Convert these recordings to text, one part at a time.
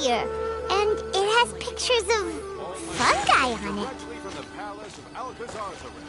here. And it has pictures of fungi on it. From the palace of Alcazar's arena.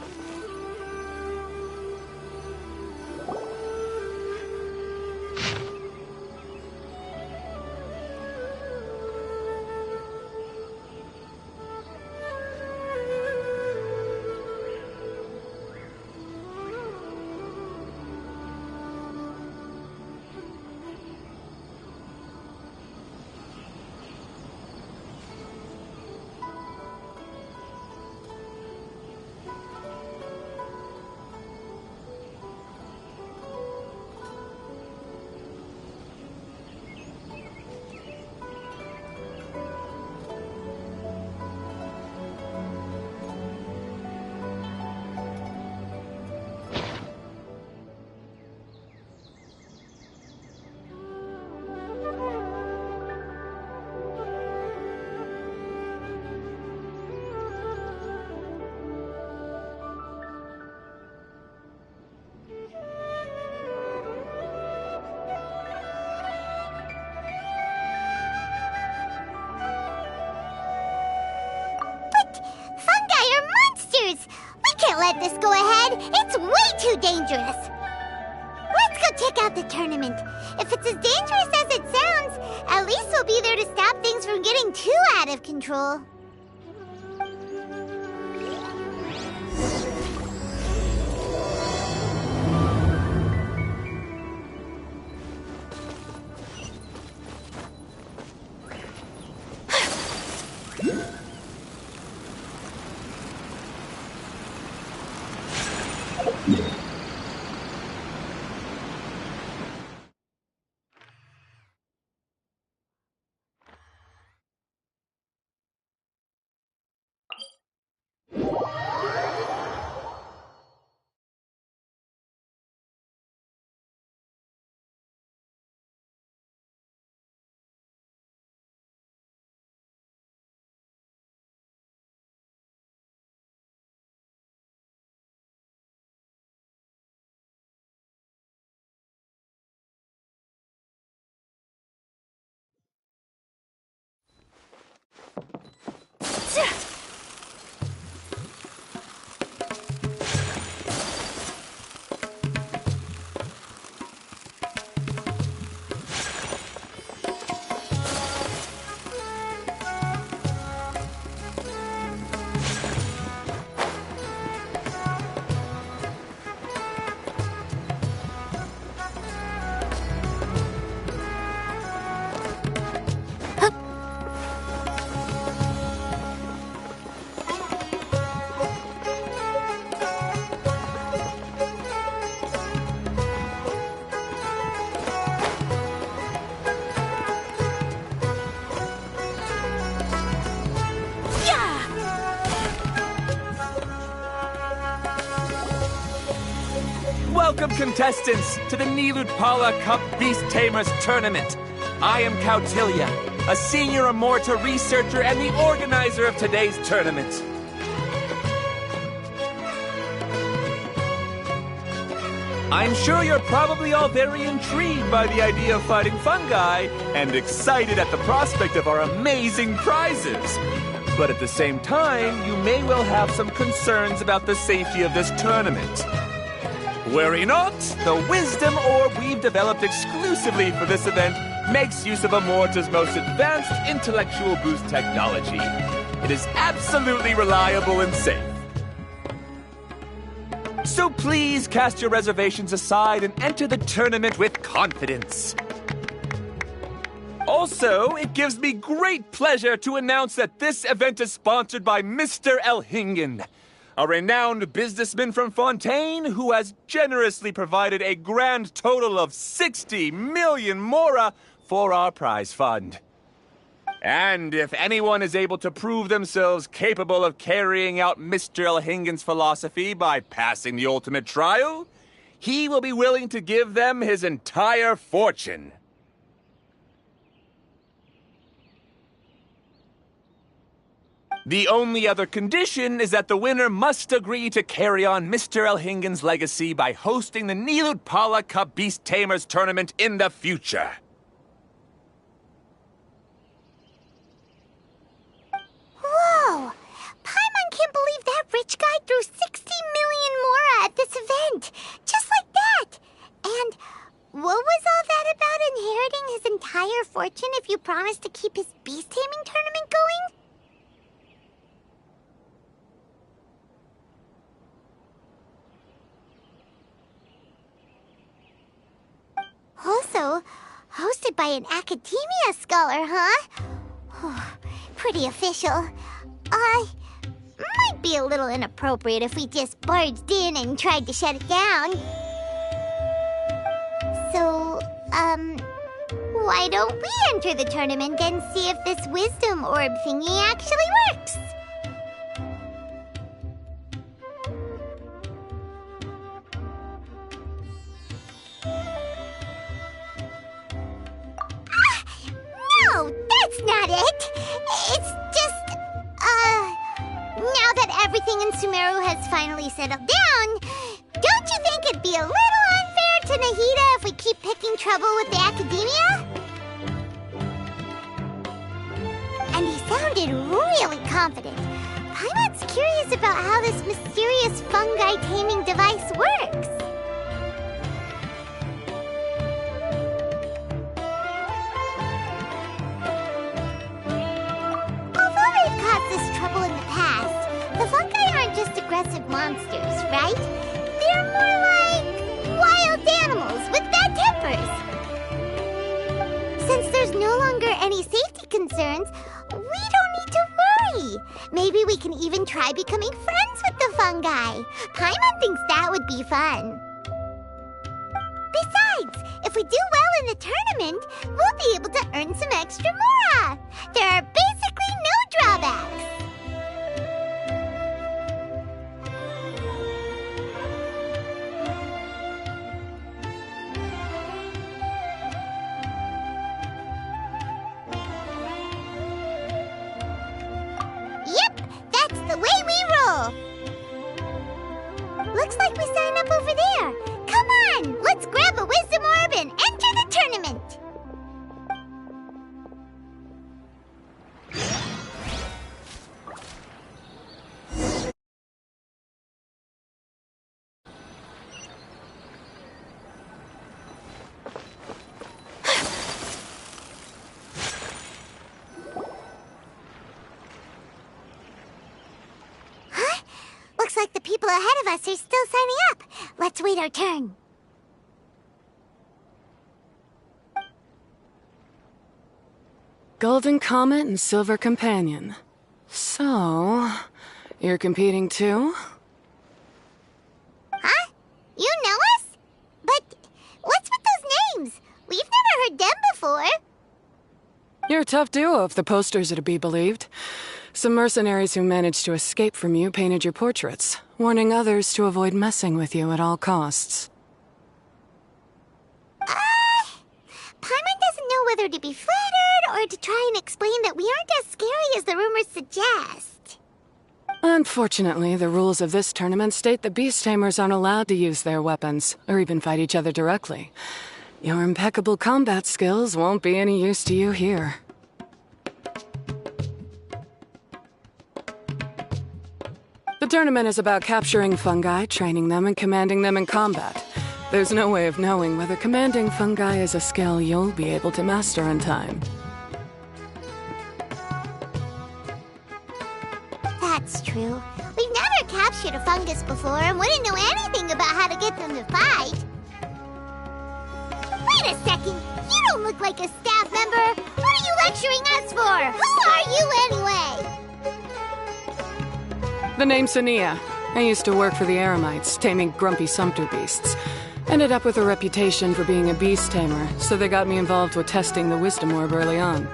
Let this go ahead. It's way too dangerous. Let's go check out the tournament. If it's as dangerous as it sounds, at least we'll be there to stop things from getting too out of control. Welcome, contestants, to the Nilutpala Cup Beast Tamers Tournament. I am Cautilia, a senior Amorta researcher and the organizer of today's tournament. I'm sure you're probably all very intrigued by the idea of fighting fungi and excited at the prospect of our amazing prizes. But at the same time, you may well have some concerns about the safety of this tournament. Worry not, the wisdom orb we've developed exclusively for this event makes use of Amorta's most advanced intellectual boost technology. It is absolutely reliable and safe. So please cast your reservations aside and enter the tournament with confidence. Also, it gives me great pleasure to announce that this event is sponsored by Mr. Elhingen, a renowned businessman from Fontaine who has generously provided a grand total of 60 million mora for our prize fund. And if anyone is able to prove themselves capable of carrying out Mr. Elhingen's philosophy by passing the ultimate trial, he will be willing to give them his entire fortune. The only other condition is that the winner must agree to carry on Mr. Elhingen's legacy by hosting the Nilutpala Cup Beast Tamers Tournament in the future. promise to keep his beast taming tournament going? Also, hosted by an academia scholar, huh? Pretty official. Might be a little inappropriate if we just barged in and tried to shut it down. So, why don't we enter the tournament and see if this wisdom orb thingy actually works? No, that's not it. It's just, now that everything in Sumeru has finally settled down, don't you think it'd be a little unfair to Nahida if we keep picking trouble with the academia? And he sounded really confident. Paimon's curious about how this mysterious fungi taming device works. The fungi aren't just aggressive monsters, right? They're more like wild animals with bad tempers. Since there's no longer any safety concerns, we don't need to worry. Maybe we can even try becoming friends with the fungi. Paimon thinks that would be fun. Besides, if we do well in the tournament, we'll be able to earn some extra mora. There are basically no drawbacks. Yep, that's the way we roll. Looks like we sign up over there. Come on, let's grab a wisdom orb and enter the tournament. Looks like the people ahead of us are still signing up. Let's wait our turn. Golden Comet and Silver Companion. So, you're competing too? Huh? You know us? But what's with those names? We've never heard them before. You're a tough duo if the posters are to be believed. Some mercenaries who managed to escape from you painted your portraits, warning others to avoid messing with you at all costs. Paimon doesn't know whether to be flattered or to try and explain that we aren't as scary as the rumors suggest. Unfortunately, the rules of this tournament state that beast tamers aren't allowed to use their weapons, or even fight each other directly. Your impeccable combat skills won't be any use to you here. The tournament is about capturing fungi, training them, and commanding them in combat. There's no way of knowing whether commanding fungi is a skill you'll be able to master in time. That's true. We've never captured a fungus before and wouldn't know anything about how to get them to fight. Wait a second! You don't look like a staff member! What are you lecturing us for? Who are you anyway? The name's Sania. I used to work for the Eremites, taming grumpy sumpter beasts. Ended up with a reputation for being a beast tamer, so they got me involved with testing the wisdom orb early on.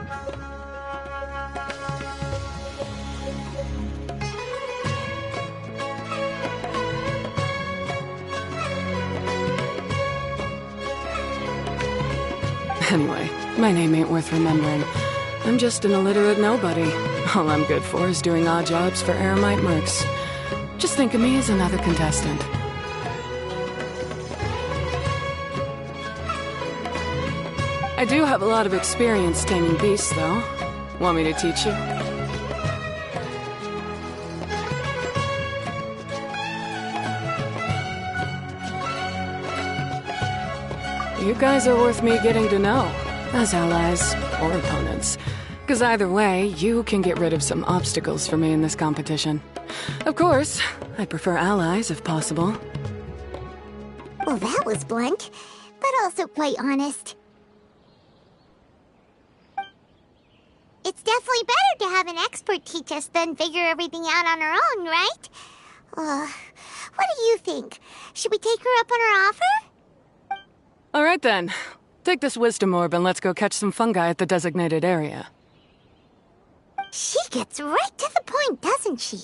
Anyway, my name ain't worth remembering. I'm just an illiterate nobody. All I'm good for is doing odd jobs for Eremite mercs. Just think of me as another contestant. I do have a lot of experience taming beasts, though. Want me to teach you? You guys are worth me getting to know, as allies. or opponents. Because either way, you can get rid of some obstacles for me in this competition. Of course, I prefer allies if possible. Well, that was blunt, but also quite honest. It's definitely better to have an expert teach us than figure everything out on our own, right? What do you think? Should we take her up on her offer? All right then. Take this wisdom orb and let's go catch some fungi at the designated area. She gets right to the point, doesn't she?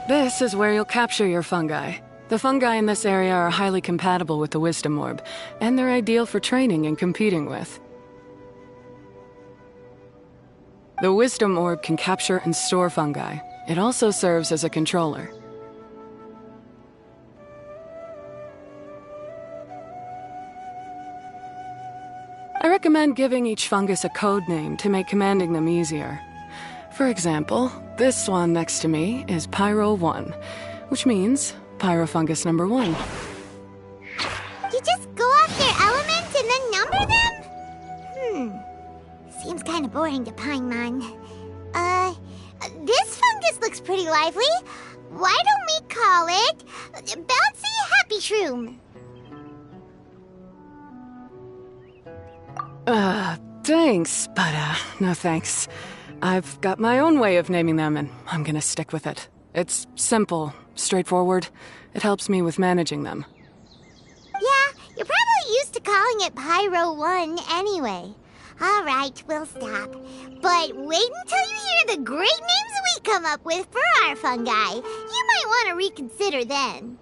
This is where you'll capture your fungi. The fungi in this area are highly compatible with the wisdom orb, and they're ideal for training and competing with. The wisdom orb can capture and store fungi. It also serves as a controller. I recommend giving each fungus a code name to make commanding them easier. For example, this one next to me is Pyro 1, which means Pyrofungus number 1. You just go off their elements and then number them? Seems kind of boring to Paimon. This fungus looks pretty lively. Why don't we call it Bouncy Happy Shroom? Thanks, but no thanks. I've got my own way of naming them, and I'm gonna stick with it. It's simple, straightforward. It helps me with managing them. Yeah, you're probably used to calling it Pyro 1 anyway. All right, we'll stop. But wait until you hear the great names we come up with for our fungi. You might want to reconsider then.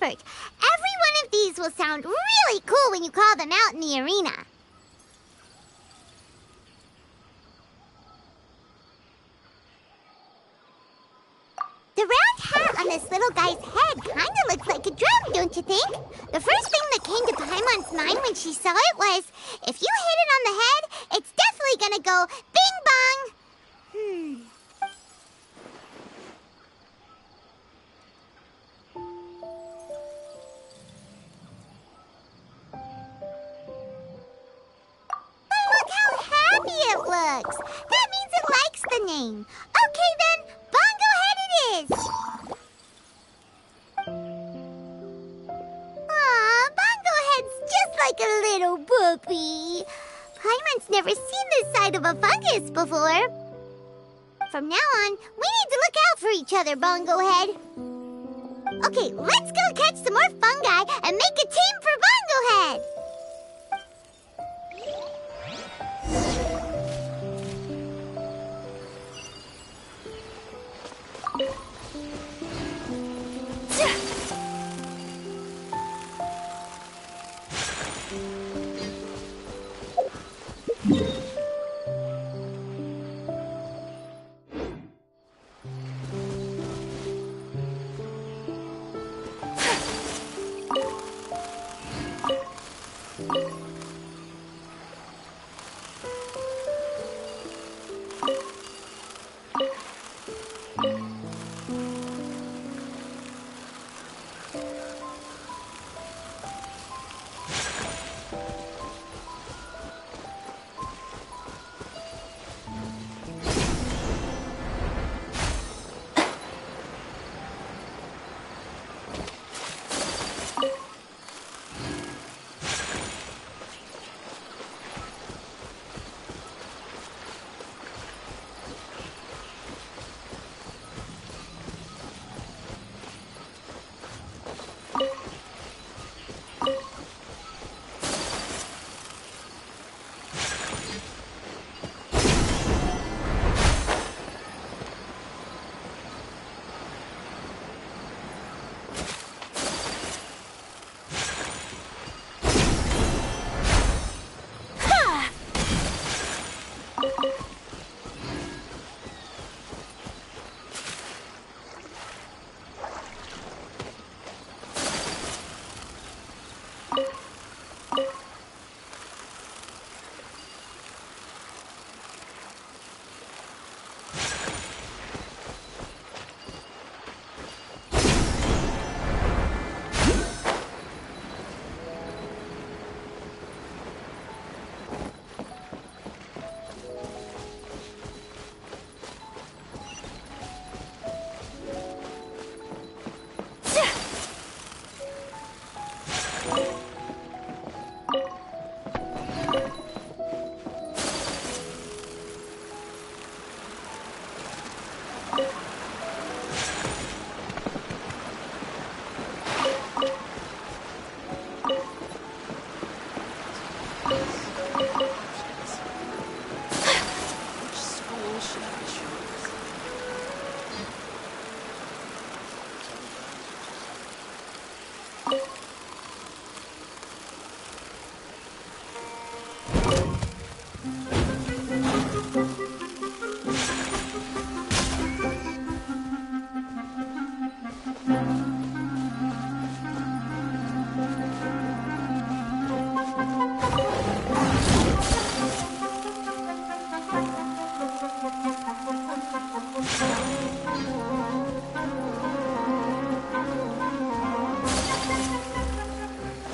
effort. Every one of these will sound really cool when you call them out in the arena. The round hat on this little guy's head kinda looks like a drum, don't you think? The first thing that came to Paimon's mind when she saw it was, if you hit it on the head, it's definitely gonna go bing bong. Look how happy it looks. That means it likes the name. Okay then, Bongo Head it is. Aw, Bongo Head's just like a little puppy. Paimon's never seen this side of a fungus before. From now on, we need to look out for each other, Bongo Head. Okay, let's go catch some more fungi and make a team for Bongo Head.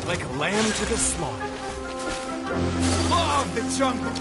Like a lamb to the slaughter. Law of the jungle!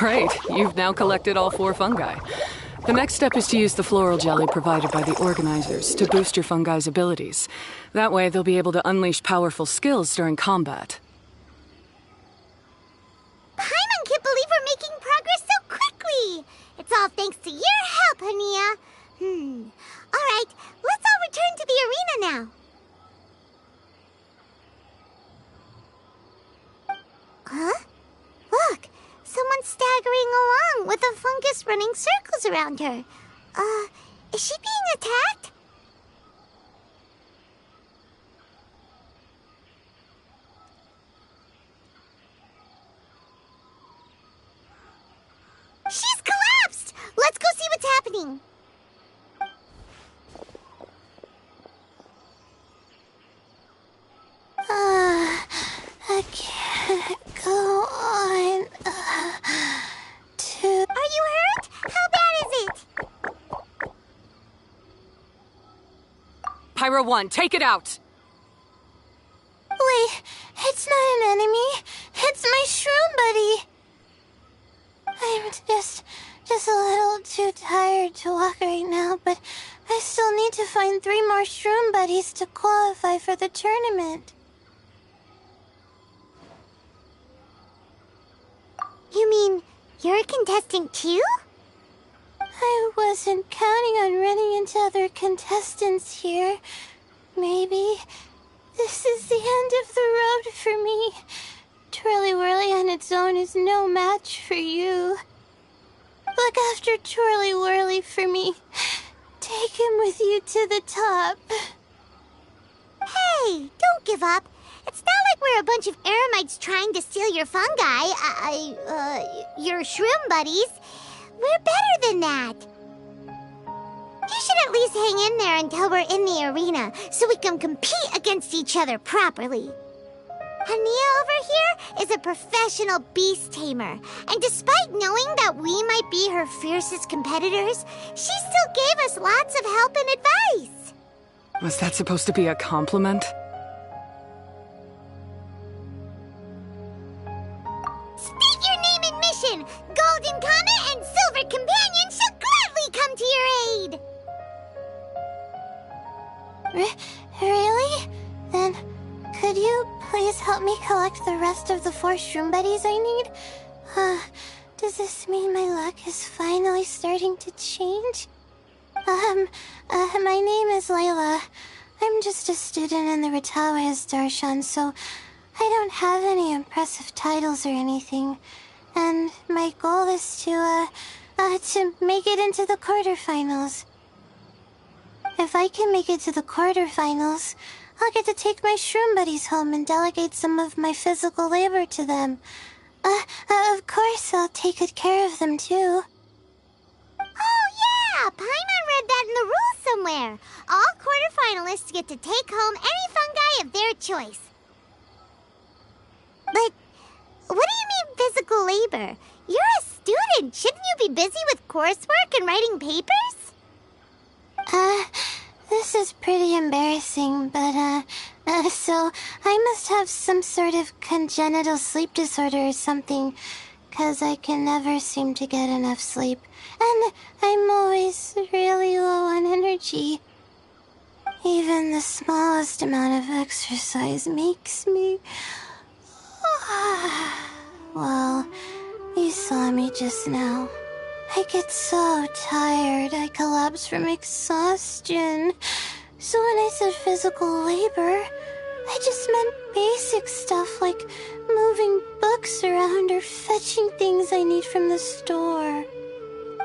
Great, you've now collected all 4 fungi. The next step is to use the floral jelly provided by the organizers to boost your fungi's abilities. That way, they'll be able to unleash powerful skills during combat. Paimon can't believe we're making progress so quickly! It's all thanks to your help, Hania. Alright, let's all return to the arena now. Huh? Look, someone's staggering along with a fungus running circles around her. Is she being attacked? She's collapsed! Let's go see what's happening. I can't go on. Are you hurt? How bad is it? Pyro 1, take it out! Wait, it's not an enemy. It's my shroom buddy. I'm just a little too tired to walk right now, but I still need to find 3 more shroom buddies to qualify for the tournament. You mean you're a contestant too? I wasn't counting on running into other contestants here. Maybe this is the end of the road for me. Twirly Whirly on its own is no match for you. Look after Twirly Whirly for me. Take him with you to the top. Hey, don't give up. It's not like we're a bunch of eremites trying to steal your fungi. Your shroom buddies. We're better than that. You should at least hang in there until we're in the arena, so we can compete against each other properly. Hania over here is a professional beast tamer, and despite knowing that we might be her fiercest competitors, she still gave us lots of help and advice. Was that supposed to be a compliment? Speak your name and mission! Golden Comet and Silver Companion shall gladly come to your aid! Really? Then, could you please help me collect the rest of the 4 shroom buddies I need? Does this mean my luck is finally starting to change? My name is Layla. I'm just a student in the Ritawa's Darshan, so I don't have any impressive titles or anything. And my goal is to make it into the quarterfinals. If I can make it to the quarterfinals, I'll get to take my shroom buddies home and delegate some of my physical labor to them. Of course, I'll take good care of them, too. Oh, yeah! Paimon read that in the rules somewhere. All quarterfinalists get to take home any fungi of their choice. But what do you mean physical labor? You're a student. Shouldn't you be busy with coursework and writing papers? This is pretty embarrassing, but, so I must have some sort of congenital sleep disorder or something, 'cause I can never seem to get enough sleep, and I'm always really low on energy. Even the smallest amount of exercise makes me... Well, you saw me just now. I get so tired, I collapse from exhaustion. So when I said physical labor, I just meant basic stuff like moving books around or fetching things I need from the store.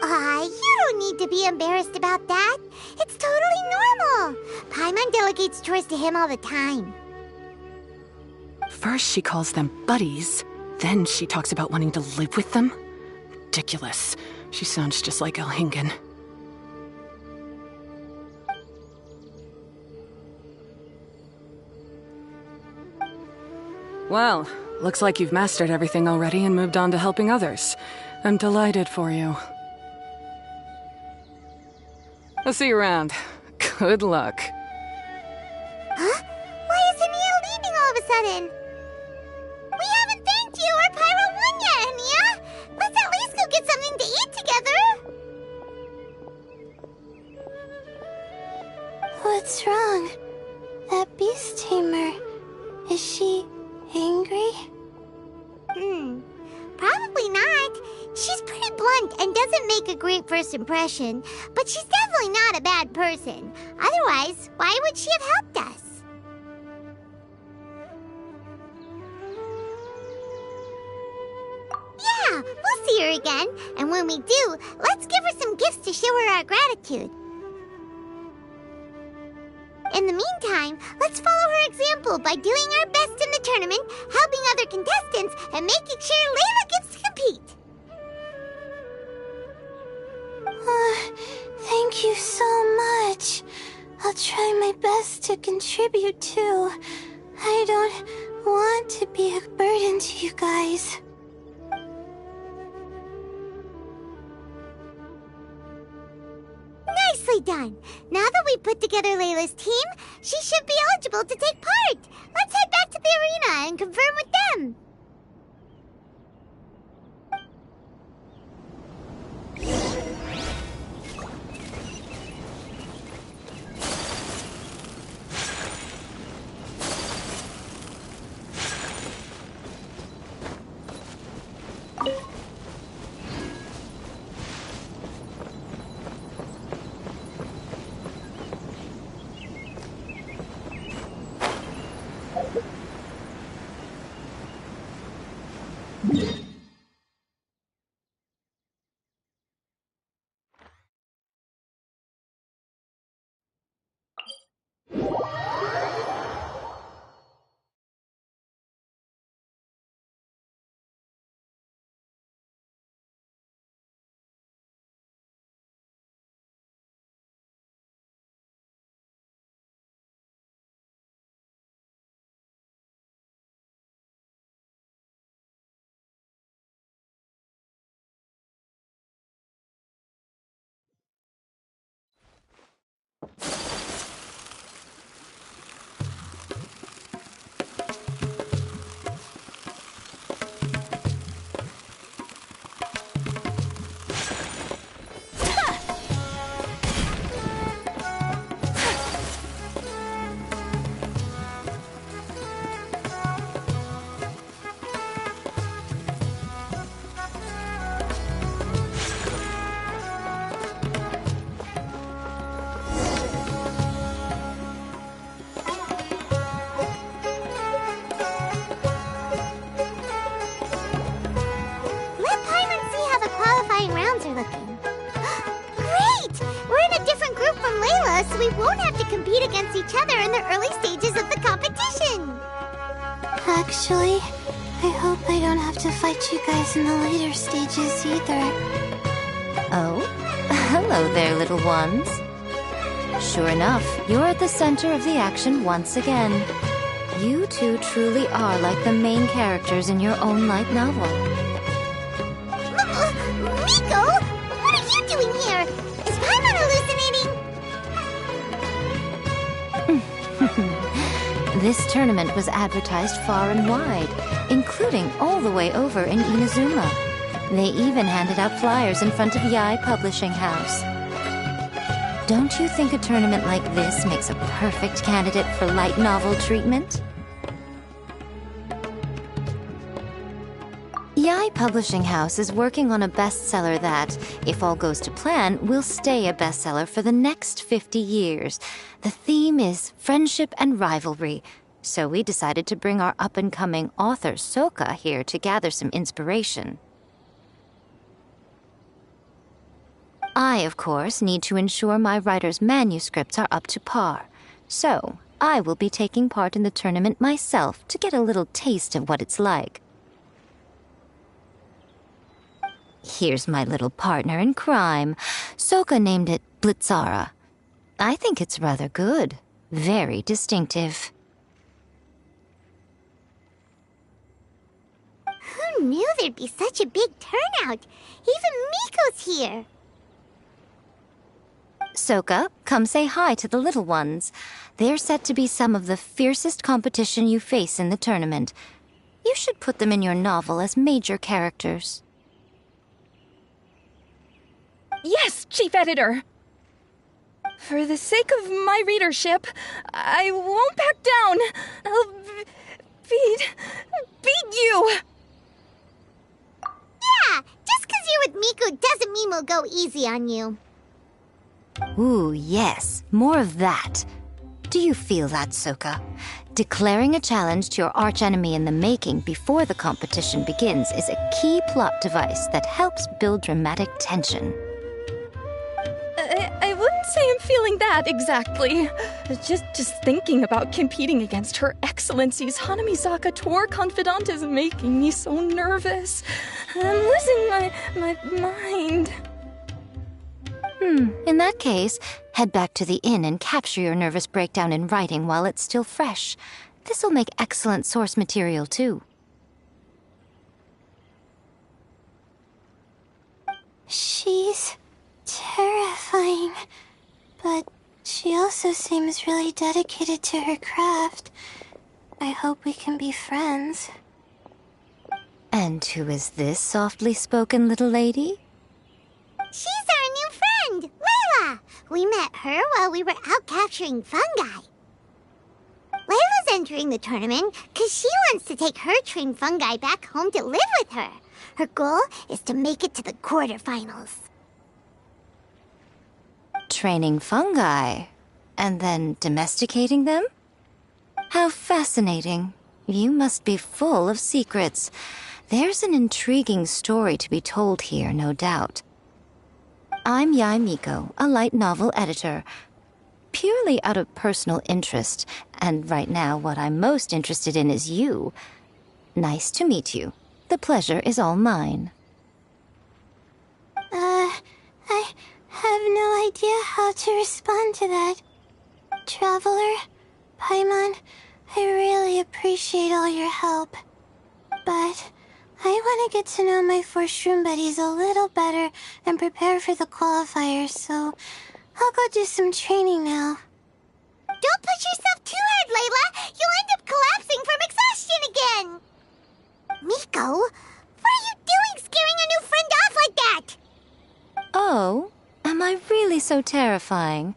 You don't need to be embarrassed about that. It's totally normal. Paimon delegates chores to him all the time. First she calls them buddies, then she talks about wanting to live with them? Ridiculous. She sounds just like Elhingen. Well, looks like you've mastered everything already and moved on to helping others. I'm delighted for you. I'll see you around. Good luck. Huh? Why is Hania leaving all of a sudden? We haven't thanked you or Pyro 1 yet, Hania! Let's at least What's wrong? That beast tamer, is she angry? Probably not. She's pretty blunt and doesn't make a great first impression, but she's definitely not a bad person. Otherwise, why would she have helped us? Yeah, we'll see her again, and when we do, let's give her some gifts to show her our gratitude. In the meantime, let's follow her example by doing our best in the tournament, helping other contestants, and making sure Layla gets to compete. Thank you so much. I'll try my best to contribute too. I don't want to be a burden to you guys. Nicely done! Now that we put together Layla's team, she should be eligible to take part! Let's head back to the arena and confirm with them! So we won't have to compete against each other in the early stages of the competition. Actually, I hope I don't have to fight you guys in the later stages either. Oh, hello there, little ones. Sure enough, you're at the center of the action once again. You two truly are like the main characters in your own light novel. Miko! What are you doing here? Is Paimon hallucinating? This tournament was advertised far and wide, including all the way over in Inazuma. They even handed out flyers in front of Yae Publishing House. Don't you think a tournament like this makes a perfect candidate for light novel treatment? Yae Publishing House is working on a bestseller that, if all goes to plan, will stay a bestseller for the next 50 years. The theme is friendship and rivalry, so we decided to bring our up-and-coming author Soka here to gather some inspiration. I, of course, need to ensure my writer's manuscripts are up to par, so I will be taking part in the tournament myself to get a little taste of what it's like. Here's my little partner in crime. Soka named it Blitzara. I think it's rather good. Very distinctive. Who knew there'd be such a big turnout? Even Miko's here. Soka, come say hi to the little ones. They're set to be some of the fiercest competition you face in the tournament. You should put them in your novel as major characters. Yes, Chief Editor! For the sake of my readership, I won't back down. I'll beat you. Yeah, just 'cause you're with Miku doesn't mean we'll go easy on you. Ooh, yes. More of that. Do you feel that, Soka? Declaring a challenge to your archenemy in the making before the competition begins is a key plot device that helps build dramatic tension. I wouldn't say I'm feeling that exactly. Just thinking about competing against Her Excellency's Hanamizaka tour confidant is making me so nervous. I'm losing my mind. In that case, head back to the inn and capture your nervous breakdown in writing while it's still fresh. This'll make excellent source material, too. She's terrifying, but she also seems really dedicated to her craft. I hope we can be friends. And who is this softly spoken little lady? She's our new friend, Layla! We met her while we were out capturing fungi. Layla's entering the tournament because she wants to take her trained fungi back home to live with her. Her goal is to make it to the quarterfinals. Training fungi, and then domesticating them? How fascinating. You must be full of secrets. There's an intriguing story to be told here, no doubt. I'm Yae Miko, a light novel editor. Purely out of personal interest, and right now what I'm most interested in is you. Nice to meet you. The pleasure is all mine. I have no idea how to respond to that. Traveler, Paimon, I really appreciate all your help. But I want to get to know my 4 shroom buddies a little better and prepare for the qualifiers, so I'll go do some training now. Don't push yourself too hard, Layla! You'll end up collapsing from exhaustion again! Miko, what are you doing scaring a new friend off like that? Oh, am I really so terrifying?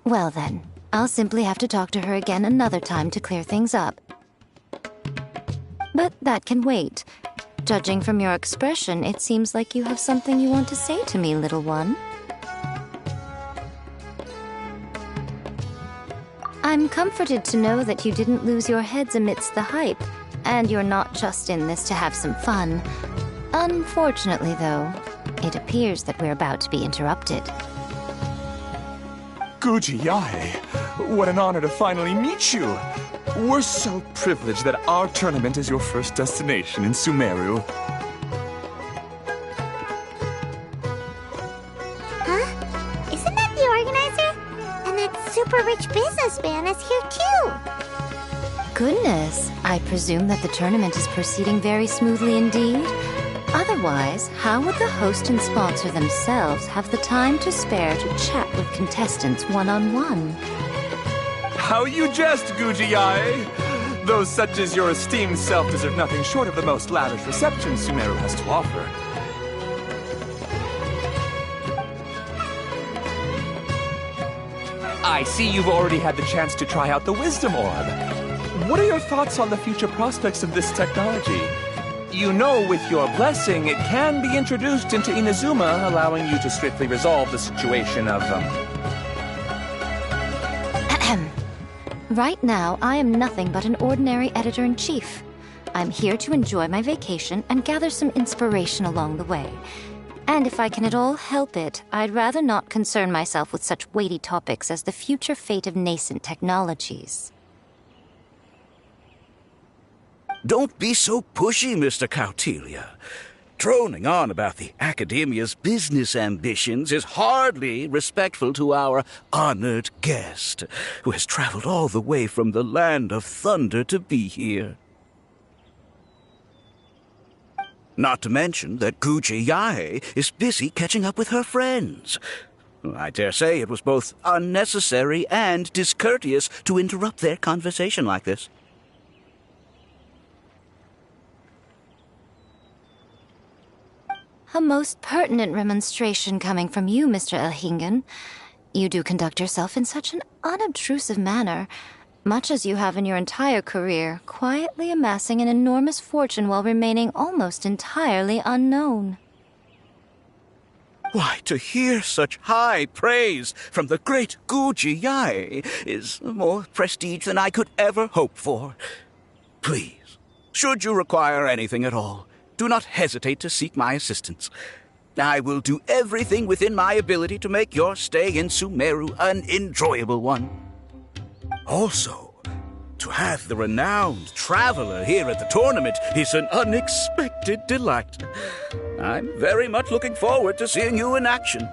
Well then, I'll simply have to talk to her again another time to clear things up. But that can wait. Judging from your expression, it seems like you have something you want to say to me, little one. I'm comforted to know that you didn't lose your heads amidst the hype, and you're not just in this to have some fun. Unfortunately, though, it appears that we're about to be interrupted. Guji Yae, what an honor to finally meet you. We're so privileged that our tournament is your first destination in Sumeru. Huh? Isn't that the organizer? And that super rich businessman is here too. Goodness, I presume that the tournament is proceeding very smoothly indeed. Otherwise, how would the host and sponsor themselves have the time to spare to chat with contestants one-on-one? How you jest, Guji Yae! Those such as your esteemed self deserve nothing short of the most lavish reception Sumeru has to offer. I see you've already had the chance to try out the Wisdom Orb. What are your thoughts on the future prospects of this technology? You know, with your blessing, it can be introduced into Inazuma, allowing you to swiftly resolve the situation of, Right now, I am nothing but an ordinary editor-in-chief. I'm here to enjoy my vacation and gather some inspiration along the way. And if I can at all help it, I'd rather not concern myself with such weighty topics as the future fate of nascent technologies. Don't be so pushy, Mr. Cautelia. Droning on about the Academia's business ambitions is hardly respectful to our honored guest, who has traveled all the way from the land of thunder to be here. Not to mention that Guji Yae is busy catching up with her friends. I dare say it was both unnecessary and discourteous to interrupt their conversation like this. A most pertinent remonstration coming from you, Mr. Elhingen. You do conduct yourself in such an unobtrusive manner, much as you have in your entire career, quietly amassing an enormous fortune while remaining almost entirely unknown. Why, to hear such high praise from the great Guji Yai is more prestige than I could ever hope for. Please, should you require anything at all, do not hesitate to seek my assistance. I will do everything within my ability to make your stay in Sumeru an enjoyable one. Also, to have the renowned traveler here at the tournament is an unexpected delight. I'm very much looking forward to seeing you in action.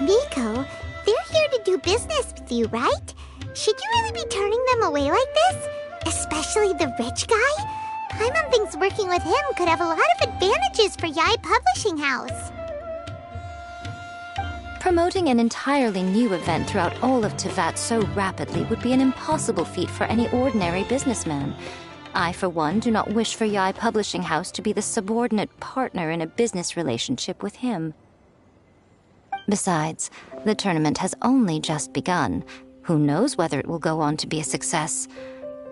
Miko, they're here to do business with you, right? Should you really be turning them away like this? Especially the rich guy? Paimon thinks working with him could have a lot of advantages for Yai Publishing House. Promoting an entirely new event throughout all of Teyvat so rapidly would be an impossible feat for any ordinary businessman. I, for one, do not wish for Yai Publishing House to be the subordinate partner in a business relationship with him. Besides, the tournament has only just begun. Who knows whether it will go on to be a success?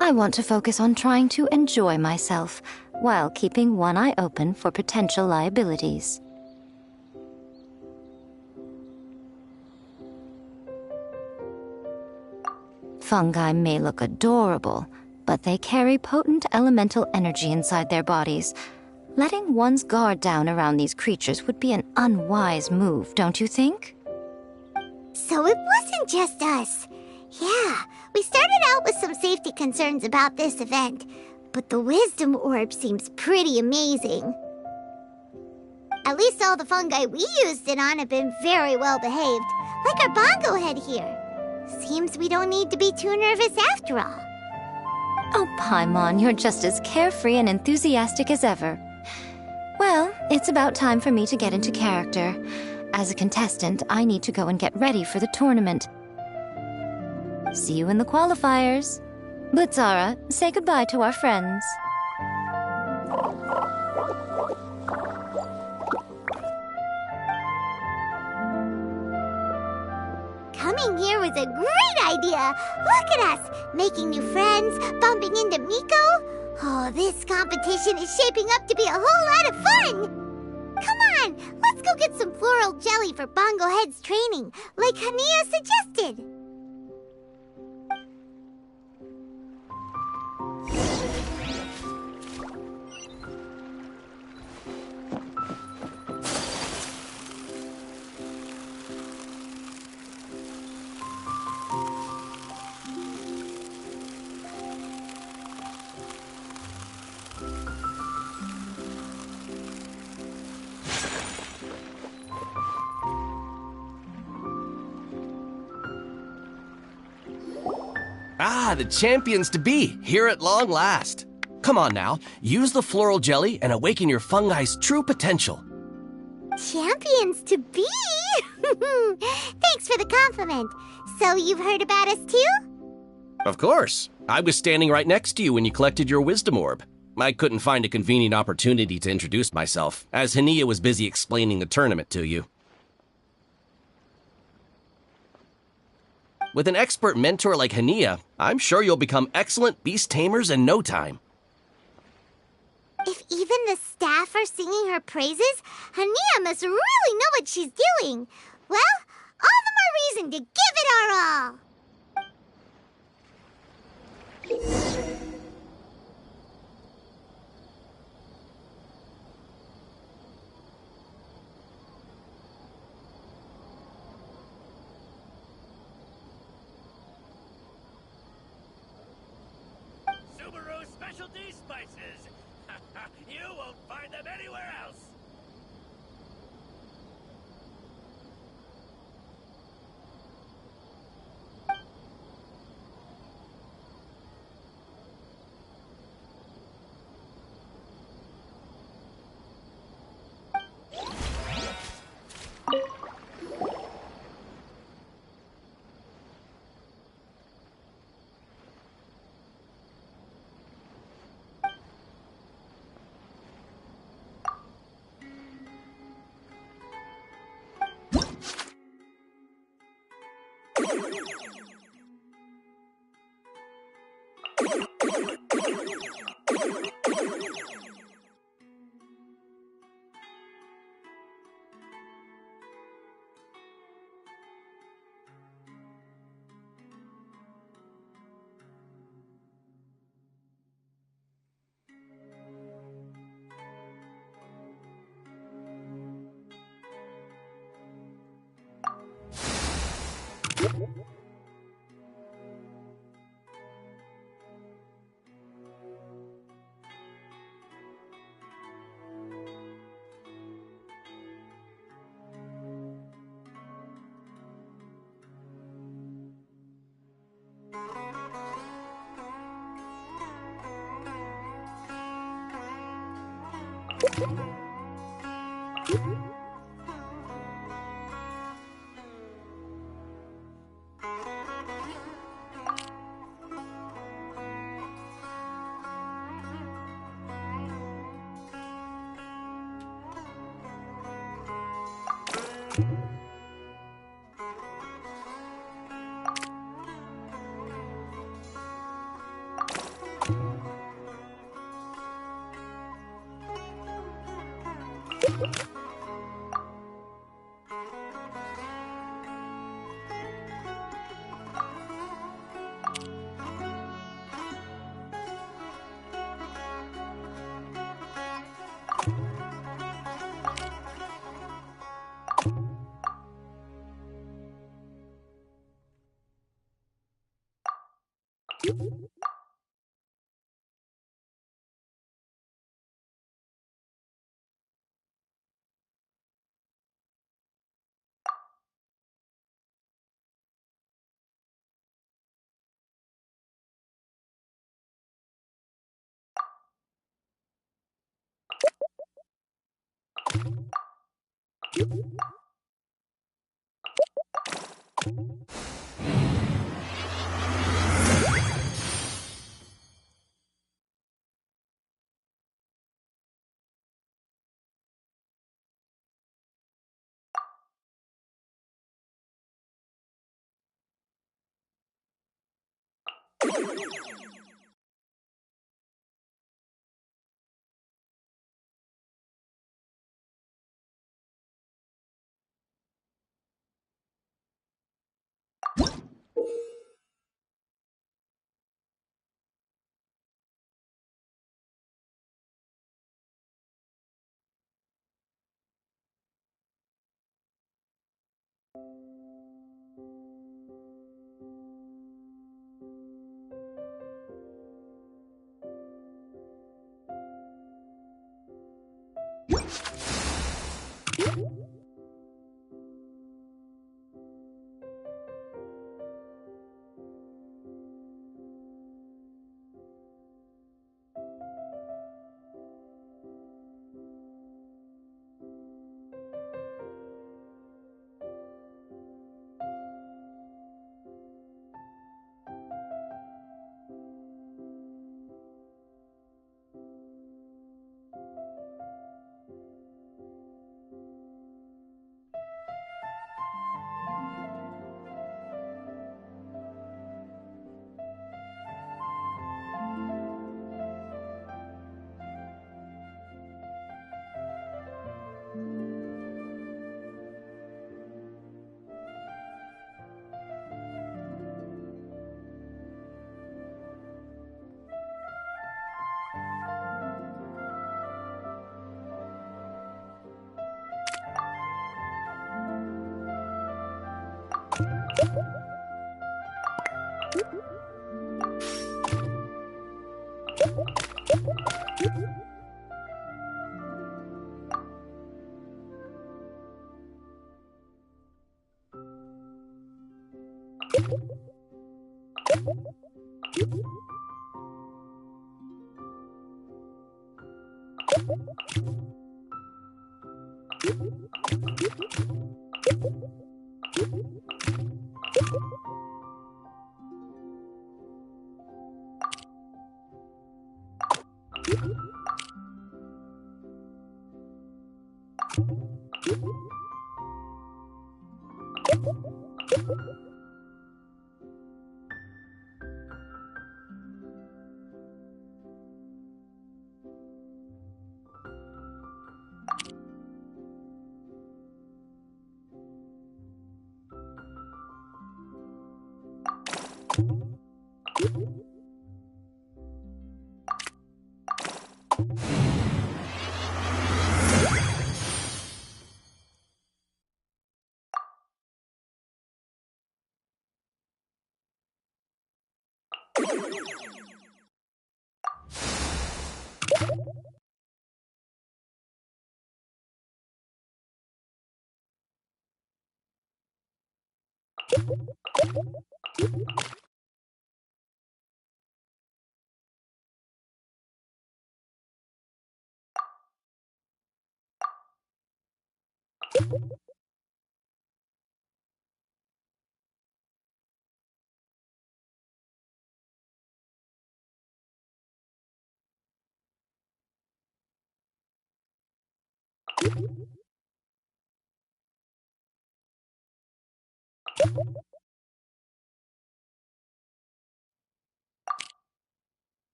I want to focus on trying to enjoy myself, while keeping one eye open for potential liabilities. Fungi may look adorable, but they carry potent elemental energy inside their bodies. Letting one's guard down around these creatures would be an unwise move, don't you think? So it wasn't just us. Yeah, we started out with some safety concerns about this event, but the wisdom orb seems pretty amazing. At least all the fungi we used it on have been very well behaved, like our bongo head here. Seems we don't need to be too nervous after all. Oh, Paimon, you're just as carefree and enthusiastic as ever. Well, it's about time for me to get into character. As a contestant, I need to go and get ready for the tournament. See you in the qualifiers. Blitzara, say goodbye to our friends. Coming here was a great idea! Look at us! Making new friends, bumping into Miko. Oh, this competition is shaping up to be a whole lot of fun! Come on, let's go get some floral jelly for Bongo Head's training, like Hania suggested. Ah, the champions to be, here at long last. Come on now, use the floral jelly and awaken your fungi's true potential. Champions to be? Thanks for the compliment. So you've heard about us too? Of course. I was standing right next to you when you collected your wisdom orb. I couldn't find a convenient opportunity to introduce myself, as Hania was busy explaining the tournament to you. With an expert mentor like Hania, I'm sure you'll become excellent beast tamers in no time. If even the staff are singing her praises, Hania must really know what she's doing. Well, all the more reason to give it our all. Specialty spices. You won't find them anywhere else.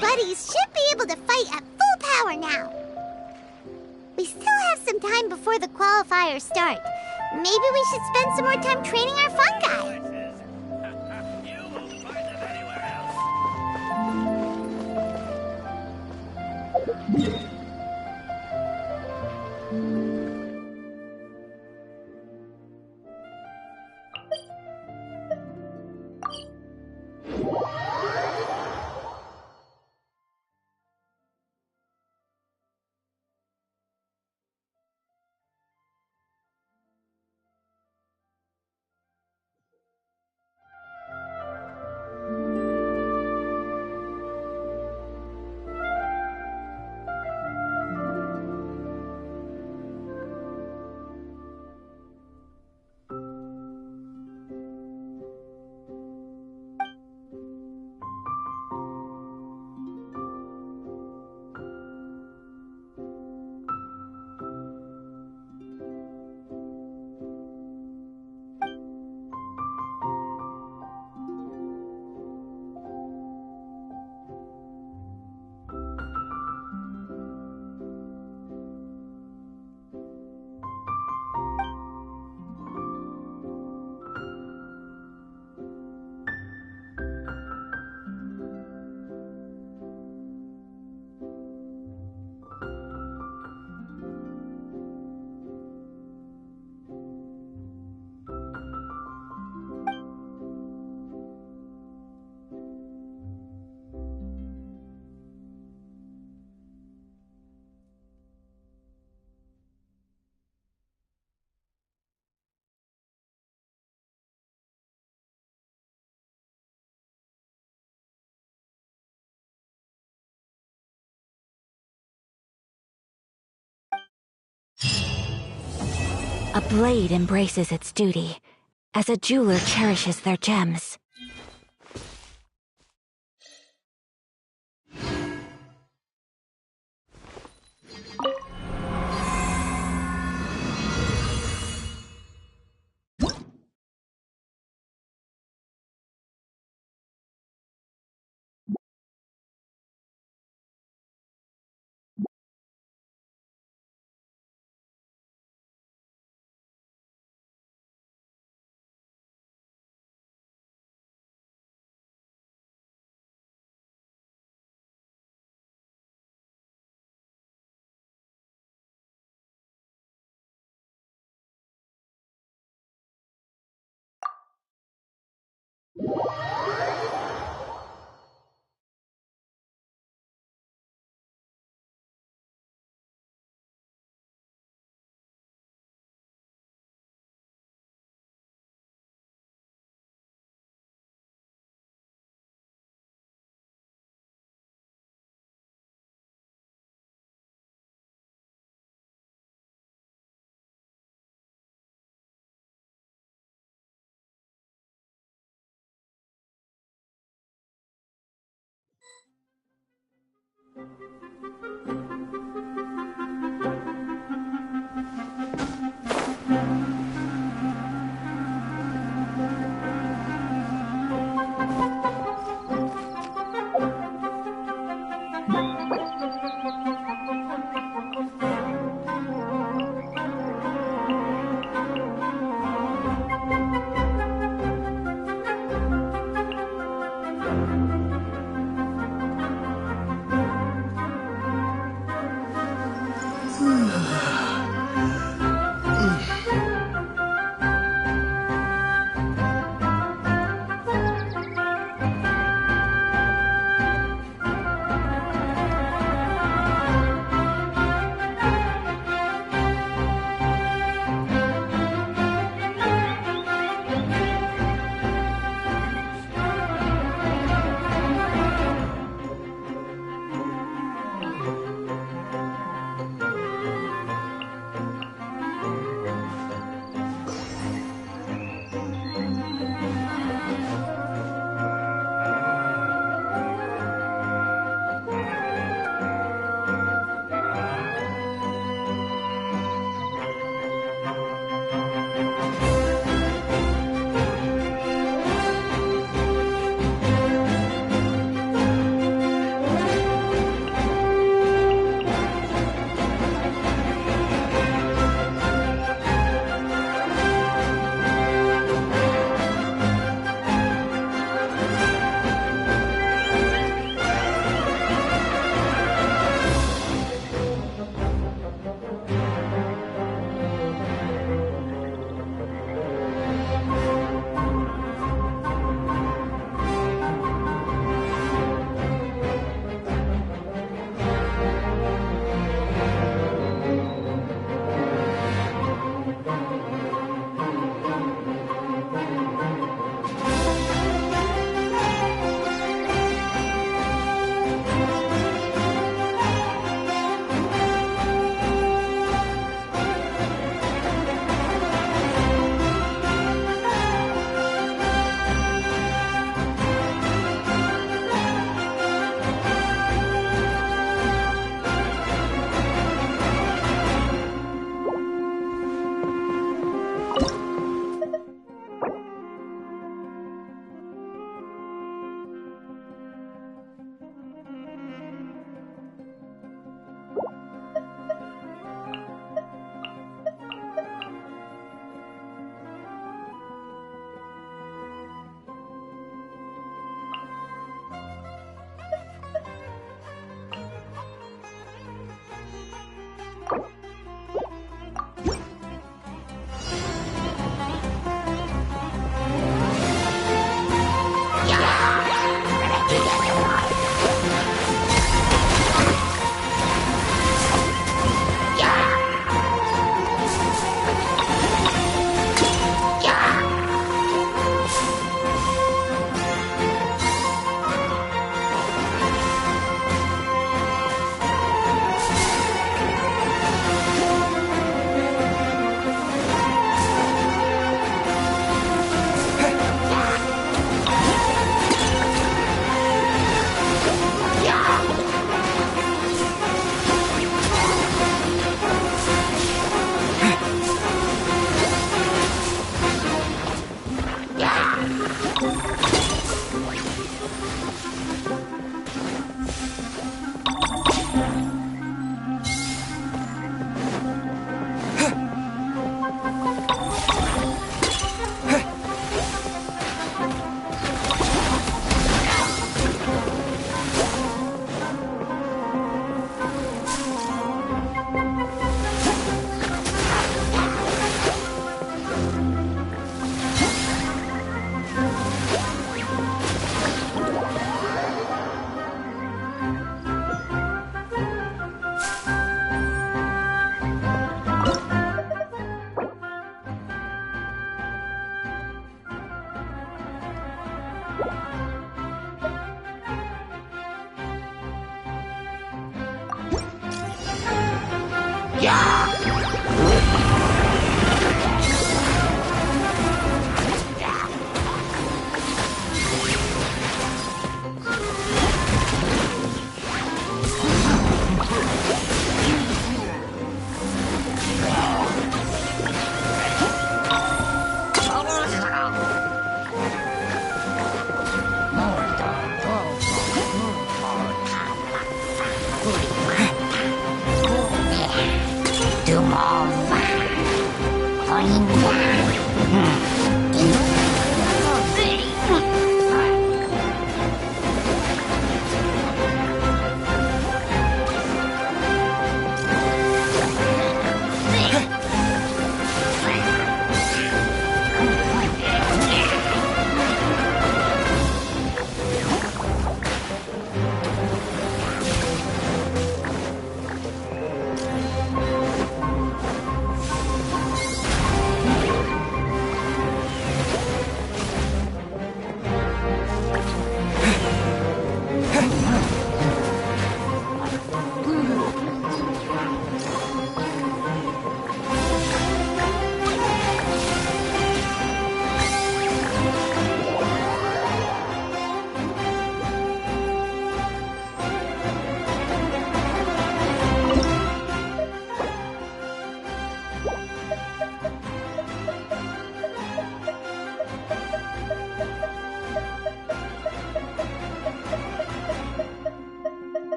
Buddies should be able to fight at full power now. We still have some time before the qualifiers start. Maybe we should spend some more time training our fun guy. You won't find them anywhere else. A blade embraces its duty, as a jeweler cherishes their gems.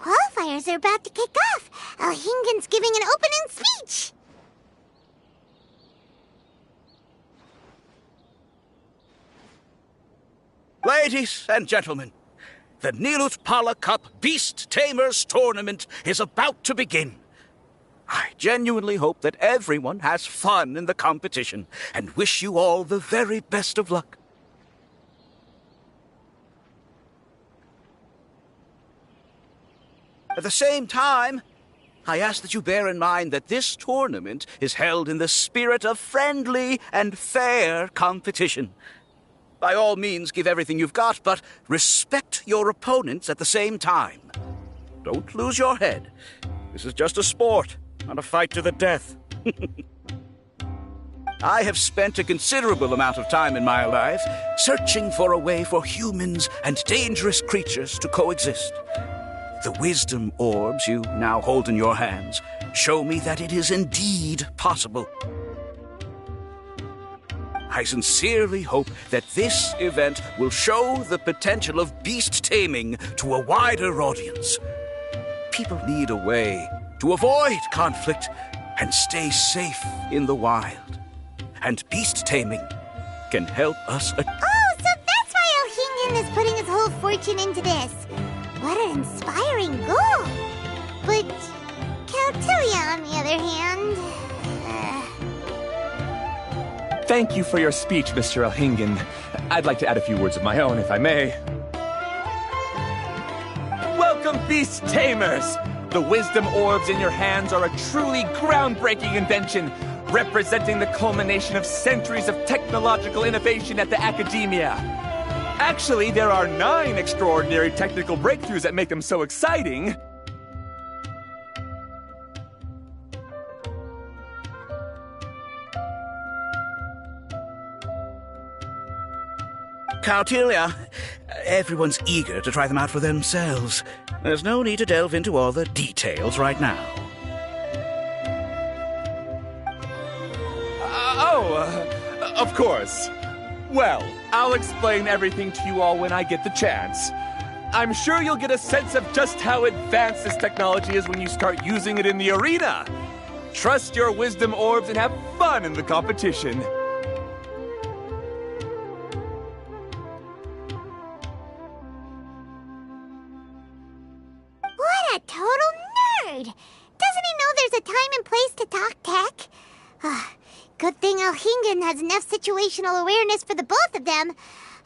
Qualifiers are about to kick off. Elhingen's giving an opening speech. Ladies and gentlemen, the Nilut Pala Cup Beast Tamers Tournament is about to begin. I genuinely hope that everyone has fun in the competition and wish you all the very best of luck. At the same time, I ask that you bear in mind that this tournament is held in the spirit of friendly and fair competition. By all means, give everything you've got, but respect your opponents at the same time. Don't lose your head. This is just a sport, not a fight to the death. I have spent a considerable amount of time in my life searching for a way for humans and dangerous creatures to coexist. The wisdom orbs you now hold in your hands show me that it is indeed possible. I sincerely hope that this event will show the potential of beast taming to a wider audience. People need a way to avoid conflict and stay safe in the wild. And beast taming can help us. Oh, so that's why Elhingen is putting his whole fortune into this. What an inspiring goal! But Caltilia, on the other hand... Thank you for your speech, Mr. Elhingen. I'd like to add a few words of my own, if I may. Welcome, Beast Tamers! The wisdom orbs in your hands are a truly groundbreaking invention, representing the culmination of centuries of technological innovation at the Academia. Actually, there are 9 extraordinary technical breakthroughs that make them so exciting. Cautelia, everyone's eager to try them out for themselves. There's no need to delve into all the details right now. Of course. Well, I'll explain everything to you all when I get the chance. I'm sure you'll get a sense of just how advanced this technology is when you start using it in the arena. Trust your wisdom orbs and have fun in the competition. What a total nerd! Doesn't he know there's a time and place to talk tech? Good thing Elhingen has enough situational awareness for the both of them.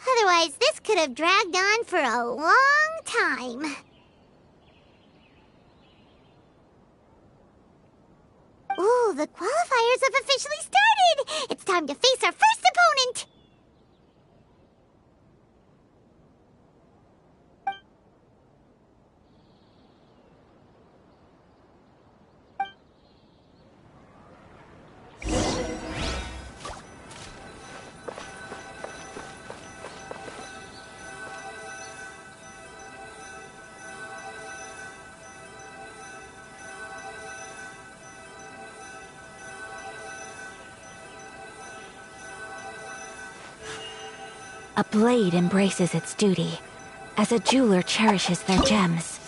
Otherwise, this could have dragged on for a long time. Ooh, the qualifiers have officially started! It's time to face our first opponent! A blade embraces its duty, as a jeweler cherishes their gems.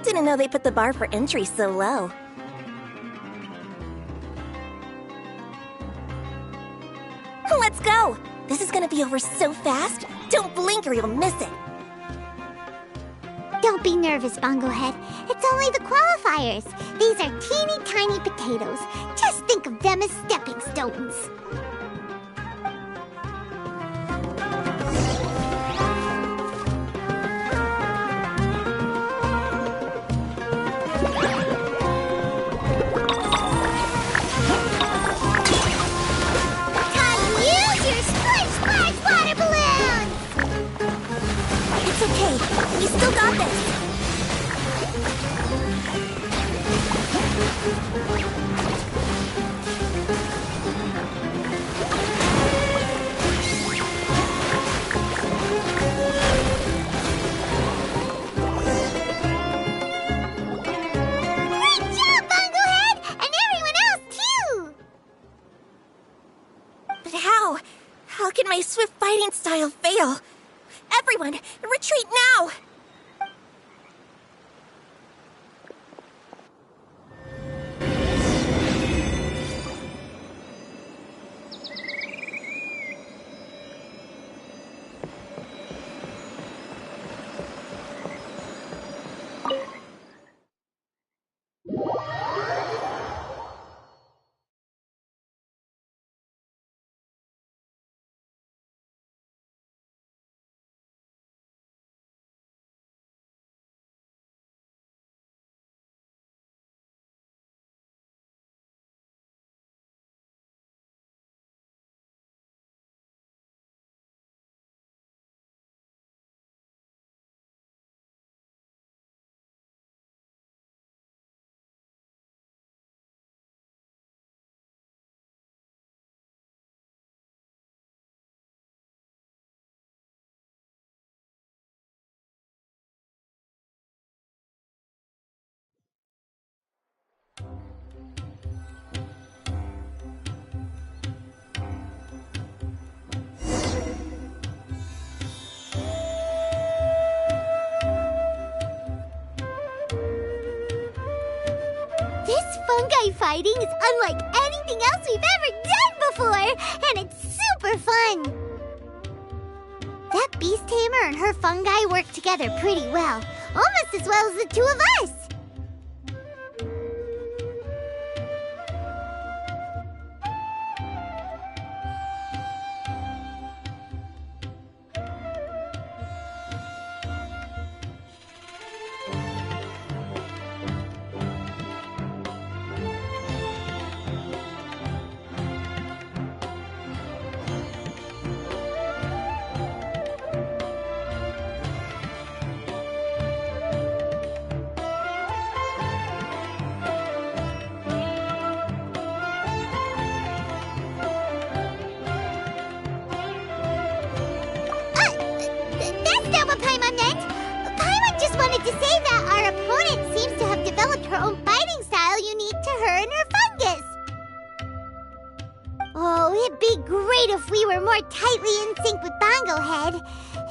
Didn't know they put the bar for entry so low. Let's go! This is gonna be over so fast. Don't blink or you'll miss it. Don't be nervous, Bongohead. It's only the qualifiers. These are teeny tiny potatoes. Just think of them as stepping stones. I'll fail. Everyone, retreat now! This fungi fighting is unlike anything else we've ever done before, and it's super fun. That beast tamer and her fungi work together pretty well, almost as well as the two of us. That's not what Paimon meant. Paimon just wanted to say that our opponent seems to have developed her own fighting style unique to her and her fungus. Oh, it'd be great if we were more tightly in sync with Bongo Head.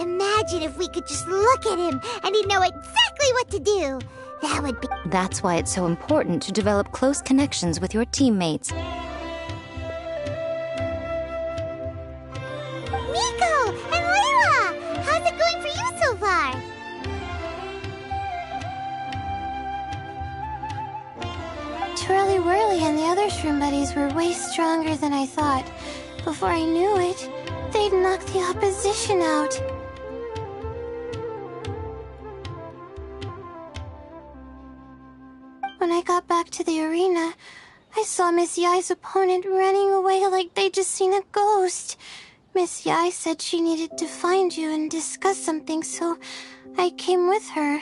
Imagine if we could just look at him and he'd know exactly what to do. That would be... That's why it's so important to develop close connections with your teammates. Nico and Layla! How's it going for you so far? Twirly Whirly and the other shroom buddies were way stronger than I thought. Before I knew it, they'd knocked the opposition out. When I got back to the arena, I saw Miss Yai's opponent running away like they'd just seen a ghost. Miss Yai said she needed to find you and discuss something, so I came with her.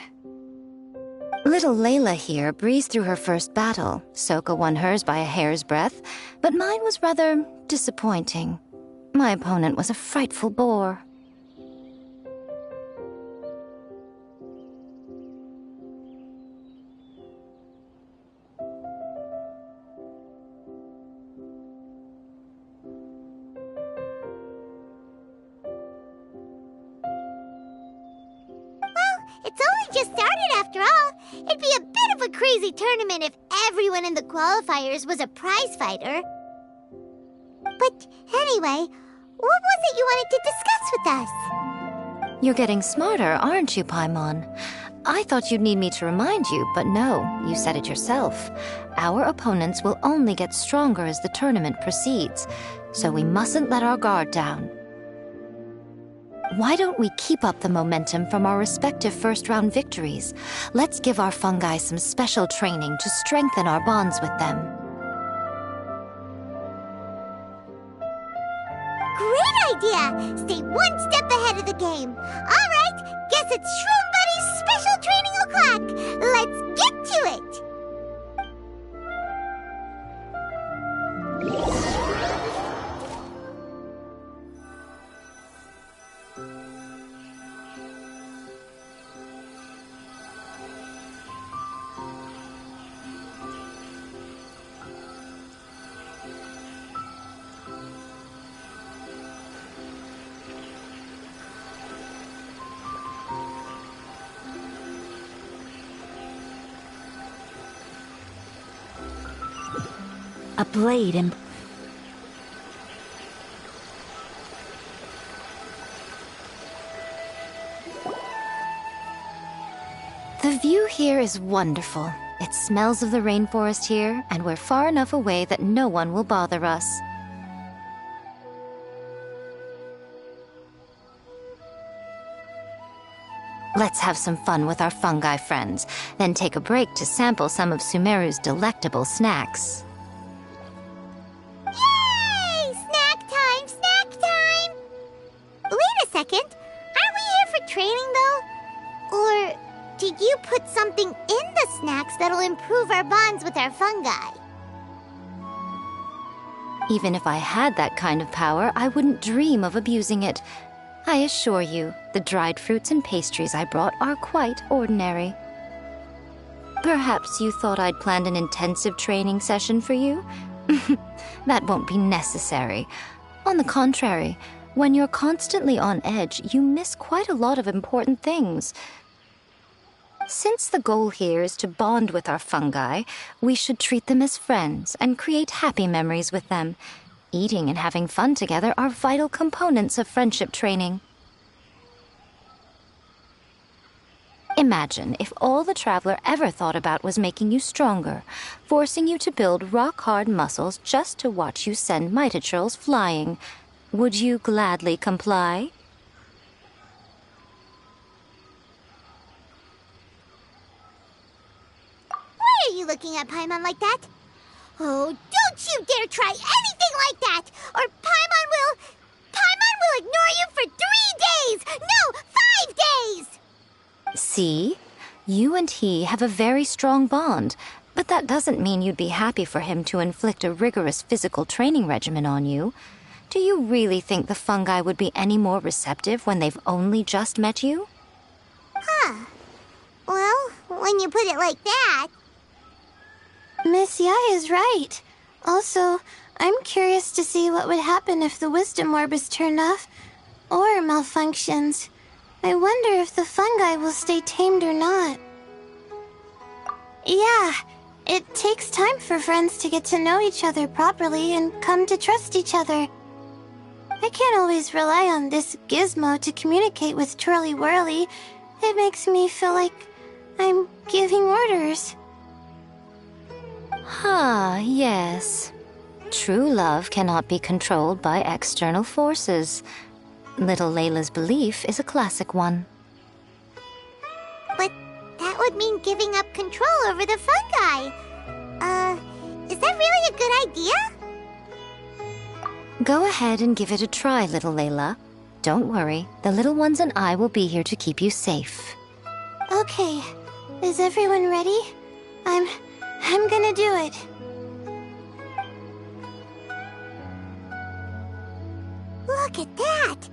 Little Layla here breezed through her first battle. Sokka won hers by a hair's breadth, but mine was rather disappointing. My opponent was a frightful bore. It's only just started after all. It'd be a bit of a crazy tournament if everyone in the qualifiers was a prize fighter. But anyway, what was it you wanted to discuss with us? You're getting smarter, aren't you, Paimon? I thought you'd need me to remind you, but no, you said it yourself. Our opponents will only get stronger as the tournament proceeds, so we mustn't let our guard down. Why don't we keep up the momentum from our respective first-round victories? Let's give our fungi some special training to strengthen our bonds with them. Great idea! Stay one step ahead of the game. All right, guess it's Shroom Buddy's special training o'clock. Let's get to it! A blade and... The view here is wonderful. It smells of the rainforest here, and we're far enough away that no one will bother us. Let's have some fun with our fungi friends, then take a break to sample some of Sumeru's delectable snacks. Yay! Snack time! Snack time! Wait a second. Aren't we here for training, though? Or did you put something in the snacks that'll improve our bonds with our fungi? Even if I had that kind of power, I wouldn't dream of abusing it. I assure you, the dried fruits and pastries I brought are quite ordinary. Perhaps you thought I'd planned an intensive training session for you? That won't be necessary. On the contrary, when you're constantly on edge, you miss quite a lot of important things. Since the goal here is to bond with our fungi, we should treat them as friends and create happy memories with them. Eating and having fun together are vital components of friendship training. Imagine if all the Traveler ever thought about was making you stronger, forcing you to build rock-hard muscles just to watch you send Mitatrils flying. Would you gladly comply? Why are you looking at Paimon like that? Oh, don't you dare try anything like that! Or Paimon will ignore you for 3 days! No, 5 days! See? You and he have a very strong bond, but that doesn't mean you'd be happy for him to inflict a rigorous physical training regimen on you. Do you really think the fungi would be any more receptive when they've only just met you? Huh. Well, when you put it like that... Miss Yai is right. Also, I'm curious to see what would happen if the wisdom orb is turned off or malfunctions. I wonder if the fungi will stay tamed or not. Yeah, it takes time for friends to get to know each other properly and come to trust each other. I can't always rely on this gizmo to communicate with Twirly Whirly. It makes me feel like I'm giving orders. Ah, yes. True love cannot be controlled by external forces. Little Layla's belief is a classic one. But that would mean giving up control over the fungi. Is that really a good idea? Go ahead and give it a try, little Layla. Don't worry, the little ones and I will be here to keep you safe. Okay, is everyone ready? I'm gonna do it. Look at that!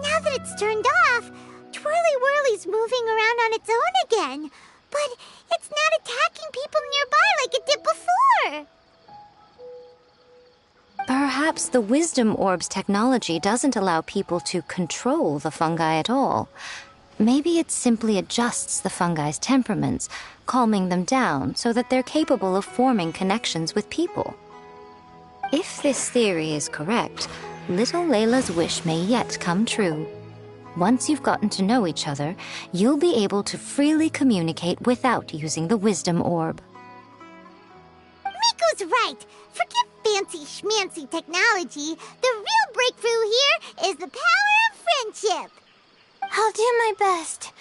Now that it's turned off, Twirly Whirly's moving around on its own again. But it's not attacking people nearby like it did before. Perhaps the Wisdom Orb's technology doesn't allow people to control the fungi at all. Maybe it simply adjusts the fungi's temperaments, calming them down so that they're capable of forming connections with people. If this theory is correct, little Layla's wish may yet come true. Once you've gotten to know each other, you'll be able to freely communicate without using the Wisdom Orb. Miko's right! Forget fancy schmancy technology. The real breakthrough here is the power of friendship. I'll do my best.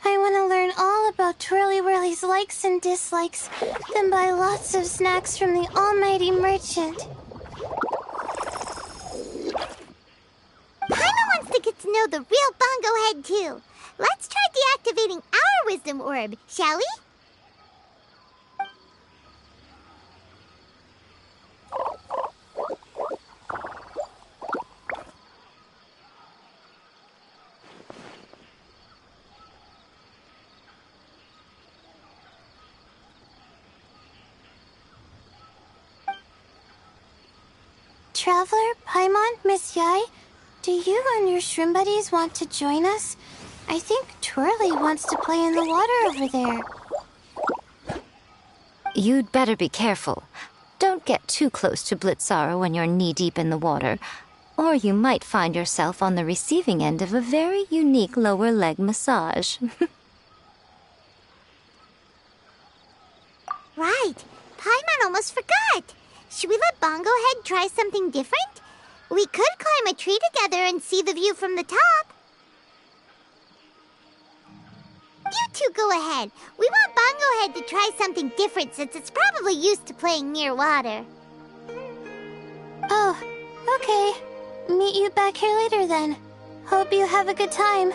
I want to learn all about Twirly Whirly's likes and dislikes, then buy lots of snacks from the almighty merchant. Paimon wants to get to know the real Bongo Head, too. Let's try deactivating our Wisdom Orb, shall we? Traveler, Paimon, Miss Yai, do you and your shrimp buddies want to join us? I think Twirly wants to play in the water over there. You'd better be careful. Don't Don't get too close to Blitzara when you're knee-deep in the water, or you might find yourself on the receiving end of a very unique lower leg massage. Right. Paimon almost forgot. Should we let Bongo Head try something different? We could climb a tree together and see the view from the top. You two go ahead. We want Bongo Head to try something different since it's probably used to playing near water. Oh, okay. Meet you back here later then. Hope you have a good time.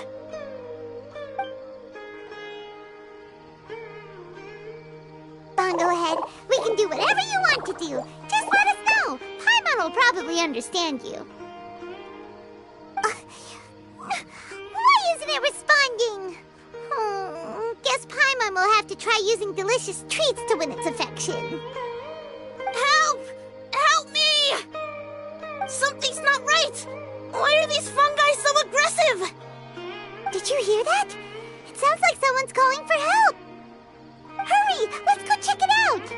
Bongo Head, we can do whatever you want to do. Just let us know. Paimon will probably understand you. Why isn't it responding? Guess Paimon will have to try using delicious treats to win its affection. Help! Help me! Something's not right! Why are these fungi so aggressive? Did you hear that? It sounds like someone's calling for help. Hurry! Let's go check it out!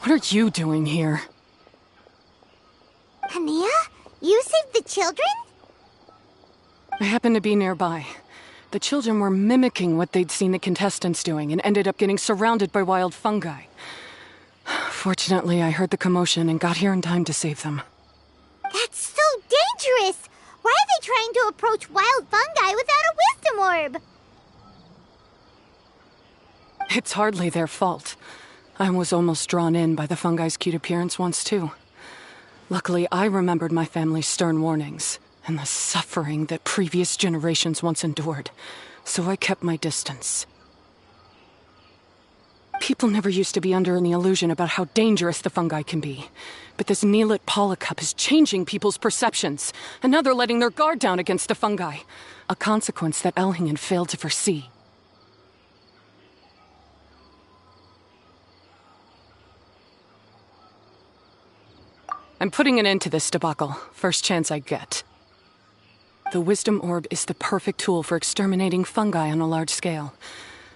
What are you doing here? Hania? You saved the children? I happened to be nearby. The children were mimicking what they'd seen the contestants doing and ended up getting surrounded by wild fungi. Fortunately, I heard the commotion and got here in time to save them. That's so dangerous! Why are they trying to approach wild fungi without a wisdom orb? It's hardly their fault. I was almost drawn in by the fungi's cute appearance once, too. Luckily, I remembered my family's stern warnings and the suffering that previous generations once endured, so I kept my distance. People never used to be under any illusion about how dangerous the fungi can be, but this Neelit polycup is changing people's perceptions, and now they're letting their guard down against the fungi, a consequence that Elhingen failed to foresee. I'm putting an end to this debacle, first chance I get. The Wisdom Orb is the perfect tool for exterminating fungi on a large scale.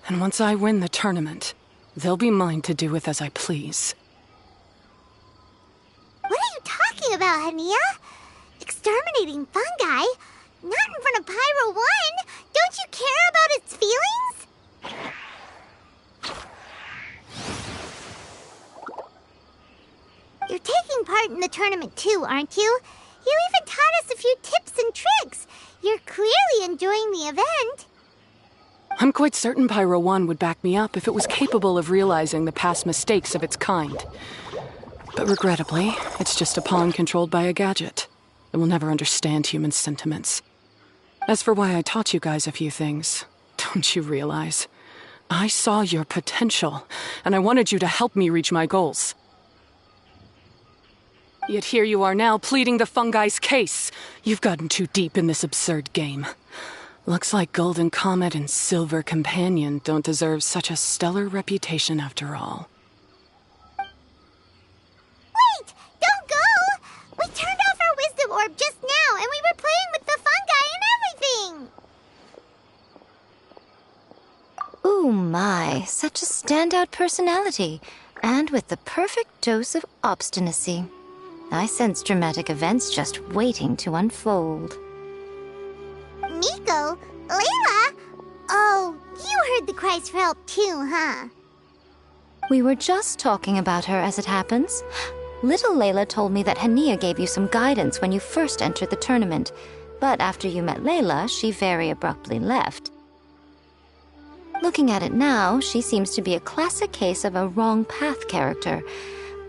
And once I win the tournament, they'll be mine to do with as I please. What are you talking about, Hania? Exterminating fungi? Not in front of Pyro 1! Don't you care about its feelings? You're taking part in the tournament too, aren't you? You even taught us a few tips and tricks. You're clearly enjoying the event. I'm quite certain Pyro 1 would back me up if it was capable of realizing the past mistakes of its kind. But regrettably, it's just a pawn controlled by a gadget. It will never understand human sentiments. As for why I taught you guys a few things, don't you realize? I saw your potential, and I wanted you to help me reach my goals. Yet here you are now pleading the fungi's case. You've gotten too deep in this absurd game. Looks like Golden Comet and Silver Companion don't deserve such a stellar reputation after all. Wait! Don't go! We turned off our Wisdom Orb just now, and we were playing with the fungi and everything! Ooh my, such a standout personality, and with the perfect dose of obstinacy. I sense dramatic events just waiting to unfold. Miko? Layla? Oh, you heard the cries for help too, huh? We were just talking about her as it happens. Little Layla told me that Hania gave you some guidance when you first entered the tournament, but after you met Layla, she very abruptly left. Looking at it now, she seems to be a classic case of a wrong path character.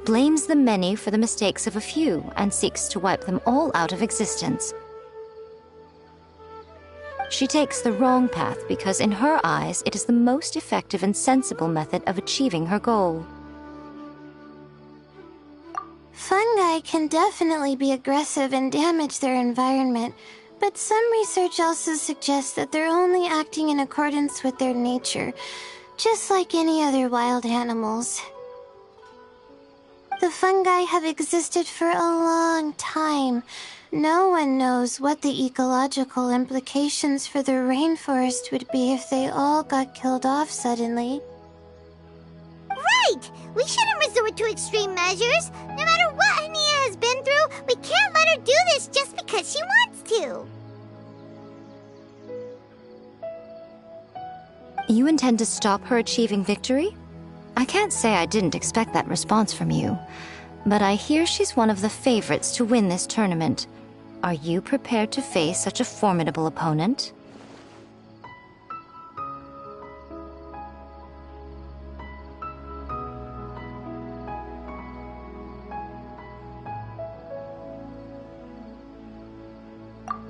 blames the many for the mistakes of a few and seeks to wipe them all out of existence. She takes the wrong path because in her eyes it is the most effective and sensible method of achieving her goal. Fungi can definitely be aggressive and damage their environment, but some research also suggests that they're only acting in accordance with their nature, just like any other wild animals. The fungi have existed for a long time. No one knows what the ecological implications for the rainforest would be if they all got killed off suddenly. Right! We shouldn't resort to extreme measures. No matter what Hania has been through, we can't let her do this just because she wants to. You intend to stop her achieving victory? I can't say I didn't expect that response from you, but I hear she's one of the favorites to win this tournament. Are you prepared to face such a formidable opponent?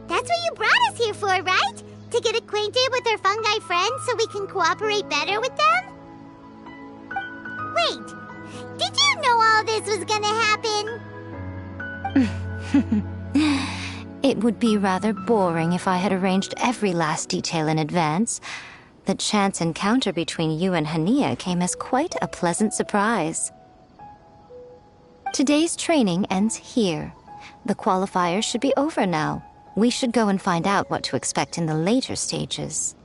That's what you brought us here for, right? To get acquainted with our fungi friends so we can cooperate better with them? Wait, did you know all this was gonna happen? It would be rather boring if I had arranged every last detail in advance. The chance encounter between you and Hania came as quite a pleasant surprise. Today's training ends here. The qualifiers should be over now. We should go and find out what to expect in the later stages.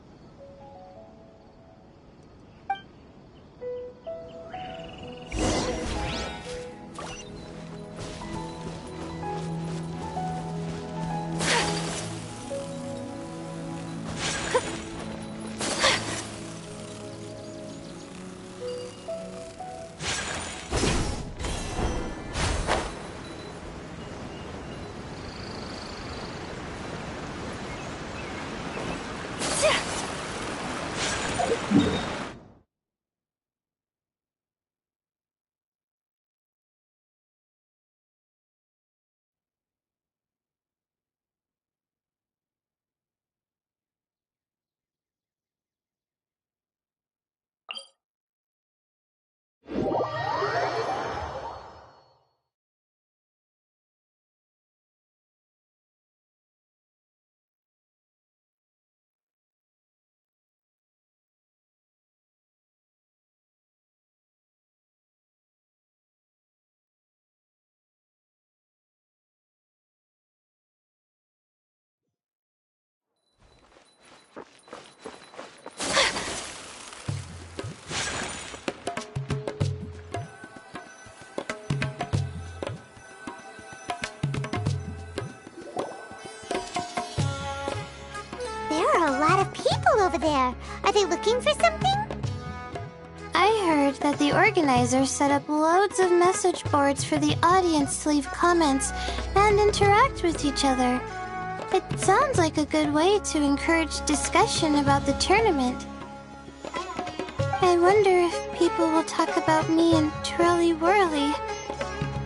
Over there. Are they looking for something? I heard that the organizers set up loads of message boards for the audience to leave comments and interact with each other. It sounds like a good way to encourage discussion about the tournament. I wonder if people will talk about me and Twirly Whirly.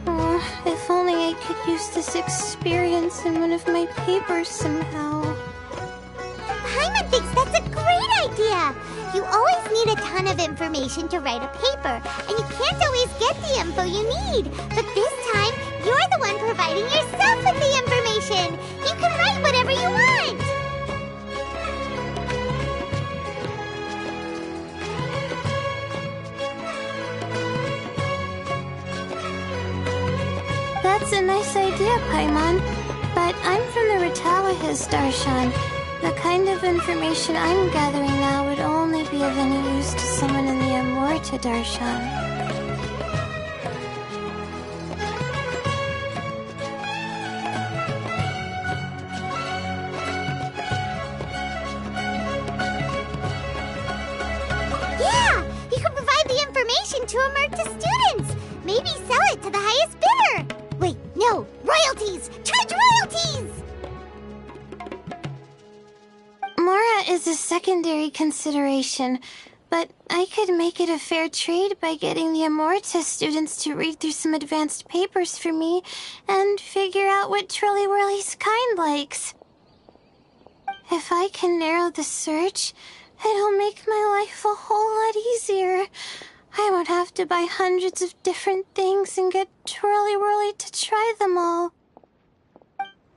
Oh, if only I could use this experience in one of my papers somehow. Paimon thinks that's a great idea! You always need a ton of information to write a paper, and you can't always get the info you need. But this time, you're the one providing yourself with the information! You can write whatever you want! That's a nice idea, Paimon. But I'm from the Ratawahiz, Darshan. The kind of information I'm gathering now would only be of any use to someone in the Amorta, Darshan. Yeah! You can provide the information to Amorta students! Maybe sell it to the highest bidder! Wait, no! Royalties! Charge royalties! Mora is a secondary consideration, but I could make it a fair trade by getting the Amorta students to read through some advanced papers for me and figure out what Twirly Whirly's kind likes. If I can narrow the search, it'll make my life a whole lot easier. I won't have to buy hundreds of different things and get Twirly Whirly to try them all.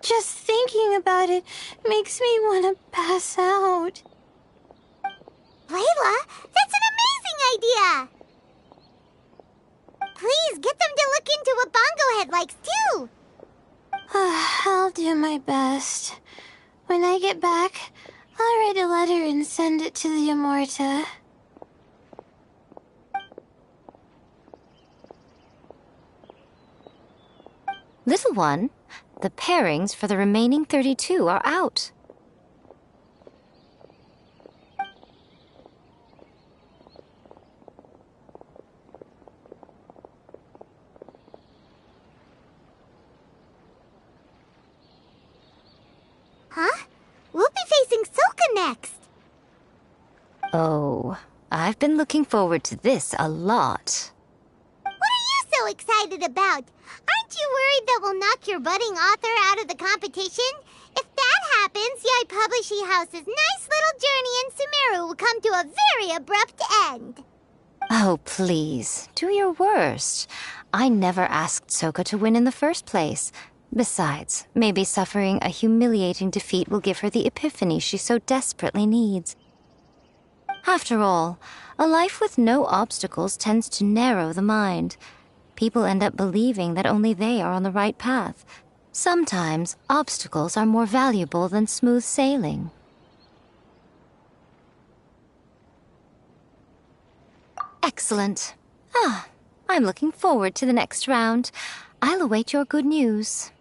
Just thinking about it makes me want to pass out. Layla, that's an amazing idea! Please, get them to look into what Bongo Head likes, too! I'll do my best. When I get back, I'll write a letter and send it to the Amorta. Little one, the pairings for the remaining 32 are out. Huh? We'll be facing Soka next! Oh, I've been looking forward to this a lot. What are you so excited about? Aren't you worried that we'll knock your budding author out of the competition? If that happens, Yai Publishing House's nice little journey in Sumeru will come to a very abrupt end. Oh, please, do your worst. I never asked Soka to win in the first place. Besides, maybe suffering a humiliating defeat will give her the epiphany she so desperately needs. After all, a life with no obstacles tends to narrow the mind. People end up believing that only they are on the right path. Sometimes, obstacles are more valuable than smooth sailing. Excellent. I'm looking forward to the next round. I'll await your good news.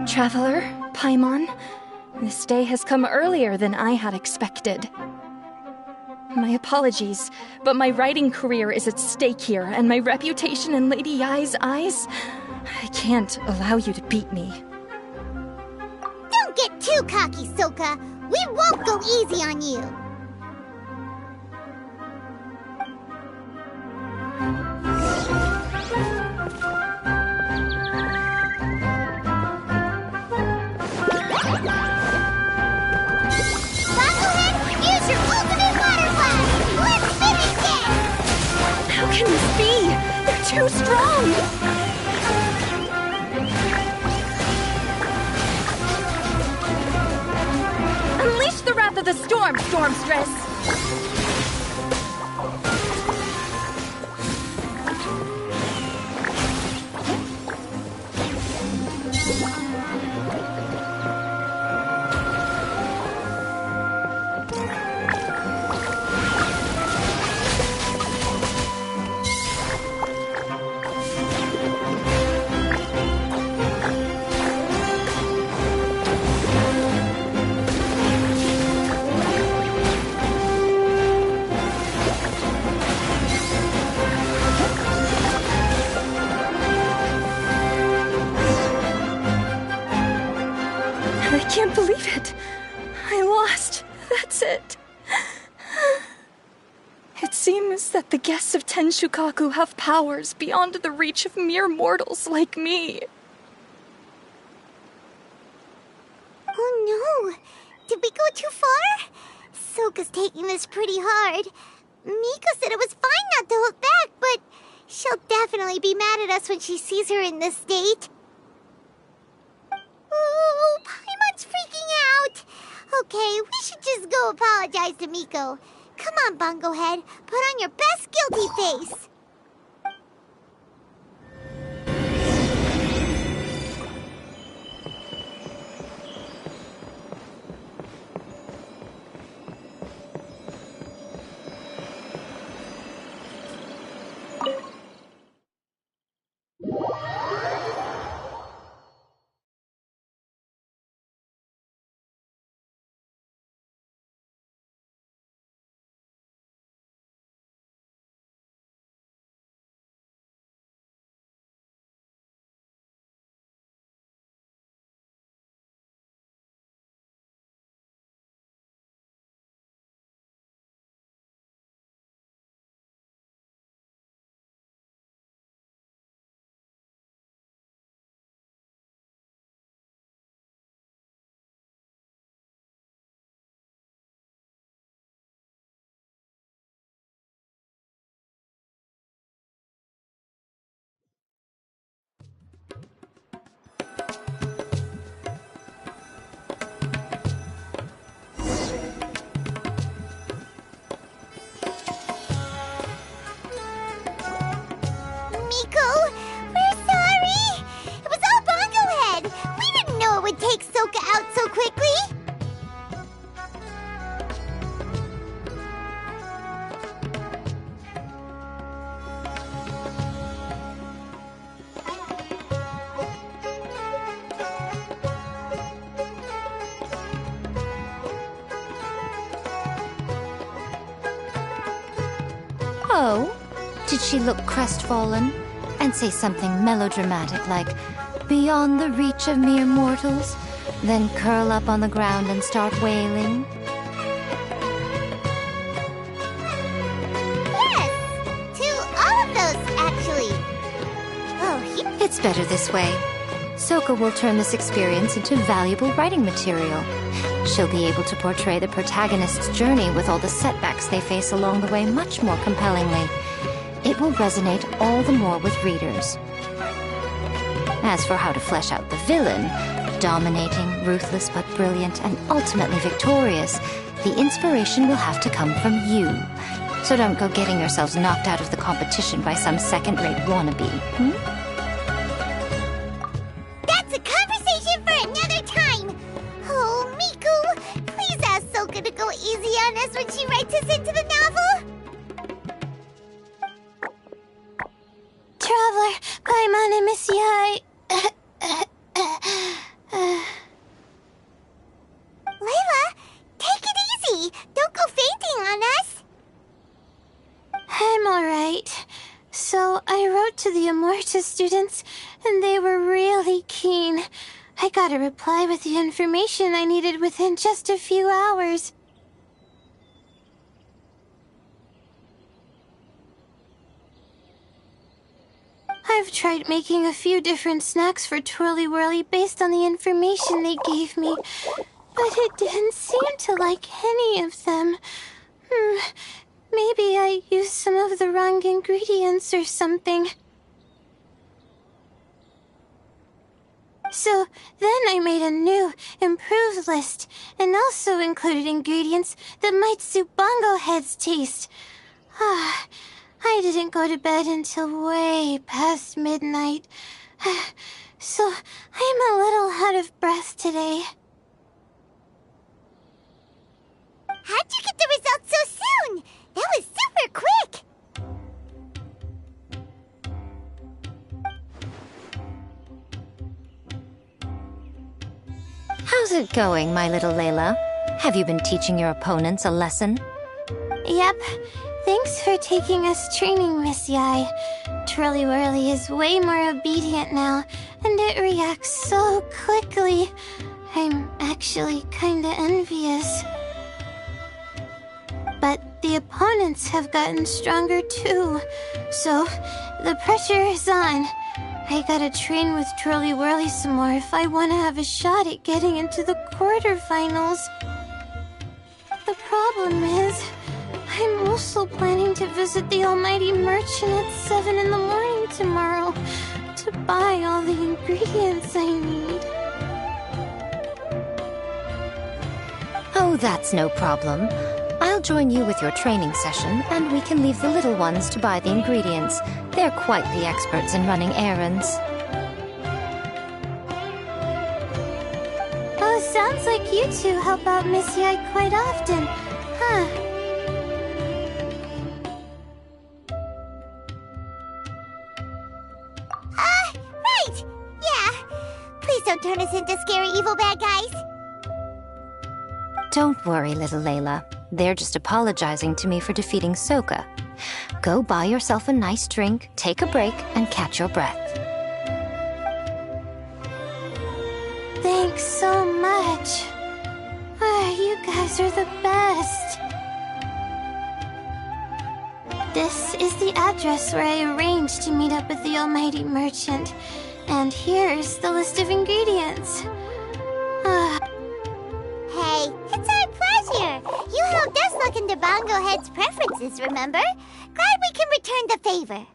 Traveler, Paimon, this day has come earlier than I had expected. My apologies, but my writing career is at stake here, and my reputation in Lady Yai's eyes, I can't allow you to beat me. Don't get too cocky, Soka. We won't go easy on you. How can this be? They're too strong! Unleash the wrath of the storm, Stormstress! I can't believe it. I lost. That's it. It seems that the guests of Tenshukaku have powers beyond the reach of mere mortals like me. Oh no! Did we go too far? Soka's taking this pretty hard. Miko said it was fine not to look back, but she'll definitely be mad at us when she sees her in this state. Ooh, Paimon's freaking out. Okay, we should just go apologize to Miko. Come on, Bungo Head. Put on your best guilty face. Take Soka out so quickly? Oh, did she look crestfallen and say something melodramatic like, "Beyond the reach of mere mortals," then curl up on the ground and start wailing? Yes! To all of those, actually. Oh, It's better this way. Soka will turn this experience into valuable writing material. She'll be able to portray the protagonist's journey with all the setbacks they face along the way much more compellingly. It will resonate all the more with readers. As for how to flesh out the villain, dominating, ruthless but brilliant, and ultimately victorious, the inspiration will have to come from you. So don't go getting yourselves knocked out of the competition by some second-rate wannabe, That's a conversation for another time. Oh, Miku, please ask Soka to go easy on us when she writes us into the novel? Traveler, Paimon, I miss you. Layla, take it easy. Don't go fainting on us. I'm alright. So, I wrote to the Amorta students, and they were really keen. I got a reply with the information I needed within just a few hours. I've tried making a few different snacks for Twirly Whirly based on the information they gave me, but it didn't seem to like any of them. Maybe I used some of the wrong ingredients or something. So then I made a new, improved list, and also included ingredients that might suit Bongo Head's taste. I didn't go to bed until way past midnight, so I'm a little out of breath today. How'd you get the results so soon? That was super quick! How's it going, my little Layla? Have you been teaching your opponents a lesson? Yep. Thanks for taking us training, Miss Yai. Twirly Whirly is way more obedient now, and it reacts so quickly. I'm actually kinda envious. But the opponents have gotten stronger too, so the pressure is on. I gotta train with Twirly Whirly some more if I want to have a shot at getting into the quarterfinals. The problem is, I'm also planning to visit the Almighty Merchant at 7 in the morning tomorrow to buy all the ingredients I need. Oh, that's no problem. I'll join you with your training session, and we can leave the little ones to buy the ingredients. They're quite the experts in running errands. Oh, sounds like you two help out Miss Yai quite often, huh? Right! Yeah. Please don't turn us into scary evil bad guys. Don't worry, little Layla. They're just apologizing to me for defeating Sokka. Go buy yourself a nice drink, take a break, and catch your breath. Thanks so much. You guys are the best. This is the address where I arranged to meet up with the Almighty Merchant. And here's the list of ingredients. Hey, it's our pleasure. You helped us look into Bongo Head's preferences, remember? Glad we can return the favor.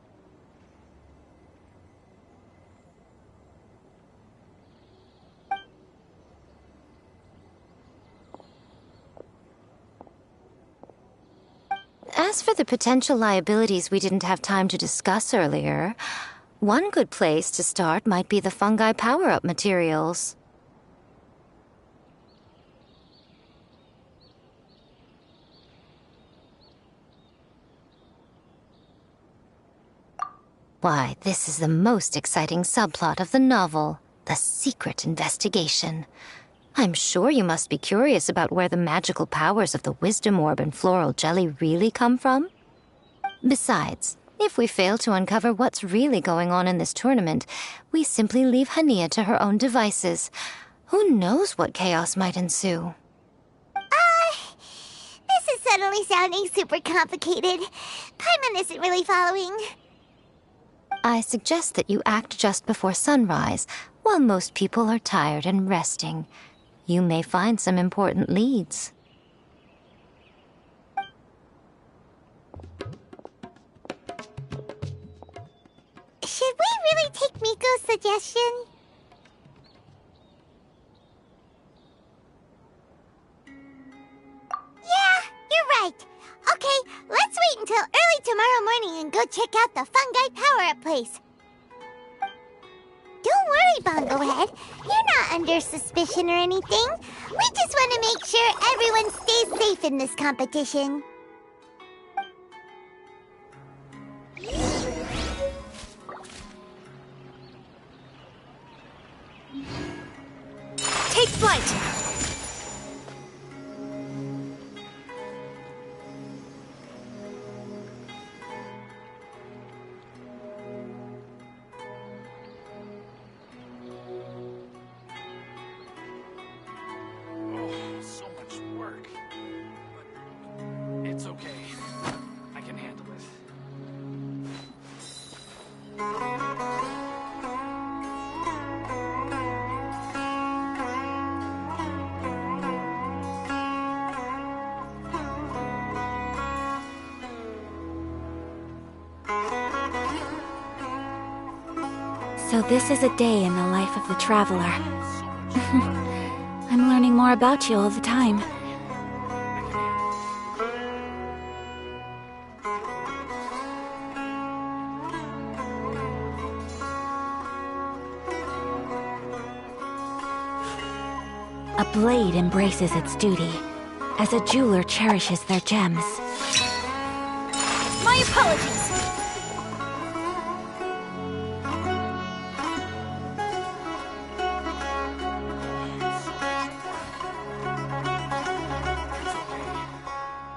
As for the potential liabilities we didn't have time to discuss earlier, one good place to start might be the fungi power-up materials. Why, this is the most exciting subplot of the novel, the secret investigation. I'm sure you must be curious about where the magical powers of the Wisdom Orb and Floral Jelly really come from. Besides, if we fail to uncover what's really going on in this tournament, we simply leave Hania to her own devices. Who knows what chaos might ensue? This is suddenly sounding super complicated. Paimon isn't really following. I suggest that you act just before sunrise, while most people are tired and resting. You may find some important leads. Should we really take Miko's suggestion? Yeah, you're right. Okay, let's wait until early tomorrow morning and go check out the fungi power-up place. Don't worry, Bongo Head. You're not under suspicion or anything. We just want to make sure everyone stays safe in this competition. Take flight! So much work. But it's okay. I can handle it. So this is a day in the life of the traveler. I'm learning more about you all the time. A blade embraces its duty, as a jeweler cherishes their gems. My apologies!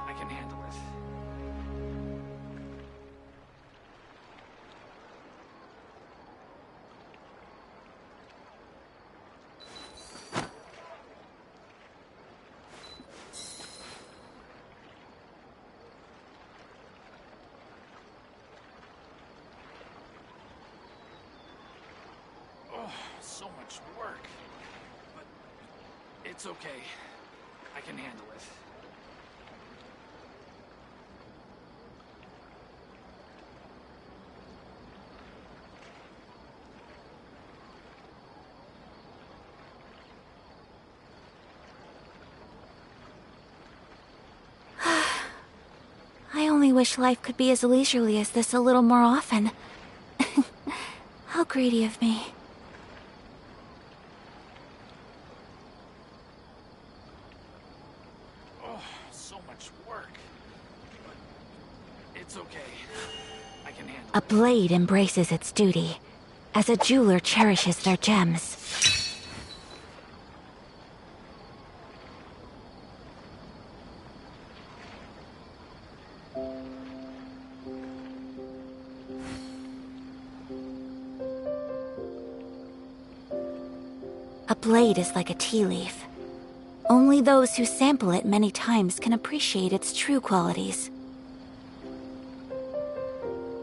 I can handle it. Oh, so much work. But it's okay. I can handle it. I only wish life could be as leisurely as this a little more often. How greedy of me. Oh, so much work. But it's okay. I can handle it. A blade embraces its duty, as a jeweler cherishes their gems. A blade is like a tea leaf. Only those who sample it many times can appreciate its true qualities.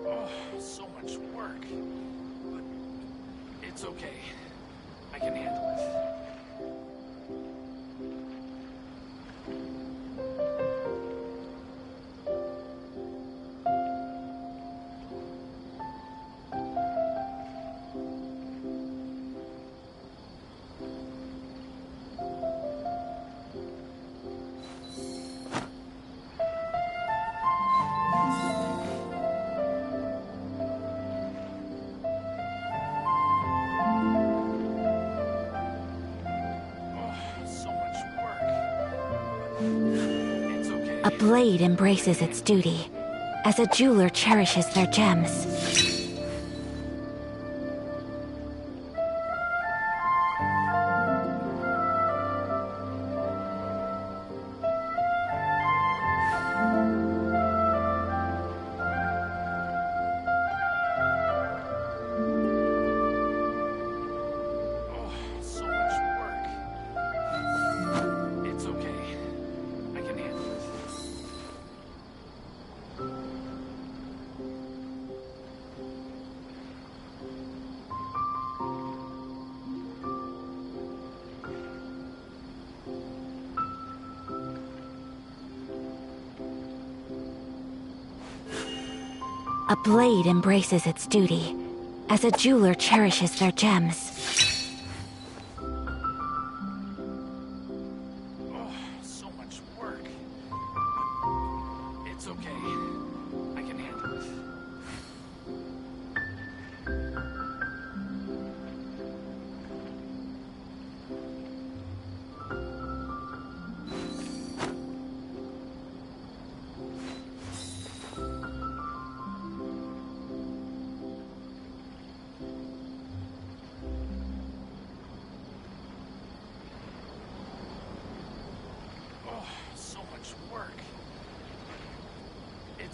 Oh, so much work. But it's okay. I can handle it. A blade embraces its duty, as a jeweler cherishes their gems. A blade embraces its duty, as a jeweler cherishes their gems. Oh, so much work. It's okay. I can handle it.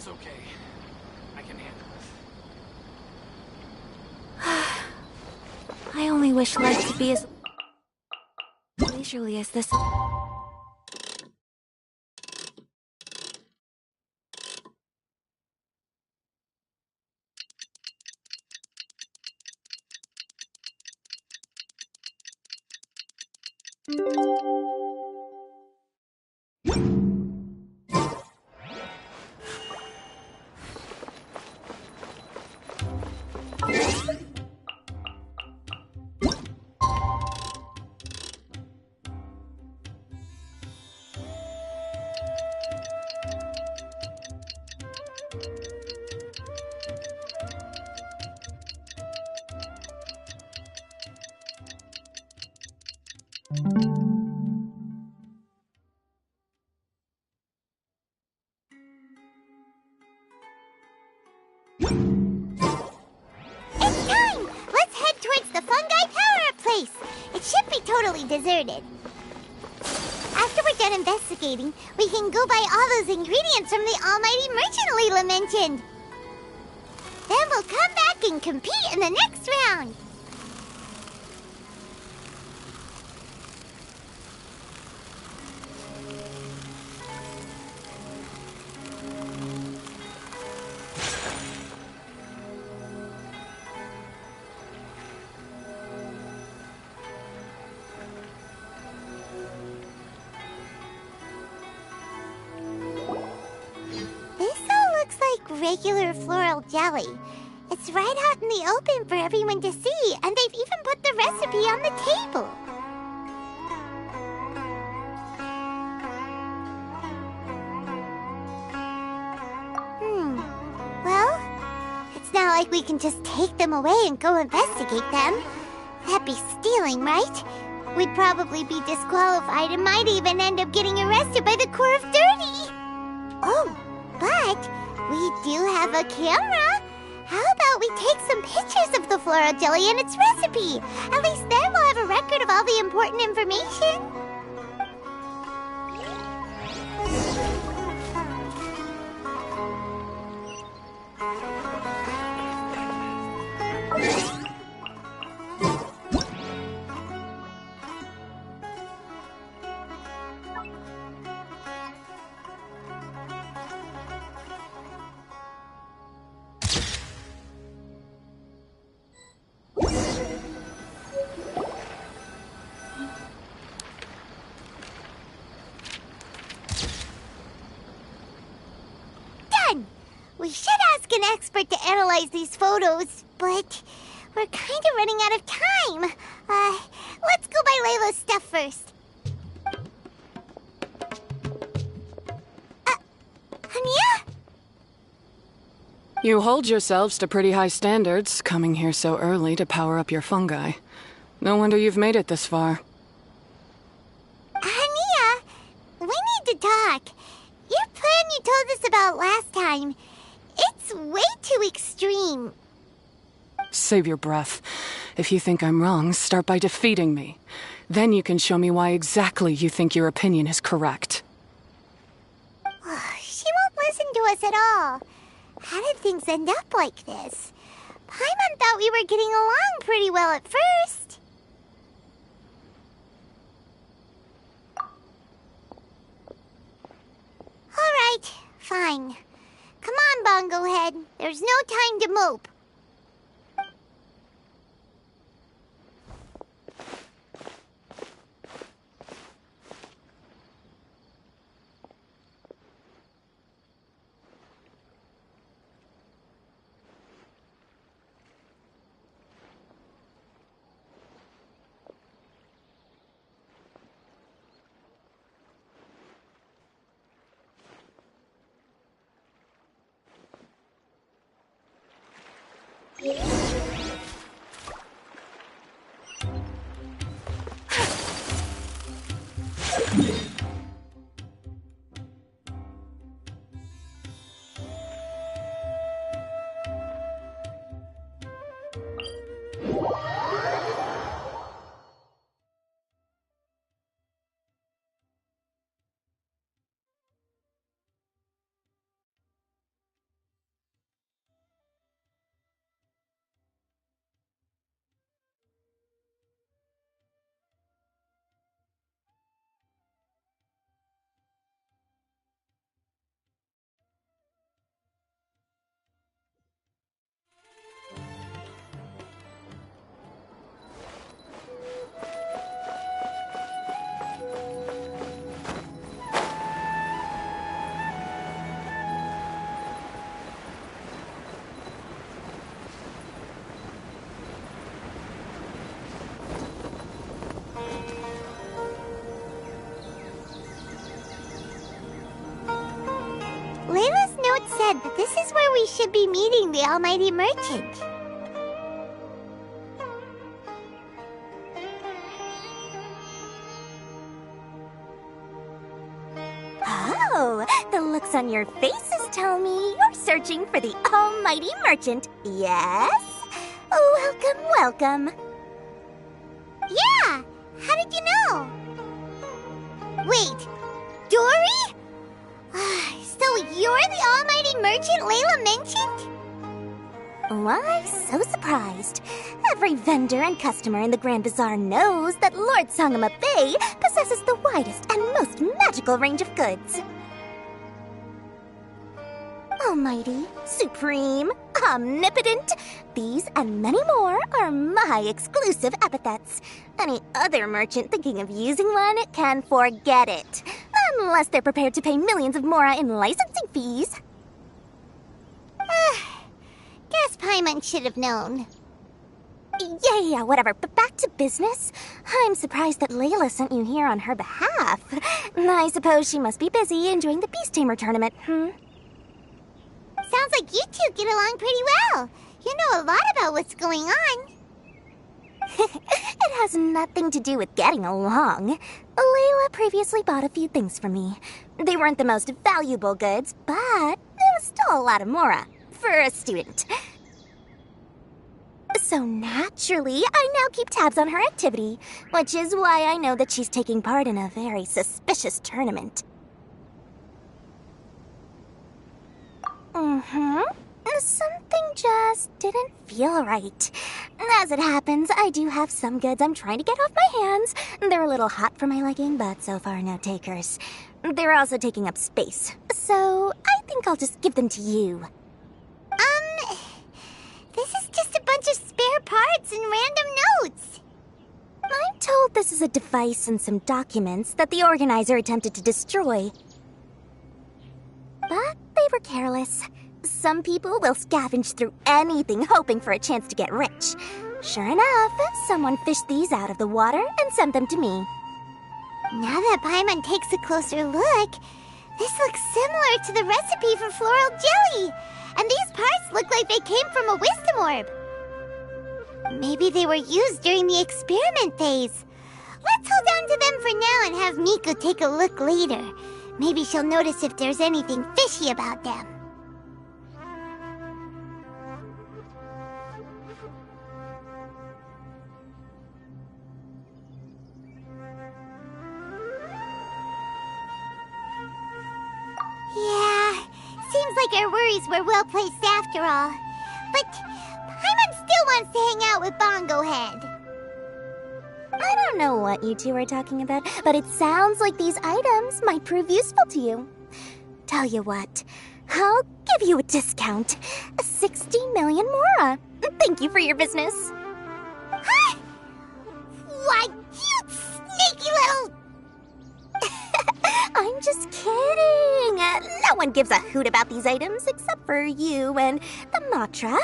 It's okay. I can handle it. I only wish life could be as leisurely as this. It's time! Let's head towards the fungi power-up place. It should be totally deserted. After we're done investigating, we can go buy all those ingredients from the almighty merchant Leela mentioned. Then we'll come back and compete in the next round. Regular floral jelly. It's right out in the open for everyone to see, and they've even put the recipe on the table. Well, it's not like we can just take them away and go investigate them. That'd be stealing, right? We'd probably be disqualified and might even end up getting arrested by the Corps of 30. Oh, but we do have a camera. How about we take some pictures of the floral jelly and its recipe? At least then we'll have a record of all the important information. We should ask an expert to analyze these photos, but we're kind of running out of time. Let's go buy Layla's stuff first. Hania? You hold yourselves to pretty high standards, coming here so early to power up your fungi. No wonder you've made it this far. Hania, we need to talk. Your plan you told us about last time, it's way too extreme. Save your breath. If you think I'm wrong, start by defeating me. Then you can show me why exactly you think your opinion is correct. She won't listen to us at all. How did things end up like this? Paimon thought we were getting along pretty well at first. All right, fine. Come on, Bongo Head. There's no time to mope. Layla's note said that this is where we should be meeting the Almighty Merchant. Oh, the looks on your faces tell me you're searching for the Almighty Merchant, yes? Welcome, welcome. Yeah! How did you know? Wait, Dory? So you're the Almighty Merchant Layla mentioned? Why so surprised? Every vendor and customer in the Grand Bazaar knows that Lord Sangama Bay possesses the widest and most magical range of goods. Almighty, supreme, omnipotent, these and many more are my exclusive epithets. Any other merchant thinking of using one can forget it, unless they're prepared to pay millions of mora in licensing fees. Guess Paimon should have known. Yeah, whatever, but back to business. I'm surprised that Layla sent you here on her behalf. I suppose she must be busy enjoying the Beast Tamer tournament, Sounds like you two get along pretty well. You know a lot about what's going on. It has nothing to do with getting along. Layla previously bought a few things for me. They weren't the most valuable goods, but it was still a lot of mora for a student. So naturally, I now keep tabs on her activity, which is why I know that she's taking part in a very suspicious tournament. Something just didn't feel right. As it happens, I do have some goods I'm trying to get off my hands. They're a little hot for my liking, but so far no takers. They're also taking up space, so I think I'll just give them to you. This is just a bunch of spare parts and random notes. I'm told this is a device and some documents that the organizer attempted to destroy. But they were careless. Some people will scavenge through anything hoping for a chance to get rich. Sure enough, someone fished these out of the water and sent them to me. Now that Paimon takes a closer look, this looks similar to the recipe for floral jelly. And these parts look like they came from a wisdom orb. Maybe they were used during the experiment phase. Let's hold on to them for now and have Miko take a look later. Maybe she'll notice if there's anything fishy about them. Yeah, seems like our worries were well placed after all. But Paimon still wants to hang out with Bongo Head. I don't know what you two are talking about, but it sounds like these items might prove useful to you. Tell you what, I'll give you a discount. 60 million mora. Thank you for your business. Huh? Why, you sneaky little... I'm just kidding. No one gives a hoot about these items except for you and the Matra.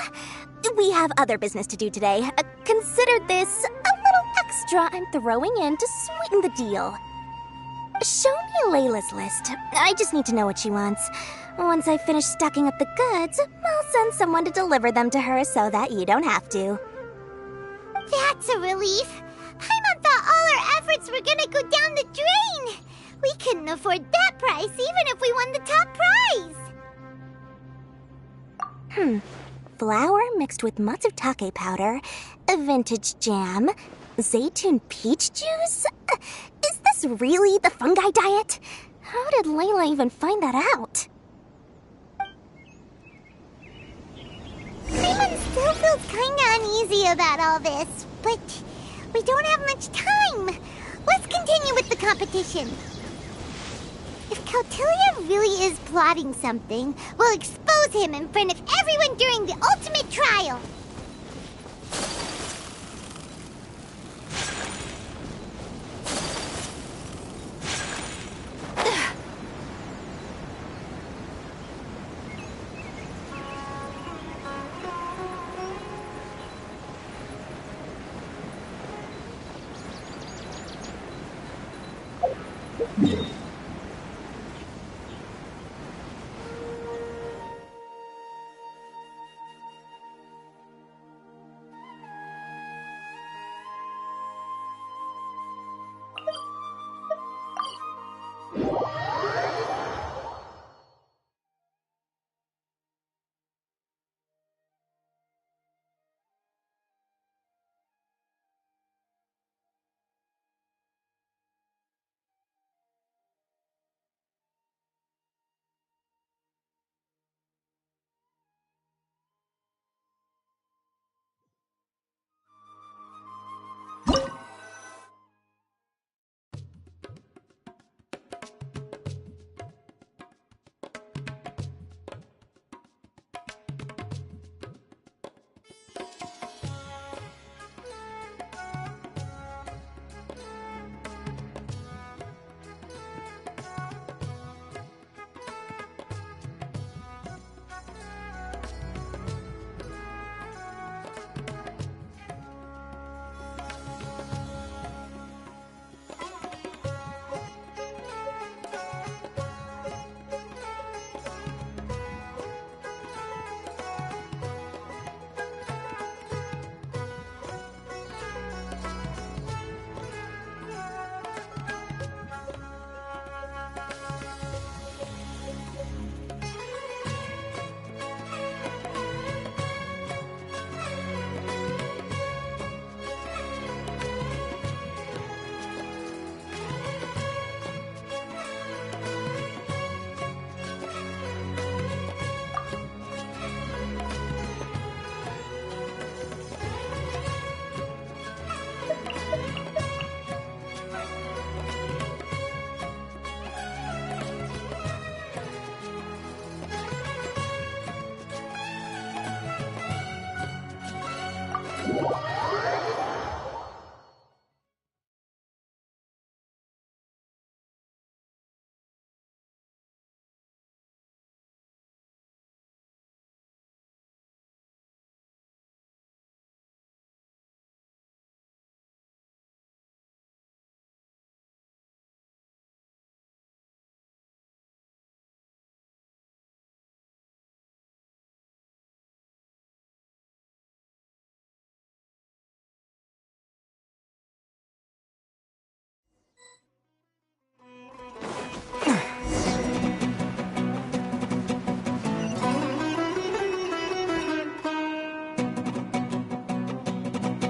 We have other business to do today. Consider this a little extra I'm throwing in to sweeten the deal. Show me Layla's list. I just need to know what she wants. Once I finish stocking up the goods, I'll send someone to deliver them to her so that you don't have to. That's a relief. Paimon thought all our efforts were gonna go down the drain. We couldn't afford that price even if we won the top prize. Flour mixed with matsutake powder, a vintage jam, zaytun peach juice? Is this really the fungi diet? How did Layla even find that out? Paimon still feels kinda uneasy about all this, but we don't have much time. Let's continue with the competition. If Kautilya really is plotting something, we'll expose him in front of everyone during the ultimate trial.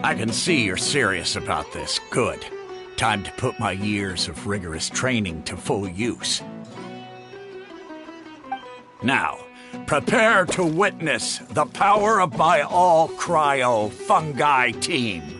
I can see you're serious about this. Good. Time to put my years of rigorous training to full use. Now, prepare to witness the power of my all-cryo fungi team.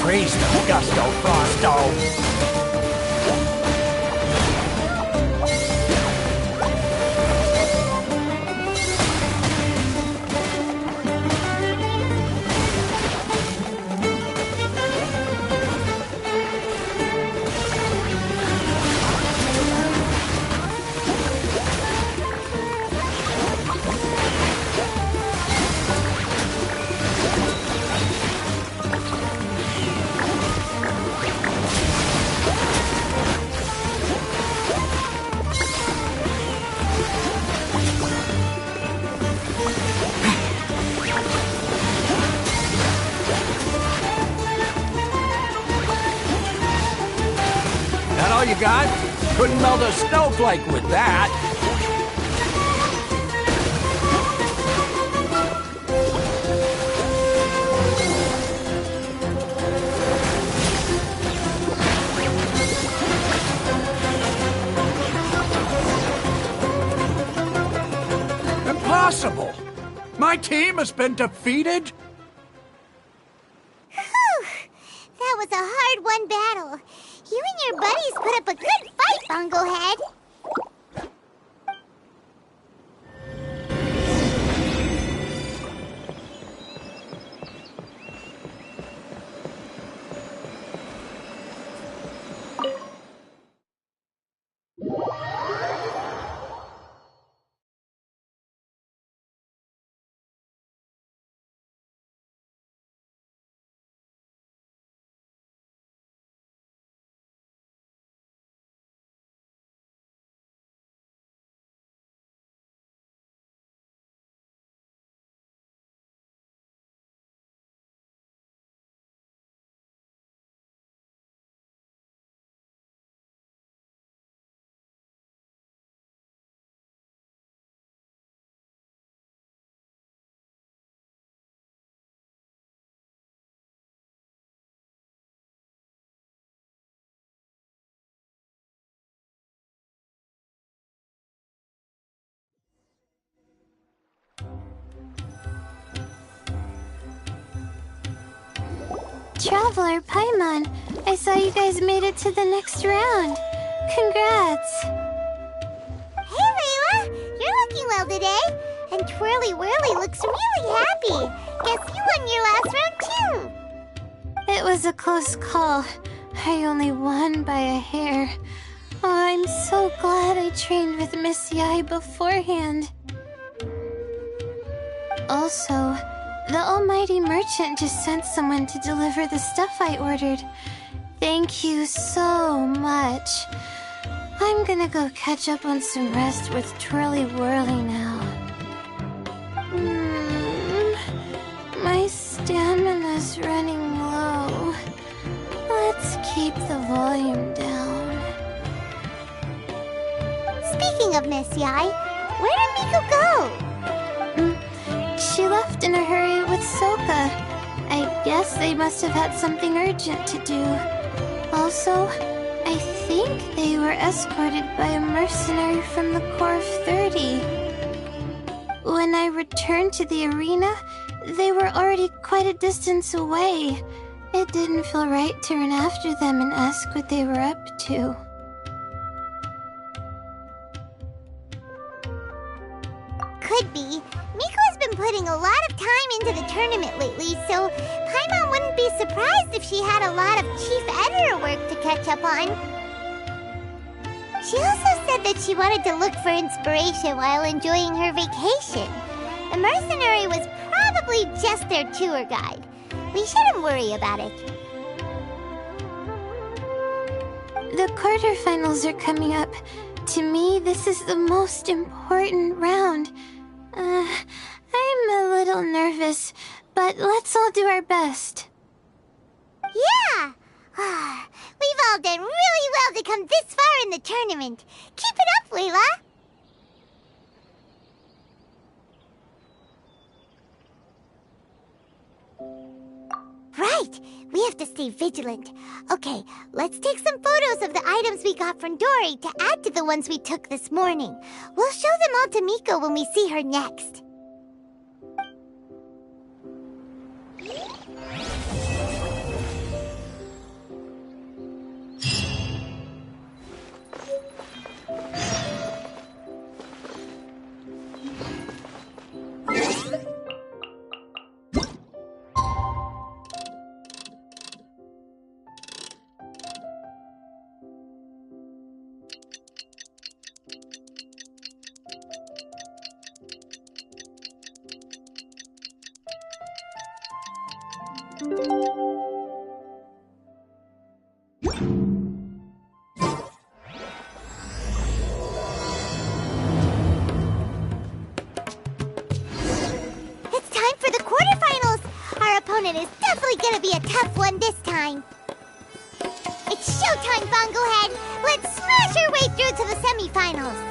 Freeze the gusto, Frosto! That all you got? Couldn't melt a snowflake with that. Impossible! My team has been defeated? Whew! That was a hard-won battle. You and your buddies put up a good fight, Bongo Head. Traveler, Paimon, I saw you guys made it to the next round. Congrats. Hey, Layla! You're looking well today. And Twirly Whirly looks really happy. Guess you won your last round, too. It was a close call. I only won by a hair. Oh, I'm so glad I trained with Miss Yai beforehand. Also, the almighty merchant just sent someone to deliver the stuff I ordered. Thank you so much. I'm gonna go catch up on some rest with Twirly Whirly now. My stamina's running low. Let's keep the volume down. Speaking of Miss Yai, where did Miko go? She left in a hurry with Sokka. I guess they must have had something urgent to do. Also, I I think they were escorted by a mercenary from the Corps of 30. When I returned to the arena, they were already quite a distance away. It didn't feel right to run after them and ask what they were up to. Could be. Miko's been putting a lot of time into the tournament lately, so Paimon wouldn't be surprised if she had a lot of chief editor work to catch up on. She also said that she wanted to look for inspiration while enjoying her vacation. The mercenary was probably just their tour guide. We shouldn't worry about it. The quarterfinals are coming up. To me, this is the most important round. I'm a little nervous, but let's all do our best. Yeah! We've all done really well to come this far in the tournament. Keep it up, Layla! Right! We have to stay vigilant. Okay, let's take some photos of the items we got from Dory to add to the ones we took this morning. We'll show them all to Miko when we see her next. It's time for the quarterfinals! Our opponent is definitely gonna be a tough one this time. It's showtime, Bunglehead! Let's smash our way through to the semifinals!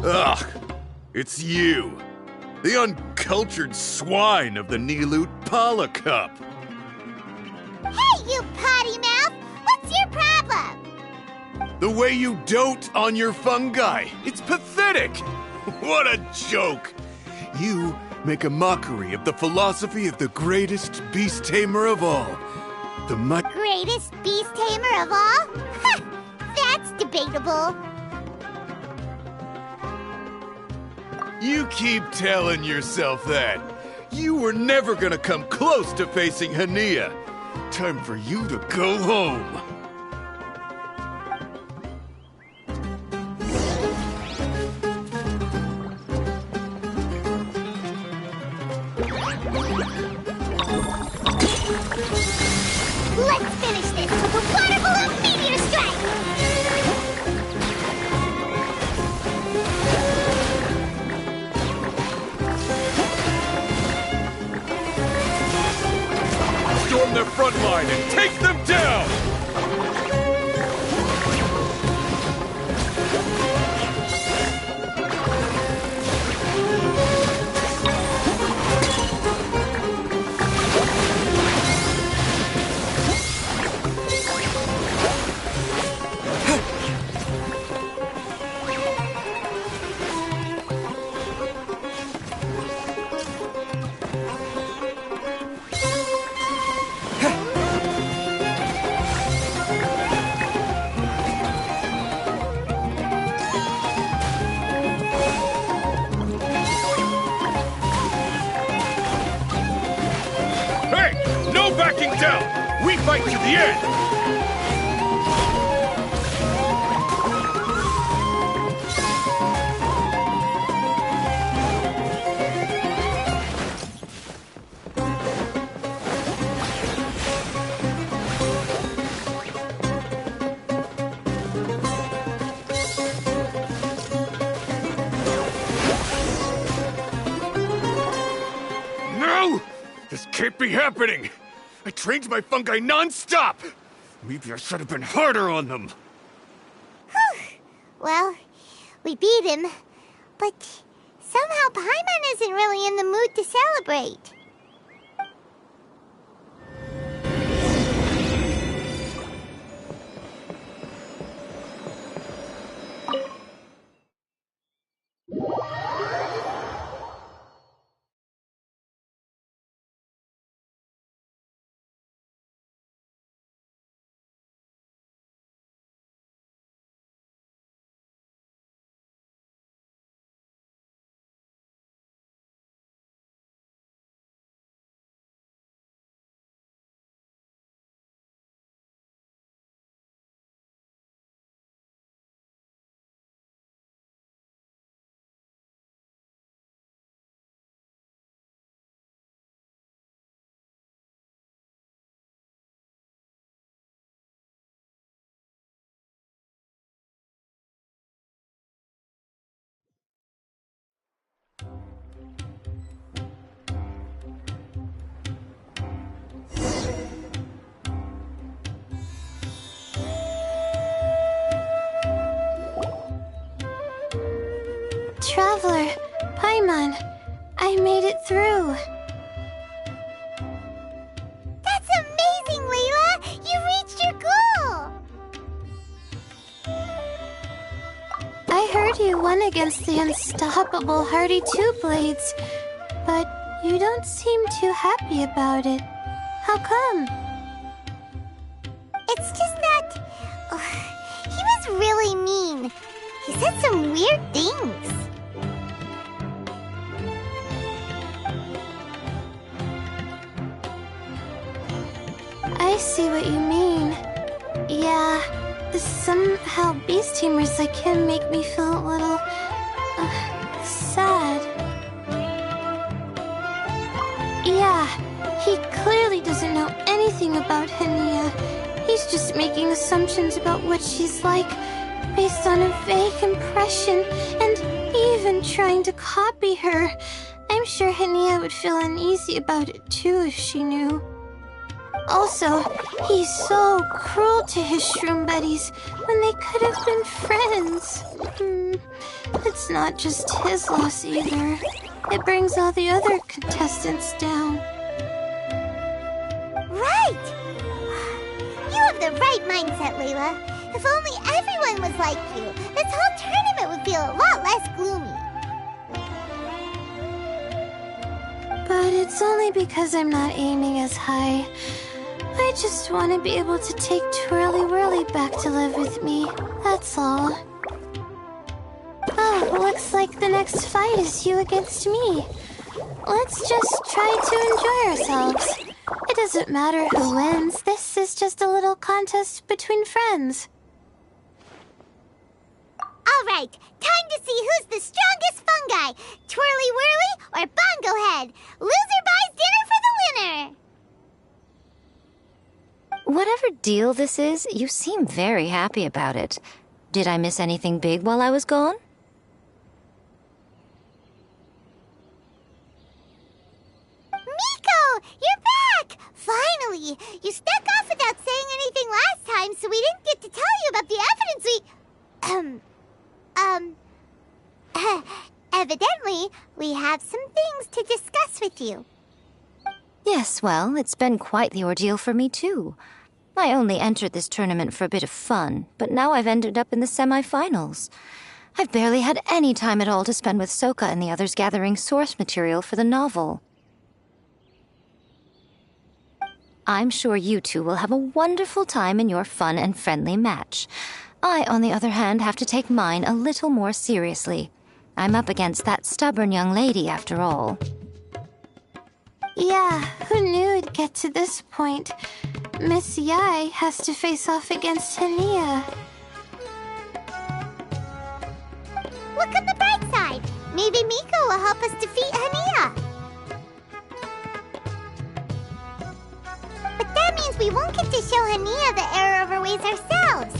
Ugh! It's you! The uncultured swine of the Nilut Pala Cup! Hey, you potty mouth! What's your problem? The way you dote on your fungi! It's pathetic! What a joke! You make a mockery of the philosophy of the greatest beast tamer of all. Greatest beast tamer of all? Ha! That's debatable. You keep telling yourself that. You were never gonna come close to facing Hania. Time for you to go home. Let's finish this with a water balloon meteor strike! Storm their front line and take them down! Backing down! We fight to the end! No! This can't be happening! I trained my fungi non-stop! Maybe I should have been harder on them. Well, we beat him, but somehow Paimon isn't really in the mood to celebrate. Traveler, Paimon, I made it through. That's amazing, Layla! You reached your goal! I heard you won against the unstoppable Hardy Two Blades, but you don't seem too happy about it. How come? It's just that... he was really mean. He said some weird things. I see what you mean. Yeah, somehow beast tamers like him make me feel a little... sad. Yeah, he clearly doesn't know anything about Hania. He's just making assumptions about what she's like, based on a vague impression, and even trying to copy her. I'm sure Hania would feel uneasy about it too if she knew. Also, he's so cruel to his shroom buddies when they could have been friends. It's not just his loss either. It brings all the other contestants down. Right! You have the right mindset, Layla. If only everyone was like you, this whole tournament would feel a lot less gloomy. But it's only because I'm not aiming as high. I just want to be able to take Twirly Whirly back to live with me. That's all. Oh, looks like the next fight is you against me. Let's just try to enjoy ourselves. It doesn't matter who wins. This is just a little contest between friends. All right, time to see who's the strongest fungi, Twirly Whirly or Bongo Head. Loser buys dinner for the winner. Whatever deal this is, you seem very happy about it. Did I miss anything big while I was gone? Miko, you're back! Finally! You snuck off without saying anything last time, so we didn't get to tell you about the evidence evidently, we have some things to discuss with you. Yes, well, it's been quite the ordeal for me, too. I only entered this tournament for a bit of fun, but now I've ended up in the semi-finals. I've barely had any time at all to spend with Soka and the others gathering source material for the novel. I'm sure you two will have a wonderful time in your fun and friendly match. I, on the other hand, have to take mine a little more seriously. I'm up against that stubborn young lady, after all. Yeah, who knew it'd get to this point? Miss Yai has to face off against Hania. Look at the bright side. Maybe Miko will help us defeat Hania. But that means we won't get to show Hania the error of her ways ourselves.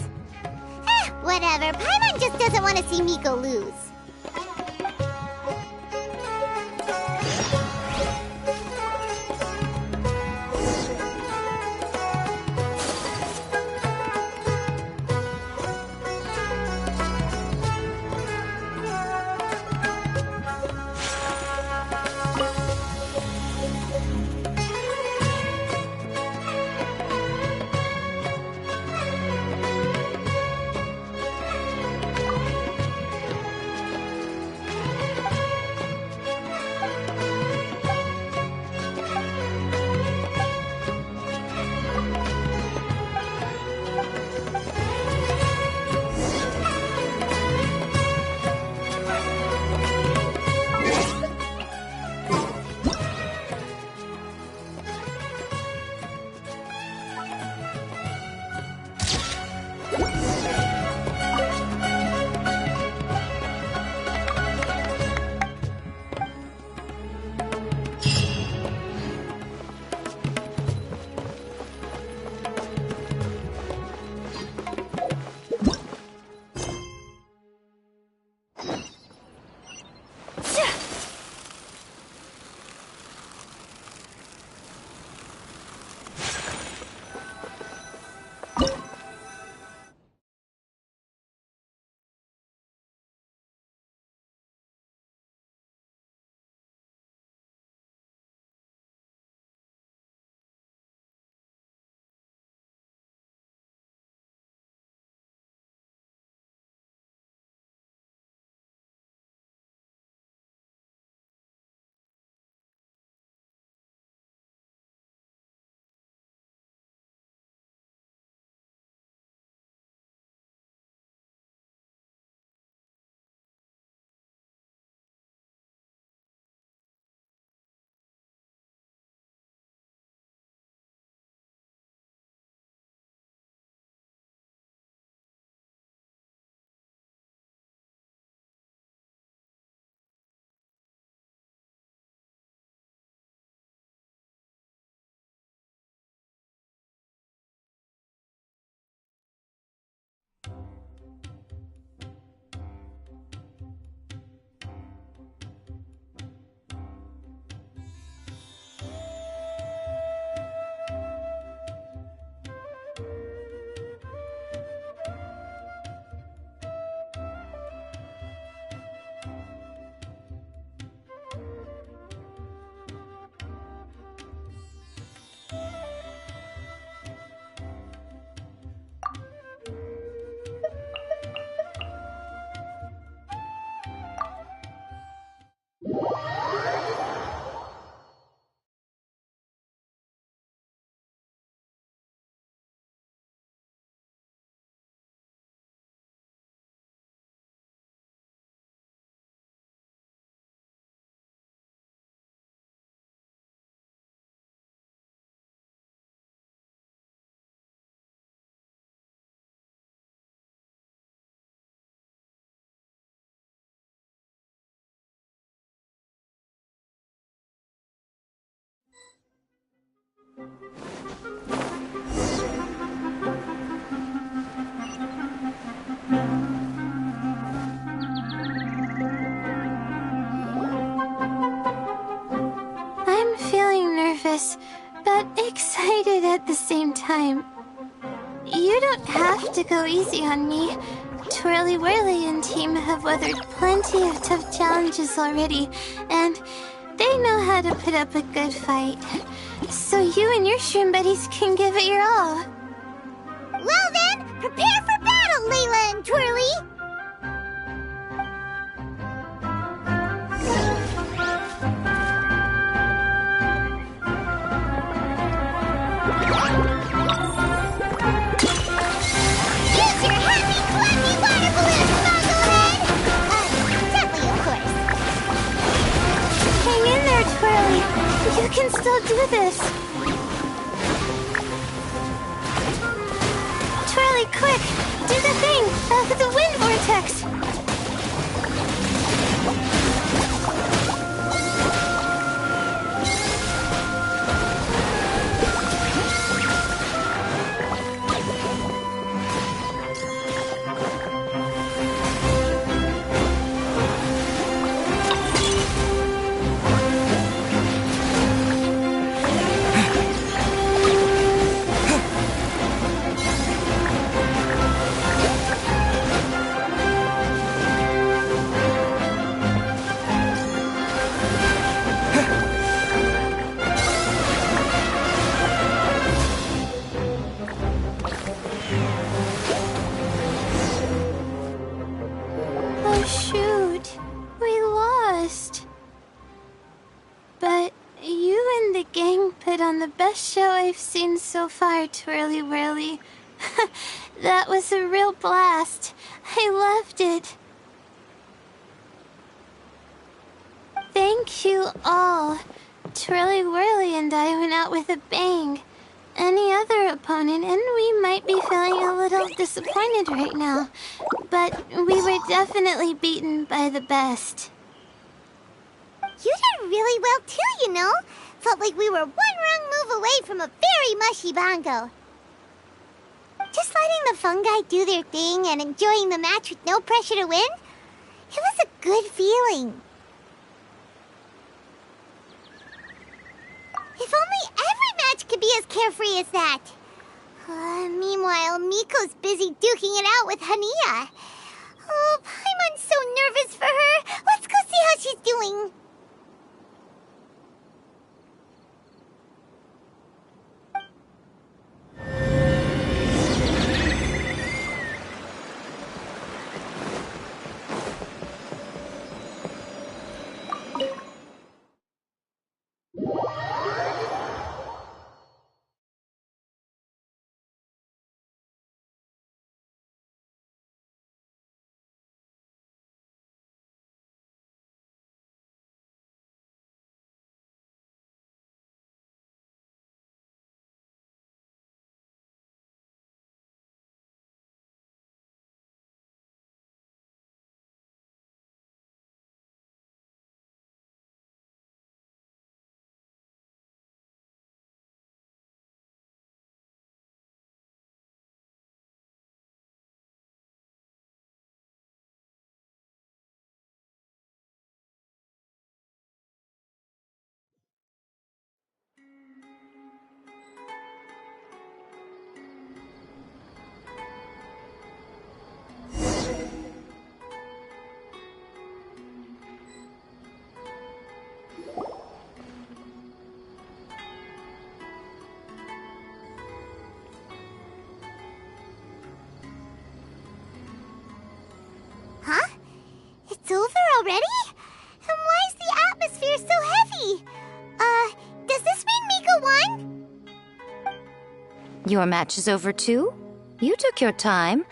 Whatever. Paimon just doesn't want to see Miko lose. I'm feeling nervous, but excited at the same time. You don't have to go easy on me. Twirly Whirly and team have weathered plenty of tough challenges already, and they know how to put up a good fight. So you and your shroom buddies can give it your all. Well then, prepare for battle, Layla and Twirly! Use your happy, clappy water balloon, Smugglehead! Gently, of course. Hang in there, Twirly. You can still do this. Twirly, quick! Do the thing! The wind vortex! Oh shoot, we lost. But you and the gang put on the best show I've seen so far, Twirly Whirly. That was a real blast. I loved it. Thank you all. Twirly Whirly and I went out with a bang. Any other opponent, and we might be feeling a little disappointed right now, but we were definitely beaten by the best. You did really well too, you know. Felt like we were one wrong move away from a very mushy bongo. Just letting the fungi do their thing and enjoying the match with no pressure to win, it was a good feeling. If only every match could be as carefree as that. Meanwhile, Miko's busy duking it out with Hania. Oh, Paimon's so nervous for her. Let's go see how she's doing. It's over already? And why is the atmosphere so heavy? Does this mean Miko won? Your match is over too? You took your time.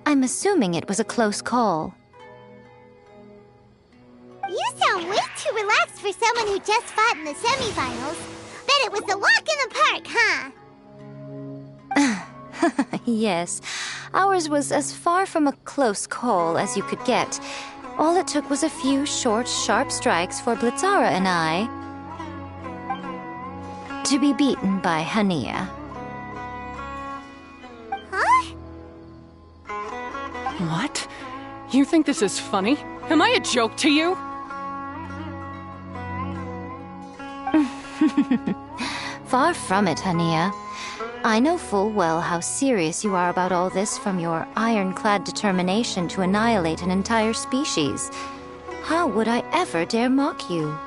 I'm assuming it was a close call. You sound way too relaxed for someone who just fought in the semifinals. Bet it was a walk in the park, huh? Yes, ours was as far from a close call as you could get. All it took was a few short, sharp strikes for Blitzara and I. To be beaten by Hania. Huh? What? You think this is funny? Am I a joke to you? Far from it, Hania. I know full well how serious you are about all this, from your ironclad determination to annihilate an entire species. How would I ever dare mock you?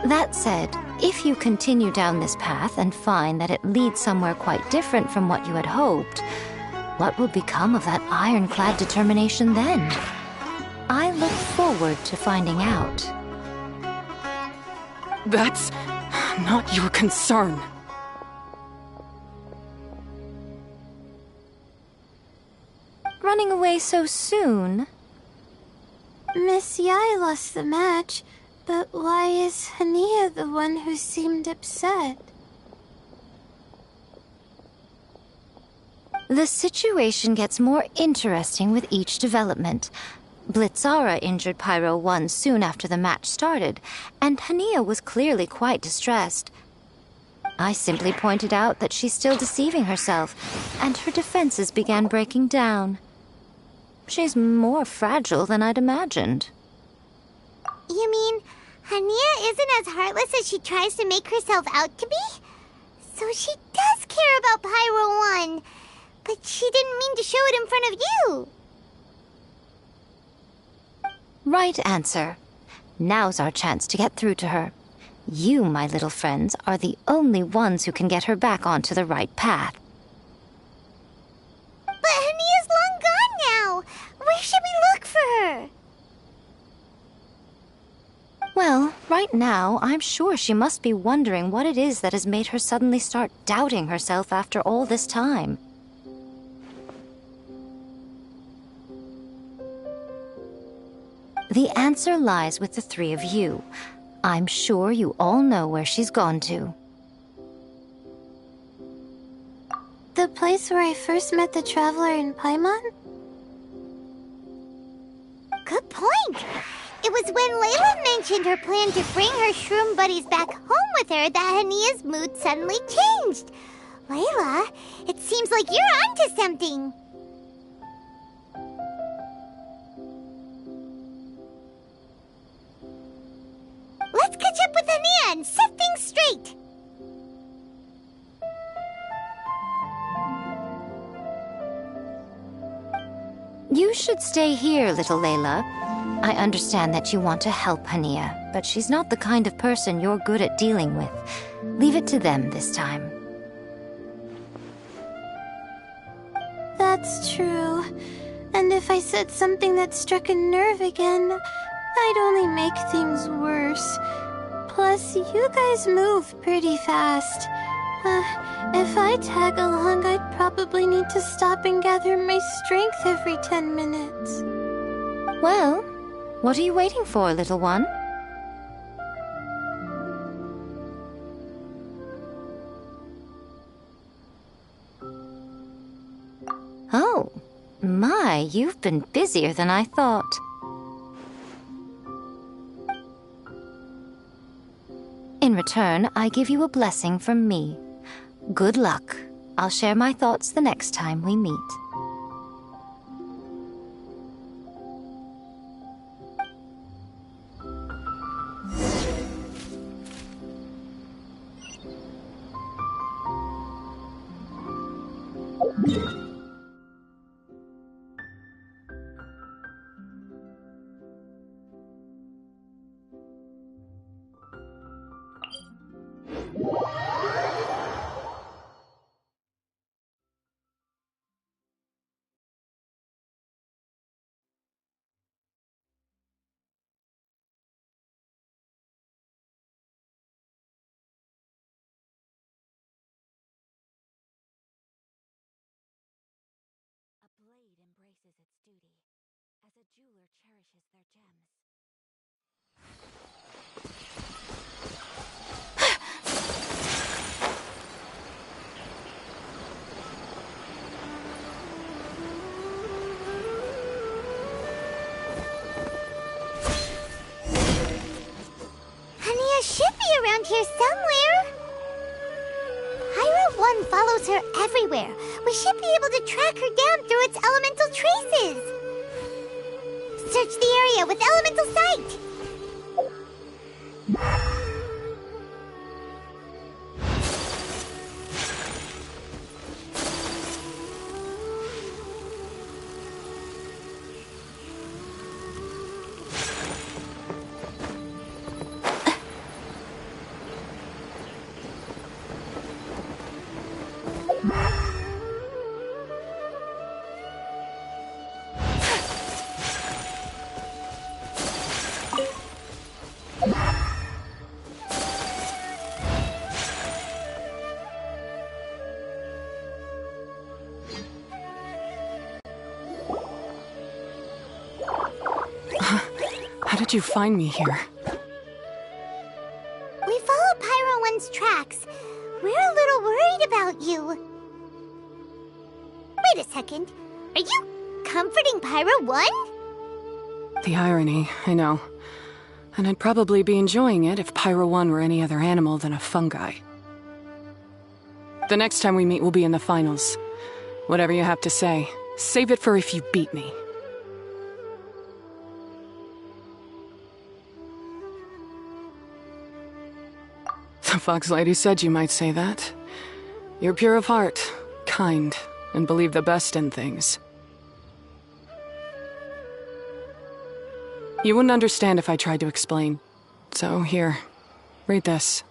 That said, if you continue down this path and find that it leads somewhere quite different from what you had hoped, what will become of that ironclad determination then? I look forward to finding out. That's not your concern. Running away so soon? Miss Yai lost the match, but why is Hania the one who seemed upset? The situation gets more interesting with each development. Blitzara injured Pyro 1 soon after the match started, and Hania was clearly quite distressed. I simply pointed out that she's still deceiving herself, and her defenses began breaking down. She's more fragile than I'd imagined. You mean Hania isn't as heartless as she tries to make herself out to be? So she does care about Pyro 1, but she didn't mean to show it in front of you. Right answer. Now's our chance to get through to her. You, my little friends, are the only ones who can get her back onto the right path. But Hania's long gone now. Where should we look for her? Well, right now, I'm sure she must be wondering what it is that has made her suddenly start doubting herself after all this time. The answer lies with the three of you. I'm sure you all know where she's gone to. The place where I first met the Traveler in Paimon? Good point. It was when Layla mentioned her plan to bring her shroom buddies back home with her that Hania's mood suddenly changed. Layla, it seems like you're onto something. Let's catch up with Hania and set things straight. You should stay here, little Layla. I understand that you want to help Hania, but she's not the kind of person you're good at dealing with. Leave it to them this time. That's true. And if I said something that struck a nerve again, I'd only make things worse. Plus, you guys move pretty fast. If I tag along, I'd probably need to stop and gather my strength every 10 minutes. Well, what are you waiting for, little one? Oh, my, you've been busier than I thought. In return, I give you a blessing from me. Good luck. I'll share my thoughts the next time we meet. blade embraces its duty, as a jeweler cherishes their gems. Hania should be around here somewhere. follows her everywhere. We should be able to track her down through its elemental traces. Search the area with elemental sight. How did you find me here? We followed Pyro 1's tracks. We're a little worried about you. Wait a second. Are you comforting Pyro 1? The irony, I know. And I'd probably be enjoying it if Pyro 1 were any other animal than a fungi. The next time we meet will be in the finals. Whatever you have to say, save it for if you beat me. The Fox Lady said you might say that. You're pure of heart, kind, and believe the best in things. You wouldn't understand if I tried to explain. So here, read this.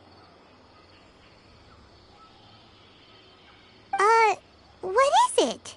What is it?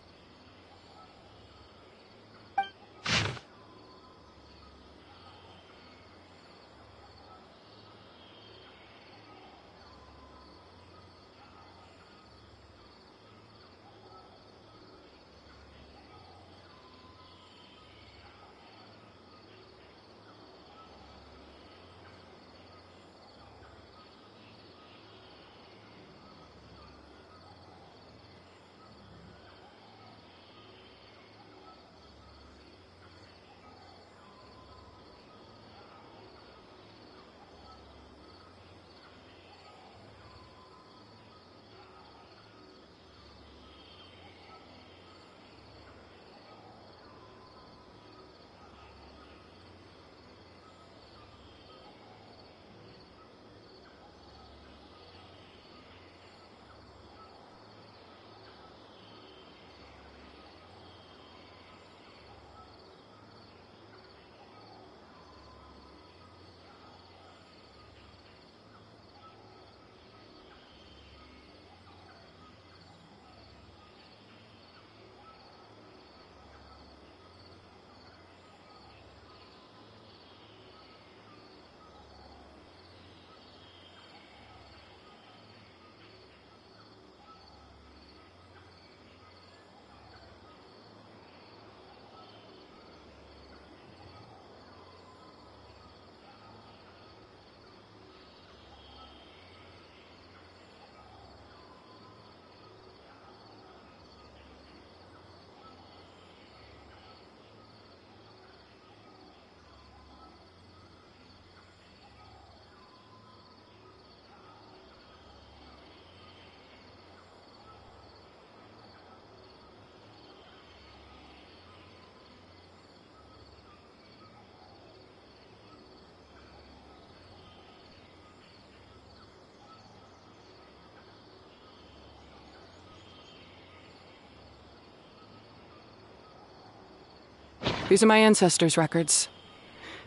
These are my ancestors' records.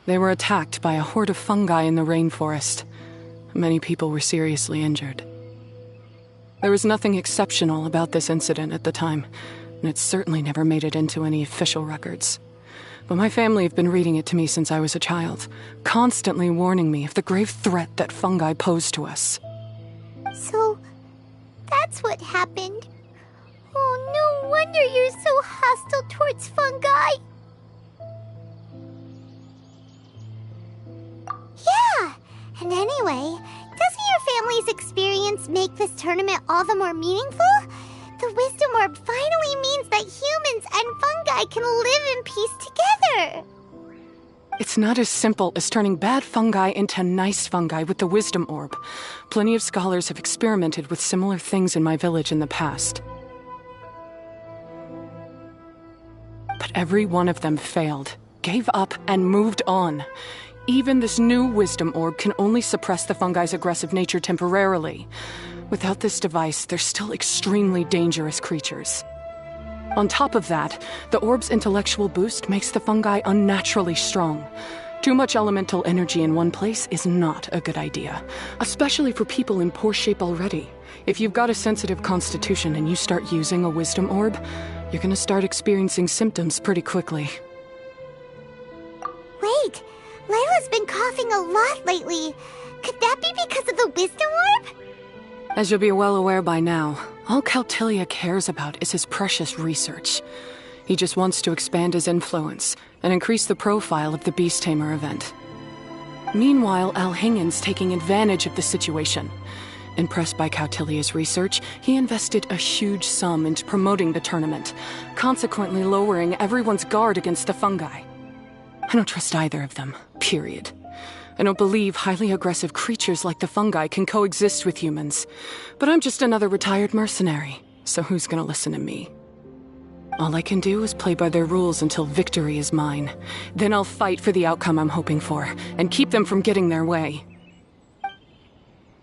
They were attacked by a horde of fungi in the rainforest. Many people were seriously injured. There was nothing exceptional about this incident at the time, and it certainly never made it into any official records. But my family have been reading it to me since I was a child, constantly warning me of the grave threat that fungi pose to us. So, that's what happened. Oh, no wonder you're so hostile towards fungi. Yeah, and anyway, doesn't your family's experience make this tournament all the more meaningful? The Wisdom Orb finally means that humans and fungi can live in peace together. It's not as simple as turning bad fungi into nice fungi with the wisdom orb. Plenty of scholars have experimented with similar things in my village in the past. But every one of them failed, gave up, and moved on. Even this new wisdom orb can only suppress the fungi's aggressive nature temporarily. Without this device, they're still extremely dangerous creatures. On top of that, the orb's intellectual boost makes the fungi unnaturally strong. Too much elemental energy in one place is not a good idea, especially for people in poor shape already. If you've got a sensitive constitution and you start using a wisdom orb, you're gonna start experiencing symptoms pretty quickly. Wait, Layla's been coughing a lot lately. Could that be because of the wisdom orb? As you'll be well aware by now, all Caltilia cares about is his precious research. He just wants to expand his influence and increase the profile of the Beast Tamer event. Meanwhile, Alhingen's taking advantage of the situation. Impressed by Cautilia's research, he invested a huge sum into promoting the tournament, consequently lowering everyone's guard against the fungi. I don't trust either of them, period. I don't believe highly aggressive creatures like the fungi can coexist with humans. But I'm just another retired mercenary, so who's gonna listen to me? All I can do is play by their rules until victory is mine. Then I'll fight for the outcome I'm hoping for, and keep them from getting their way.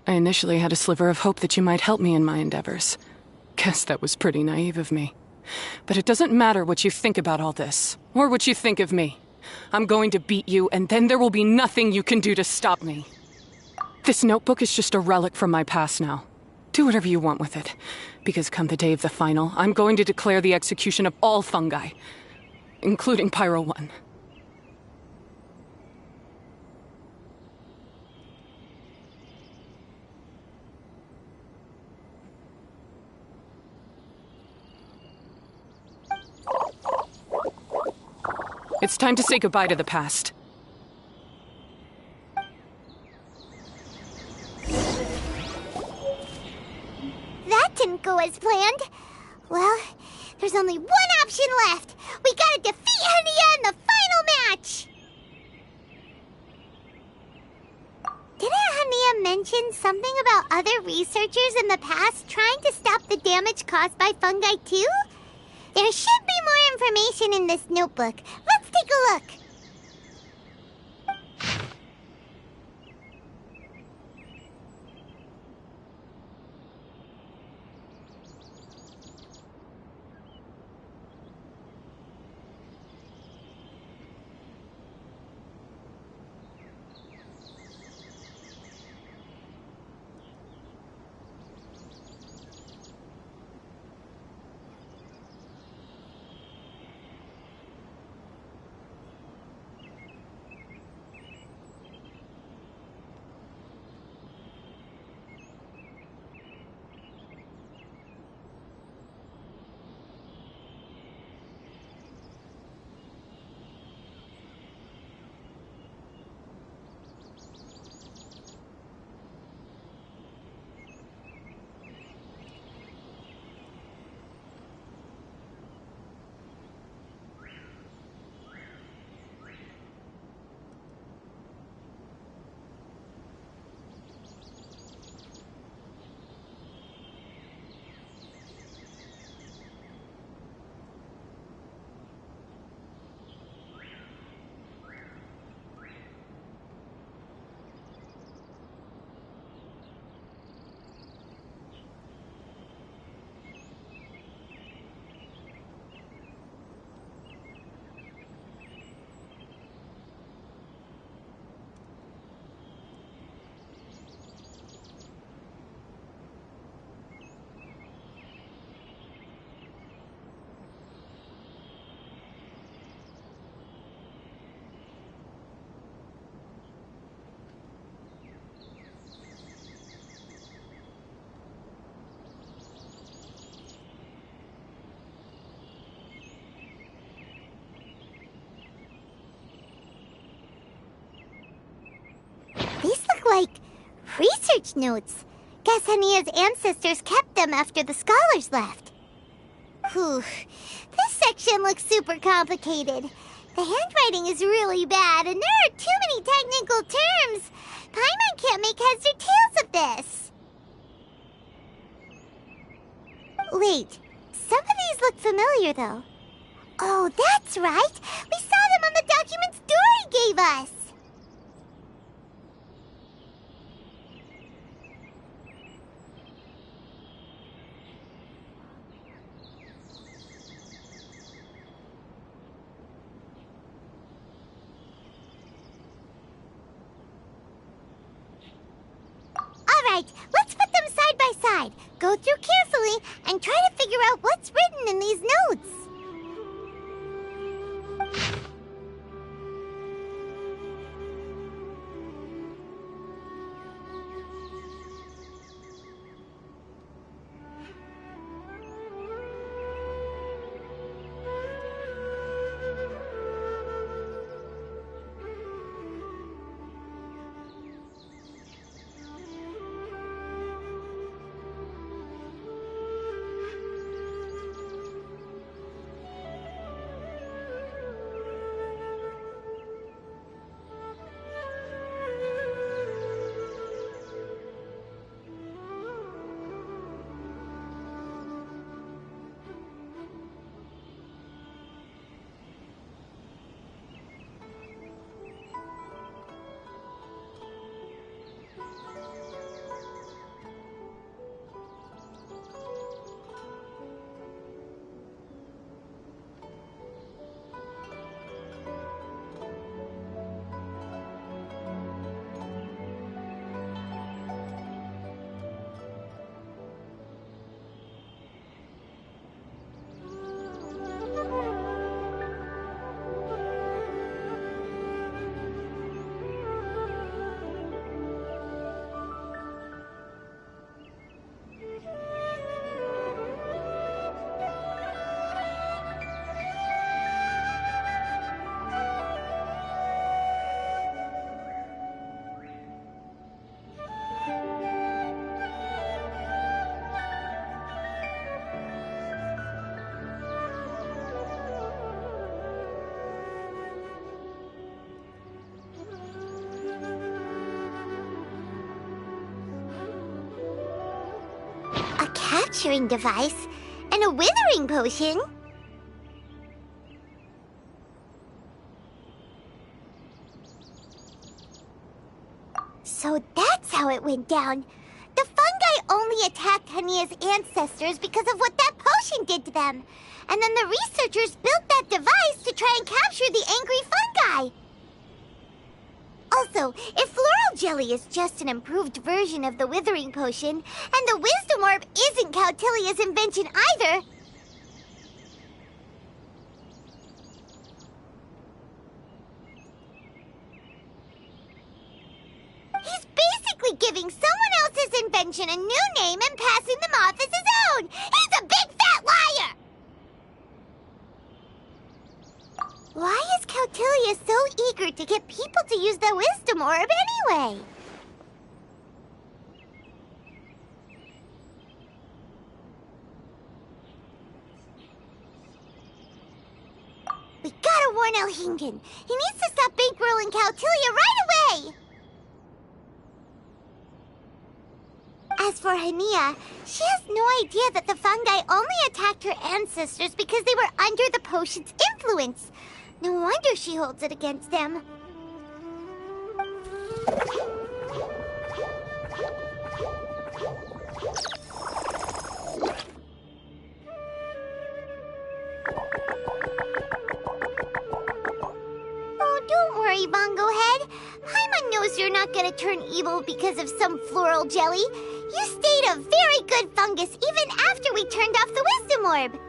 I initially had a sliver of hope that you might help me in my endeavors. Guess that was pretty naive of me. But it doesn't matter what you think about all this, or what you think of me. I'm going to beat you, and then there will be nothing you can do to stop me. This notebook is just a relic from my past now. Do whatever you want with it, because come the day of the final, I'm going to declare the execution of all fungi, including Pyro 1. It's time to say goodbye to the past. That didn't go as planned. Well, there's only one option left. We gotta defeat Hania in the final match! Didn't Hania mention something about other researchers in the past trying to stop the damage caused by fungi too? There should be more information in this notebook. Let's take a look. These look like research notes. Guess Hania's ancestors kept them after the scholars left. Whew. This section looks super complicated. The handwriting is really bad, and there are too many technical terms. Paimon can't make heads or tails of this. Wait, some of these look familiar, though. Oh, that's right. We saw them on the documents Dory gave us. Alright, let's put them side by side. Go through carefully and try to figure out what's written in these notes. Capturing device and a withering potion. So that's how it went down. The fungi only attacked Hania's ancestors because of what that potion did to them. And then the researchers built that device to try and capture the angry fungi. Also, if floral jelly is just an improved version of the withering potion, and the wisdom orb isn't Cautilia's invention either, he's basically giving someone else's invention a new name and passing them off as his own. He's a big fat liar! Why is Cautilia so eager to get people to use the wisdom orb anyway? We gotta warn Elhingen. He needs to stop bankrolling Cautilia right away! As for Hania, she has no idea that the fungi only attacked her ancestors because they were under the potion's influence. No wonder she holds it against them. Oh, don't worry, Bongo Head. Paimon knows you're not gonna turn evil because of some floral jelly. You stayed a very good fungus even after we turned off the wisdom orb.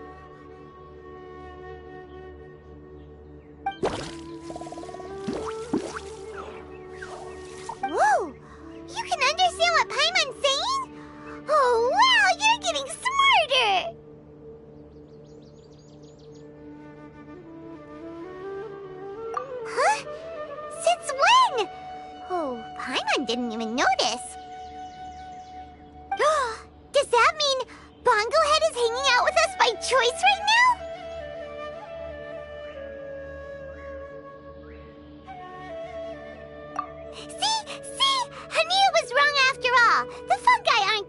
Whoa! You can understand what Paimon's saying? Oh, wow! You're getting smarter! Huh? Since when? Oh, Paimon didn't even notice. Does that mean Bongo Head is hanging out with us by choice right now?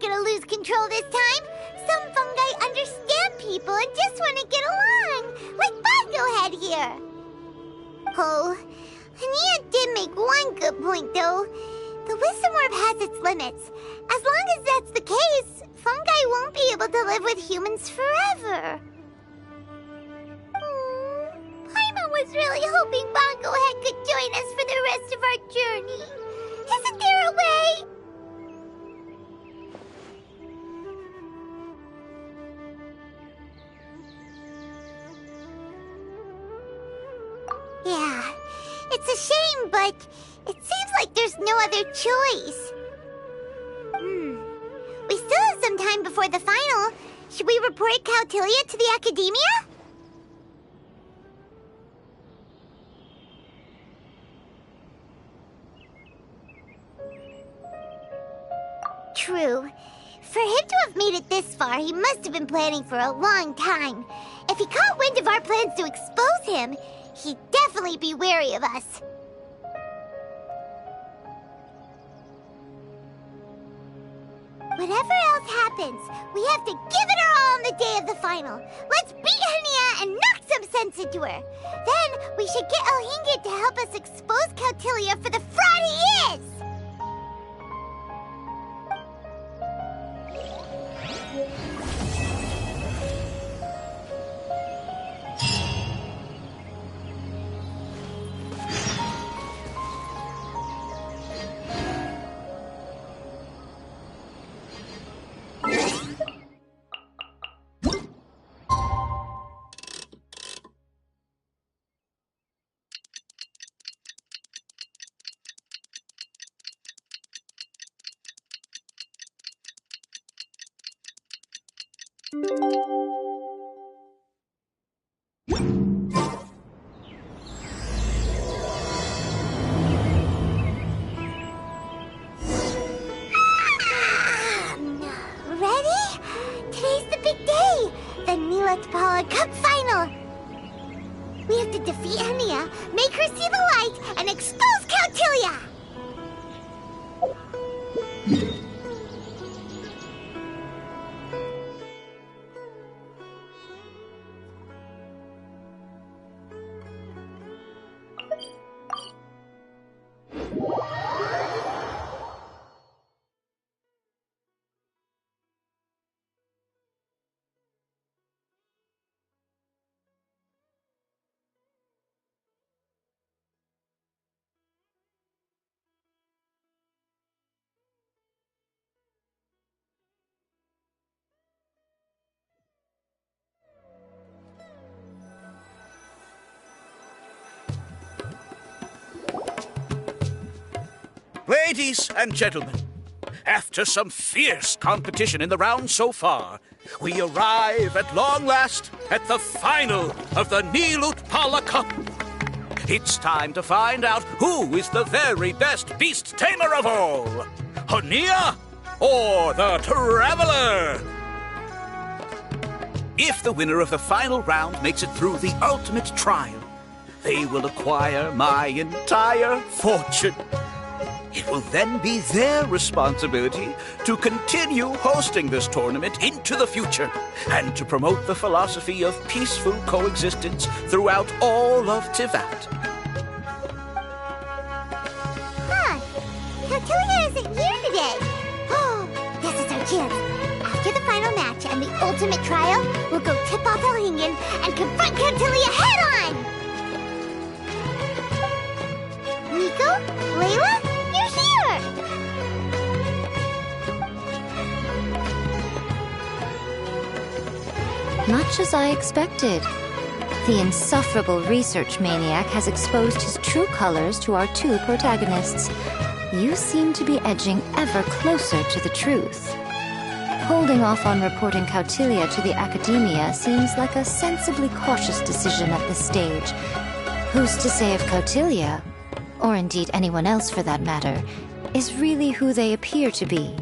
not gonna lose control this time. Some fungi understand people and just want to get along, like Bongo Head here. Oh, Hania did make one good point, though. The Wisdom Orb has its limits. As long as that's the case, fungi won't be able to live with humans forever. Paimon was really hoping Bongo Head could join us for the rest of our journey. Isn't there a way? Yeah, it's a shame, but it seems like there's no other choice. We still have some time before the final. Should we report Cautilia to the Academia? True. For him to have made it this far, he must have been planning for a long time. If he caught wind of our plans to expose him, he'd definitely be wary of us. Whatever else happens, we have to give it our all on the day of the final. Let's beat Hania and knock some sense into her. Then we should get Elhingid to help us expose Cautilia for the fraud he is! Cup final! We have to defeat Hania, make her see the light, and expose Cautilia! Ladies and gentlemen, after some fierce competition in the round so far, we arrive at long last at the final of the Nilut Pala Cup. It's time to find out who is the very best beast tamer of all, Hania or the Traveler. If the winner of the final round makes it through the ultimate trial, they will acquire my entire fortune. It will then be their responsibility to continue hosting this tournament into the future and to promote the philosophy of peaceful coexistence throughout all of Tivat. Huh. Cautilia isn't here today. Oh, this is our chance. After the final match and the ultimate trial, we'll go tip off Elhingen and confront Cautilia head-on! Nico? Layla? Much as I expected. The insufferable research maniac has exposed his true colors to our two protagonists. You seem to be edging ever closer to the truth. Holding off on reporting Cautilia to the Academia seems like a sensibly cautious decision at this stage. Who's to say if Cautilia, or indeed anyone else for that matter, is really who they appear to be?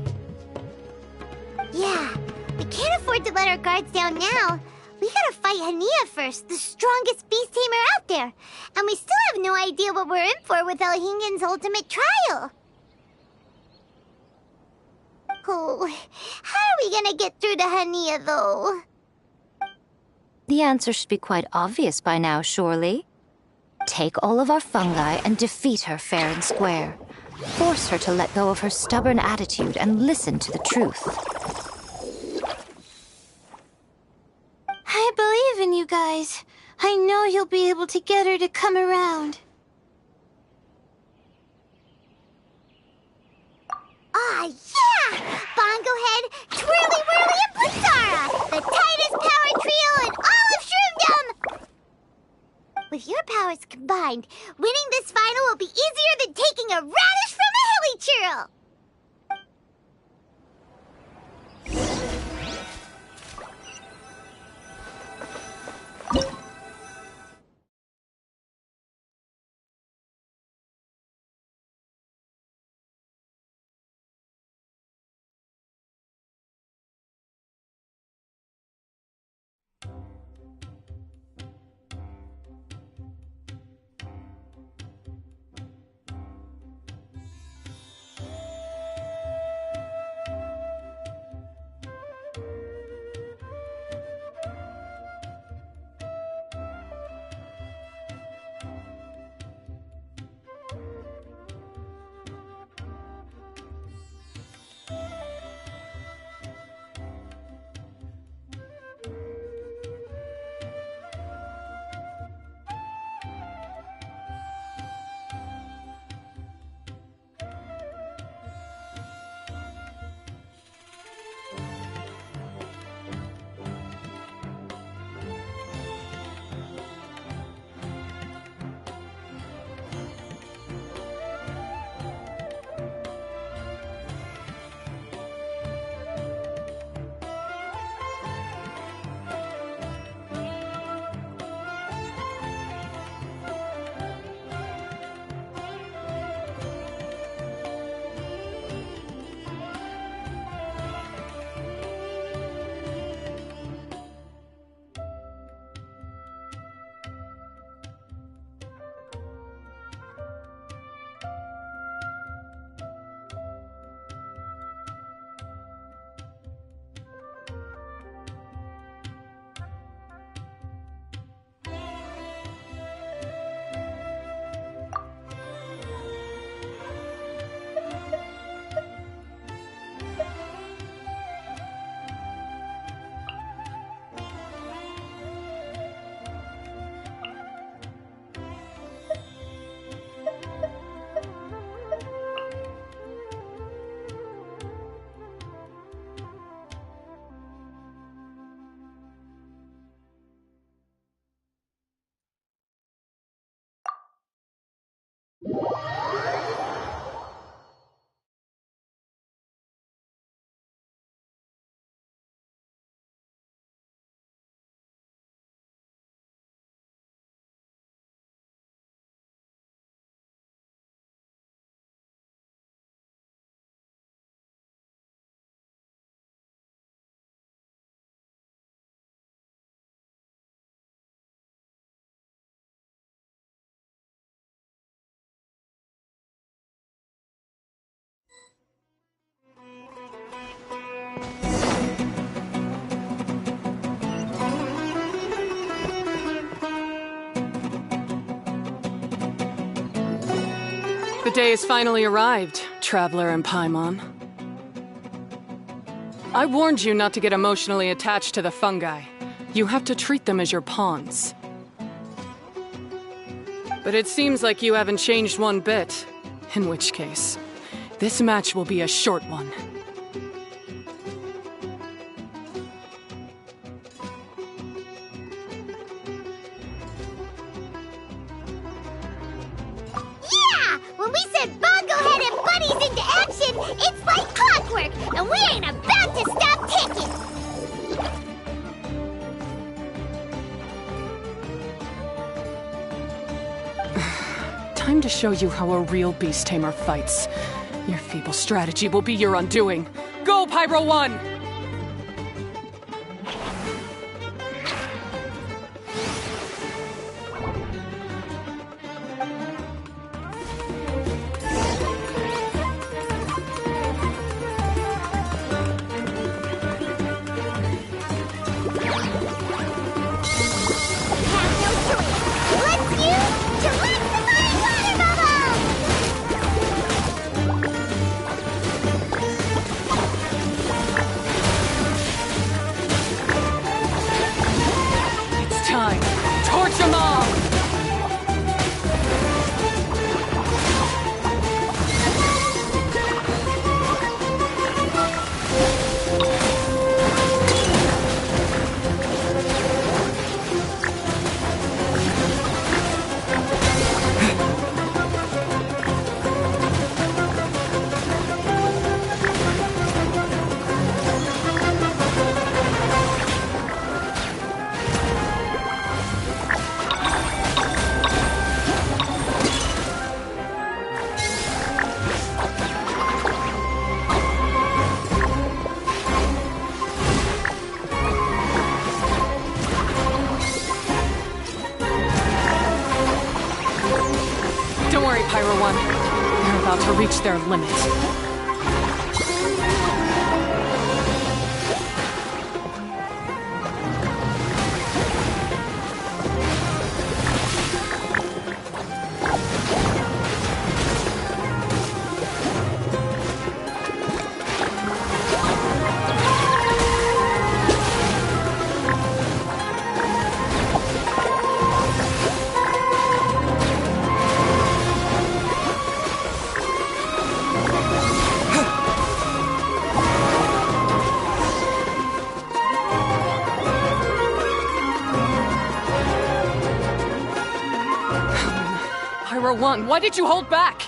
Yeah. We can't afford to let our guards down now. We gotta fight Hania first, the strongest beast tamer out there. And we still have no idea what we're in for with Elhingen's ultimate trial. Oh, how are we gonna get through to Hania, though? The answer should be quite obvious by now, surely. Take all of our fungi and defeat her fair and square. Force her to let go of her stubborn attitude and listen to the truth. I believe in you guys. I know you'll be able to get her to come around. Ah, yeah! Bongo Head, Twirly Whirly, and Blitzara! The tightest power trio in all of Shroomdom! With your powers combined, winning this final will be easier than taking a radish from a hilly churl! The day has finally arrived, Traveler and Paimon. I warned you not to get emotionally attached to the fungi. You have to treat them as your pawns. But it seems like you haven't changed one bit. In which case, this match will be a short one. Yeah! When we send Bongo Head and buddies into action, it's like clockwork, and we ain't about to stop ticking! Time to show you how a real beast tamer fights. Your feeble strategy will be your undoing. Go, Pyro 1! to reach their limit. Pyro 1, why did you hold back?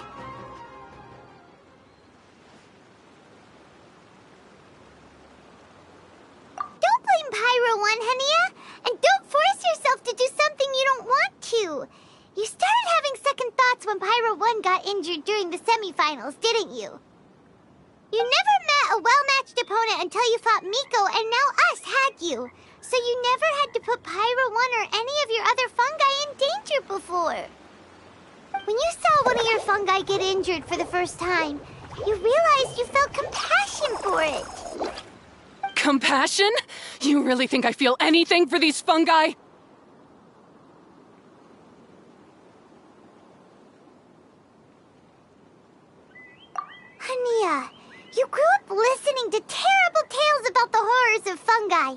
Don't blame Pyro 1, Hania! And don't force yourself to do something you don't want to! You started having second thoughts when Pyro 1 got injured during the semifinals, didn't you? You never met a well-matched opponent until you fought Miko, and now us had you. So you never had to put Pyro 1 or any of your other fungi in danger before. When you saw one of your fungi get injured for the first time, you realized you felt compassion for it. Compassion? You really think I feel anything for these fungi? Hania, you grew up listening to terrible tales about the horrors of fungi.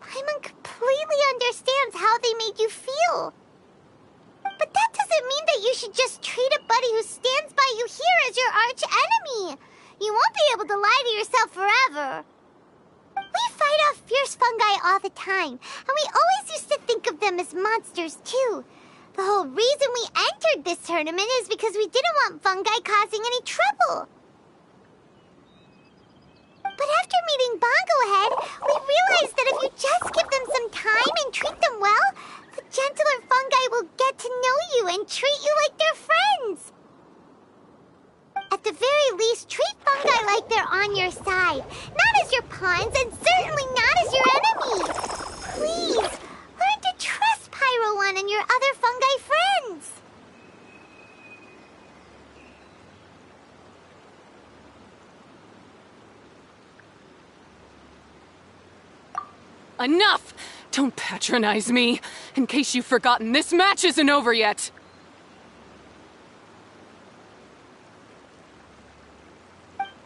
Paimon completely understands how they made you feel. But that doesn't mean that you should just treat a buddy who stands by you here as your arch enemy. You won't be able to lie to yourself forever. We fight off fierce fungi all the time, and we always used to think of them as monsters too. The whole reason we entered this tournament is because we didn't want fungi causing any trouble. But after meeting Bongo Head, we realized that if you just give them some time and treat them well, the gentler fungi will get to know you and treat you like they're friends. At the very least, treat fungi like they're on your side, not as your pawns and certainly not as your enemies. Please, learn to trust Pyro 1 and your other fungi friends. Enough! Don't patronize me. In case you've forgotten, this match isn't over yet. Alright,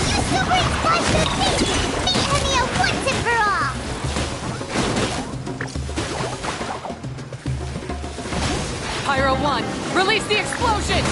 you super squash the thing! Meet Hania once and for all! Pyro 1, release the explosion!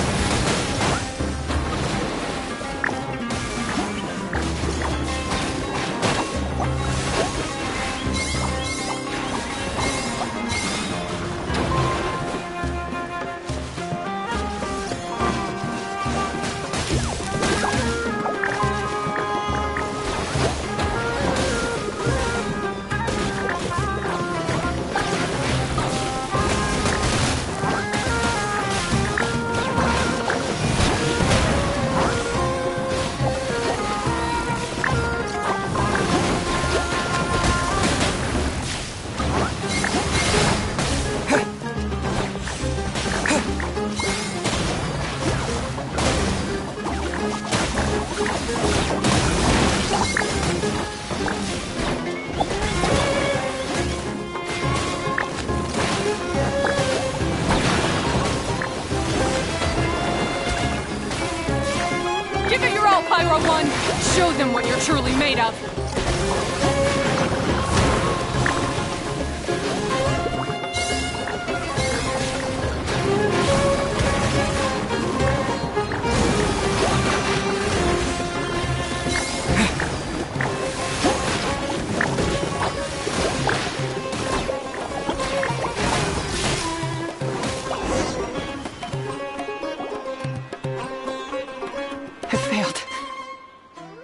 Give it your all, Pyro 1! Show them what you're truly made of!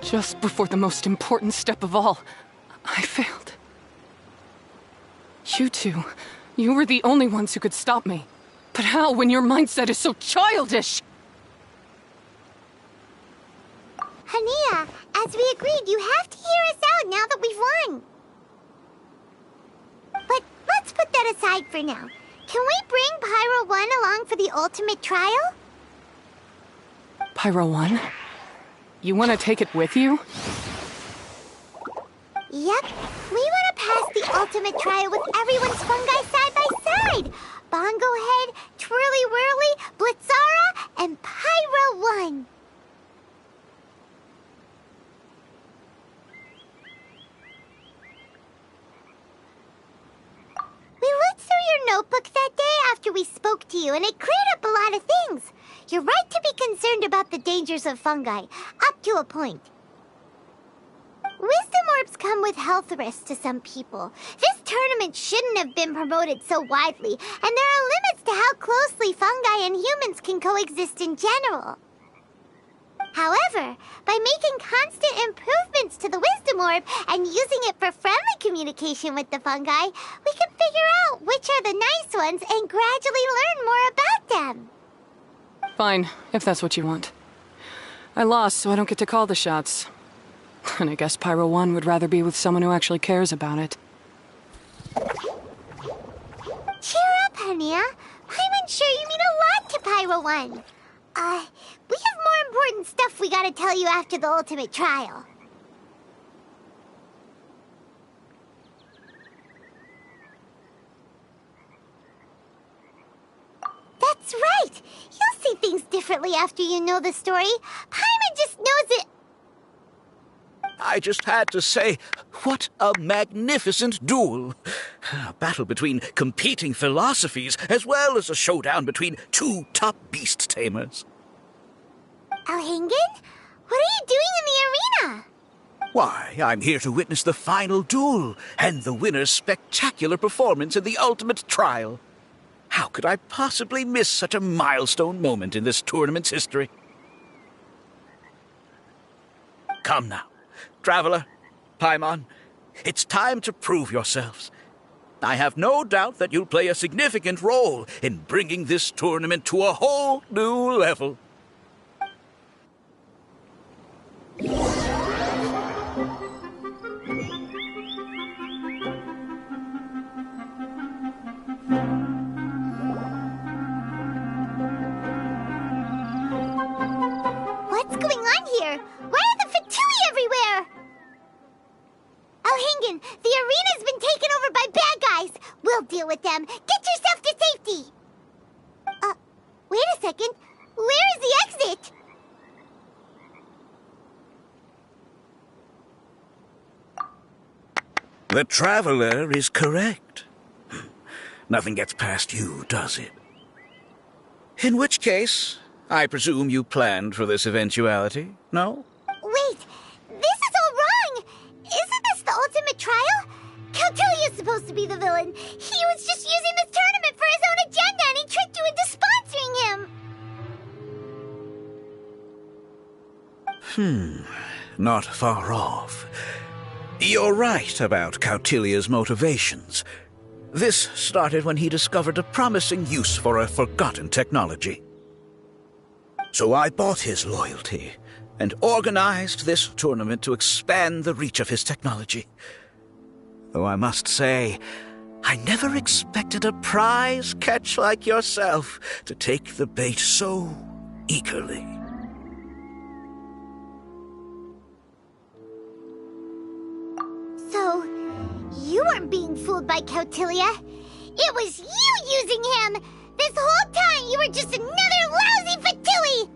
Just before the most important step of all, I failed. You two, you were the only ones who could stop me. But how when your mindset is so childish? Hania, as we agreed, you have to hear us out now that we've won. But let's put that aside for now. Can we bring Pyro 1 along for the ultimate trial? Pyro 1? You want to take it with you? Yep. We want to pass the ultimate trial with everyone's fungi side by side. Bongo Head, Twirly Whirly, Blitzara, and Pyro 1. We looked through your notebook that day after we spoke to you, and it cleared up a lot of things. You're right to be concerned about the dangers of fungi, up to a point. Wisdom orbs come with health risks to some people. This tournament shouldn't have been promoted so widely, and there are limits to how closely fungi and humans can coexist in general. However, by making constant improvements to the Wisdom Orb and using it for friendly communication with the fungi, we can figure out which are the nice ones and gradually learn more about them. Fine, if that's what you want. I lost, so I don't get to call the shots. And I guess Pyro 1 would rather be with someone who actually cares about it. Cheer up, Hania. I'm sure you mean a lot to Pyro 1. We have more important stuff we gotta tell you after the ultimate trial. That's right! You'll see things differently after you know the story. Paimon just knows it. I just had to say, what a magnificent duel. A battle between competing philosophies, as well as a showdown between two top beast tamers. Alhingen? What are you doing in the arena? Why, I'm here to witness the final duel, and the winner's spectacular performance in the ultimate trial. How could I possibly miss such a milestone moment in this tournament's history? Come now. Traveler, Paimon, it's time to prove yourselves. I have no doubt that you'll play a significant role in bringing this tournament to a whole new level. What's going on here? Why are the Fatui everywhere? Alhingen, the arena's been taken over by bad guys. We'll deal with them. Get yourself to safety. Wait a second. Where is the exit? The Traveler is correct. Nothing gets past you, does it? In which case, I presume you planned for this eventuality, no? Wait, this is all wrong. Isn't this the ultimate trial? Cautilia's supposed to be the villain. He was just using this tournament for his own agenda, and he tricked you into sponsoring him. Not far off. You're right about Cautilia's motivations. This started when he discovered a promising use for a forgotten technology. So I bought his loyalty and organized this tournament to expand the reach of his technology. Though I must say, I never expected a prize catch like yourself to take the bait so eagerly. So, you weren't being fooled by Cautilia. It was you using him! This whole time you were just another lousy Fatui!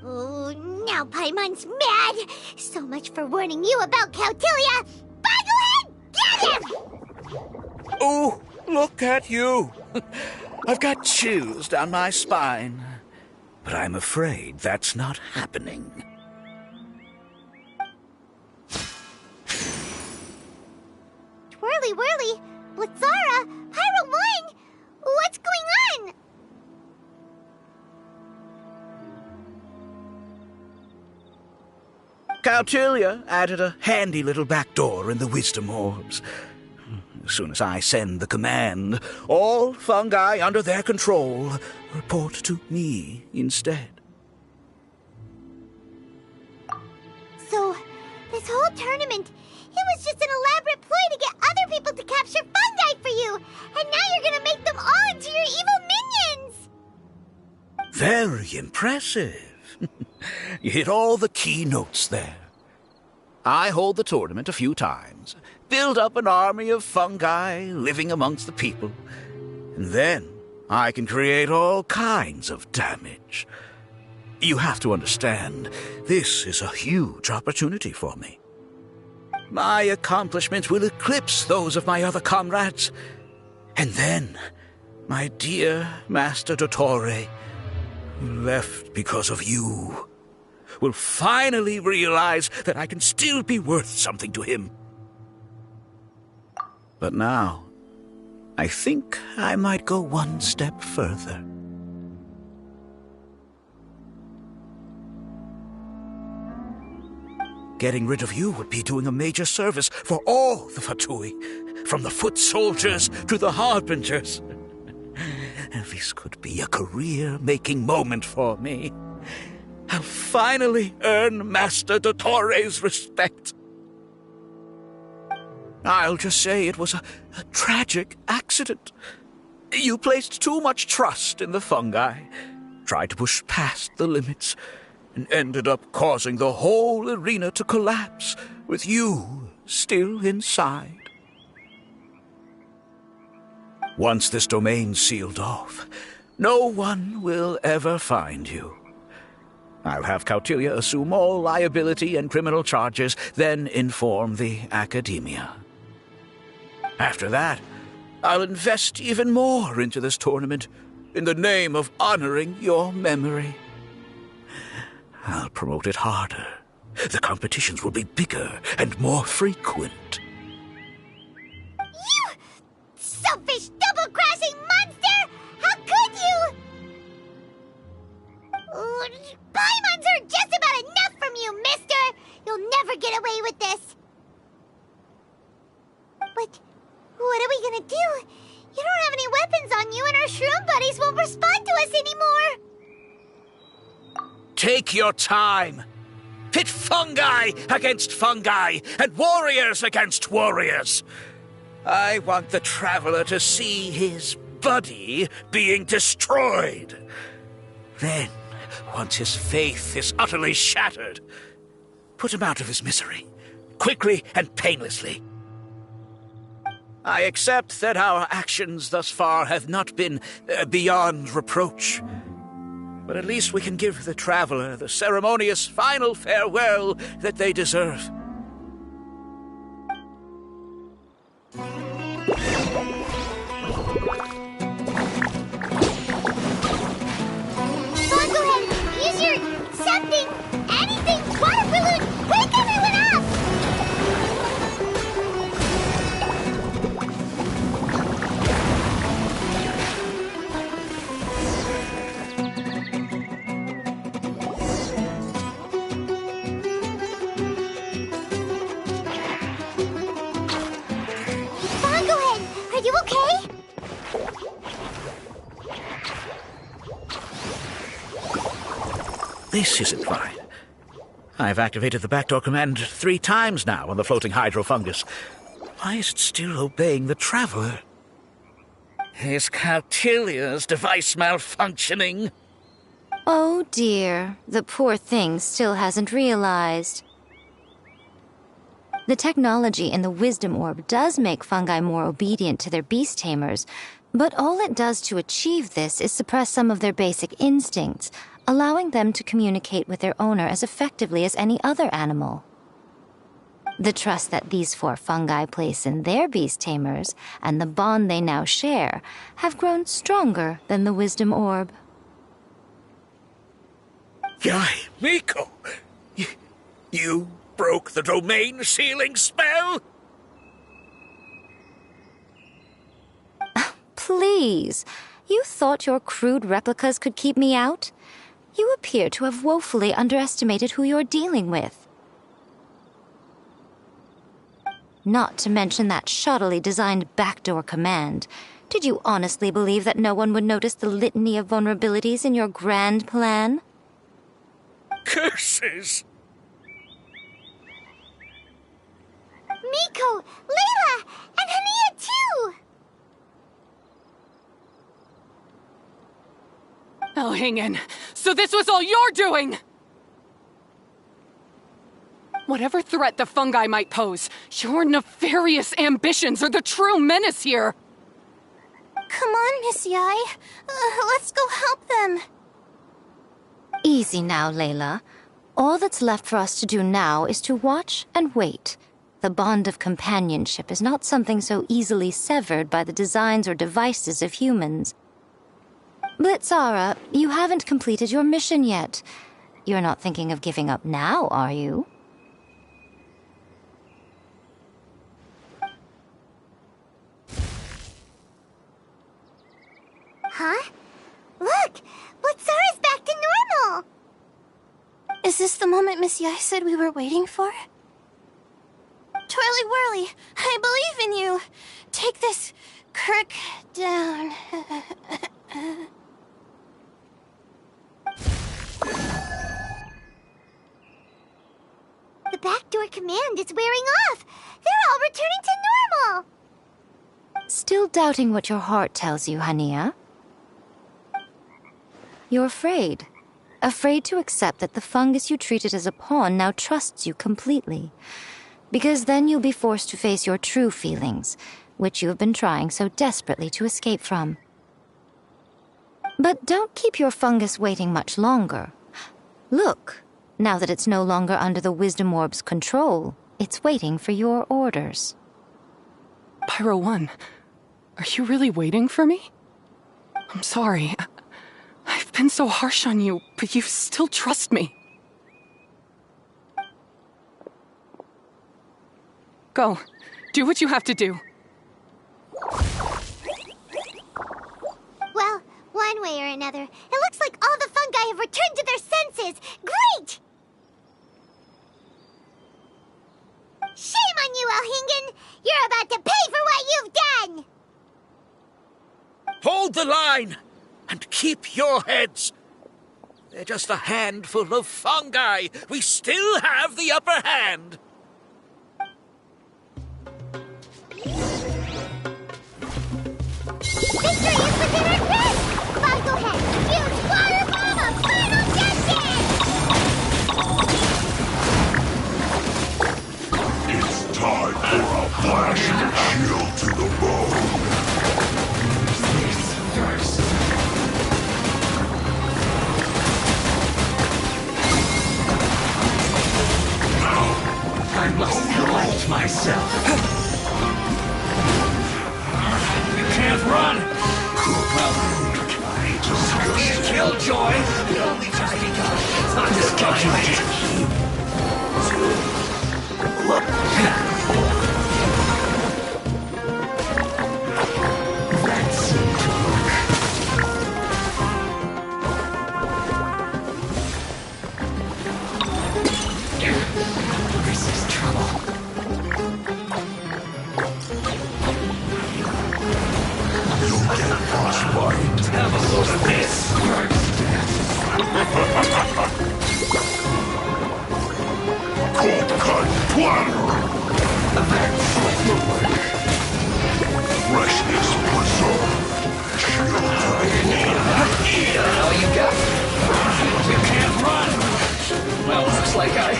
Oh, now Paimon's mad! So much for warning you about Cautilia! Boglehead, get him! Oh, look at you! I've got chills down my spine. But I'm afraid that's not happening. Twirly Whirly, Blitzara, Pyro 1! What's going on? Cautilia added a handy little back door in the wisdom orbs. As soon as I send the command, all fungi under their control report to me instead. So, this whole tournament, it was just an elaborate ploy to get other other people to capture fungi for you, and now you're gonna make them all into your evil minions! Very impressive. You hit all the key notes there. I hold the tournament a few times, build up an army of fungi living amongst the people, and then I can create all kinds of damage. You have to understand, this is a huge opportunity for me. My accomplishments will eclipse those of my other comrades. And then, my dear Master Dottore, who left because of you, will finally realize that I can still be worth something to him. But now, I think I might go one step further. Getting rid of you would be doing a major service for all the Fatui, from the foot soldiers to the harbingers. This could be a career-making moment for me. I'll finally earn Master Dottore's respect. I'll just say it was a tragic accident. You placed too much trust in the fungi, tried to push past the limits, and ended up causing the whole arena to collapse, with you still inside. Once this domain's sealed off, no one will ever find you. I'll have Kautilya assume all liability and criminal charges, then inform the Academia. After that, I'll invest even more into this tournament, in the name of honoring your memory. I'll promote it harder. The competitions will be bigger and more frequent. You selfish, double-crashing monster! How could you? Paimons are just about enough from you, mister! You'll never get away with this. But what are we gonna do? You don't have any weapons on you, and our shroom buddies won't respond to us anymore. Take your time. Pit fungi against fungi, and warriors against warriors. I want the Traveler to see his buddy being destroyed. Then, once his faith is utterly shattered, put him out of his misery, quickly and painlessly. I accept that our actions thus far have not been beyond reproach. But at least we can give the Traveler the ceremonious final farewell that they deserve. Go ahead, use your something, anything, water balloon, wake everyone up! Are you okay? This isn't right. I've activated the backdoor command 3 times now on the floating hydrofungus. Why is it still obeying the Traveler? Is Kautilya's device malfunctioning? Oh dear, the poor thing still hasn't realized. The technology in the Wisdom Orb does make fungi more obedient to their beast tamers, but all it does to achieve this is suppress some of their basic instincts, allowing them to communicate with their owner as effectively as any other animal. The trust that these 4 fungi place in their beast tamers, and the bond they now share, have grown stronger than the Wisdom Orb. Guy, Miko! You broke the domain sealing spell? Please, you thought your crude replicas could keep me out? You appear to have woefully underestimated who you're dealing with. Not to mention that shoddily designed backdoor command. Did you honestly believe that no one would notice the litany of vulnerabilities in your grand plan? Curses! Miko, Layla, and Elhingen, so this was all you're doing! Whatever threat the fungi might pose, your nefarious ambitions are the true menace here! Come on, Miss Yai. Let's go help them. Easy now, Layla. All that's left for us to do now is to watch and wait. The bond of companionship is not something so easily severed by the designs or devices of humans. Blitzara, you haven't completed your mission yet. You're not thinking of giving up now, are you? Huh? Look! Blitzara's back to normal! Is this the moment Miss Yai said we were waiting for? Twirly Whirly, I believe in you. Take this crook down. The backdoor command is wearing off! They're all returning to normal! Still doubting what your heart tells you, Hania? You're afraid. Afraid to accept that the fungus you treated as a pawn now trusts you completely. Because then you'll be forced to face your true feelings, which you have been trying so desperately to escape from. But don't keep your fungus waiting much longer. Look, now that it's no longer under the Wisdom Orb's control, it's waiting for your orders. Pyro 1, are you really waiting for me? I'm sorry. I've been so harsh on you, but you still trust me. Go. Do what you have to do. Well, one way or another, it looks like all the fungi have returned to their senses. Great! Shame on you, Elhingen! You're about to pay for what you've done! Hold the line! And keep your heads! They're just a handful of fungi. We still have the upper hand. Victory is within our grasp! Fog, go ahead! Use water bomb of final Genshin! It's time for a flashing shield to the bone. First. I must collect myself. You can't run! Killjoy! The only time he got it's not just Killjoy. That seemed to work. This is trouble. You'll get frostbite. Have a load of this. Cold cut platter. Freshness preserved. Shield to the all you got. You can't run. Well, looks like I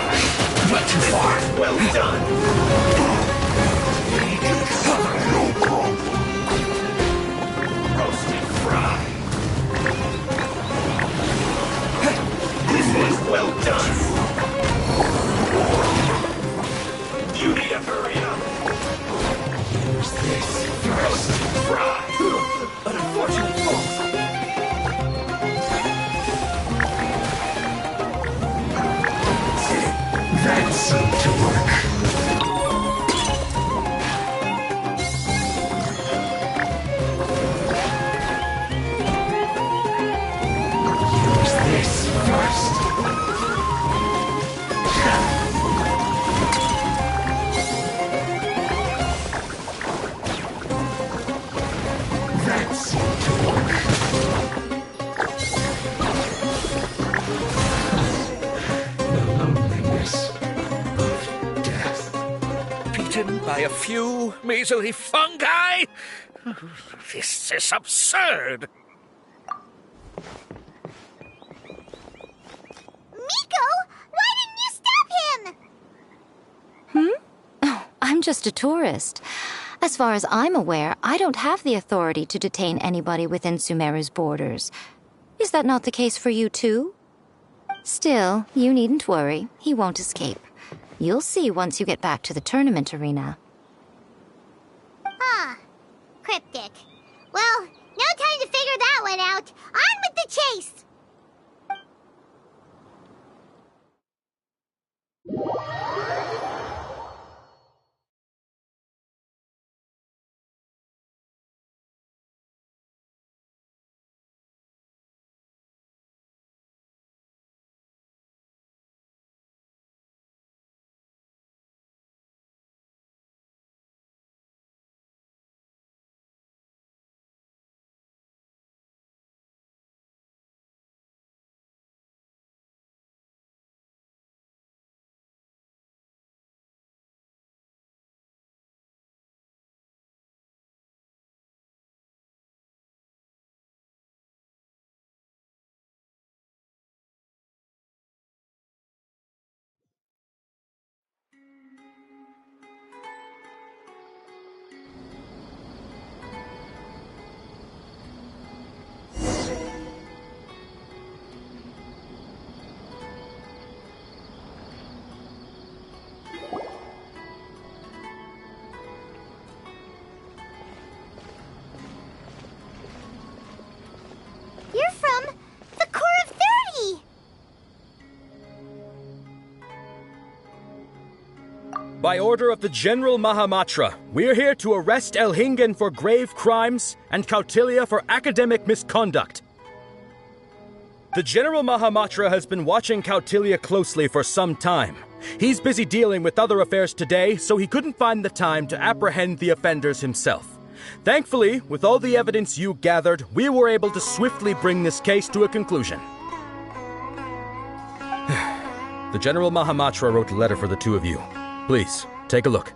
went too far. Well done. No problem. Roasted fry. This is well done. Beauty to hurry up. Use this roasted fry. But unfortunately, folks. That seemed to work. Use this first. That seemed to work. The loneliness of death. Beaten by a few measly fungi? This is absurd. just a tourist. As far as I'm aware, I don't have the authority to detain anybody within Sumeru's borders. Is that not the case for you too? Still, you needn't worry. He won't escape. You'll see once you get back to the tournament arena. Ah, cryptic. Well, no time to figure that one out. On with the chase! You're from the Corps of 30! By order of the General Mahamatra, we're here to arrest Elhingen for grave crimes and Kautilya for academic misconduct. The General Mahamatra has been watching Kautilya closely for some time. He's busy dealing with other affairs today, so he couldn't find the time to apprehend the offenders himself. Thankfully, with all the evidence you gathered, we were able to swiftly bring this case to a conclusion. The General Mahamatra wrote a letter for the two of you. Please, take a look.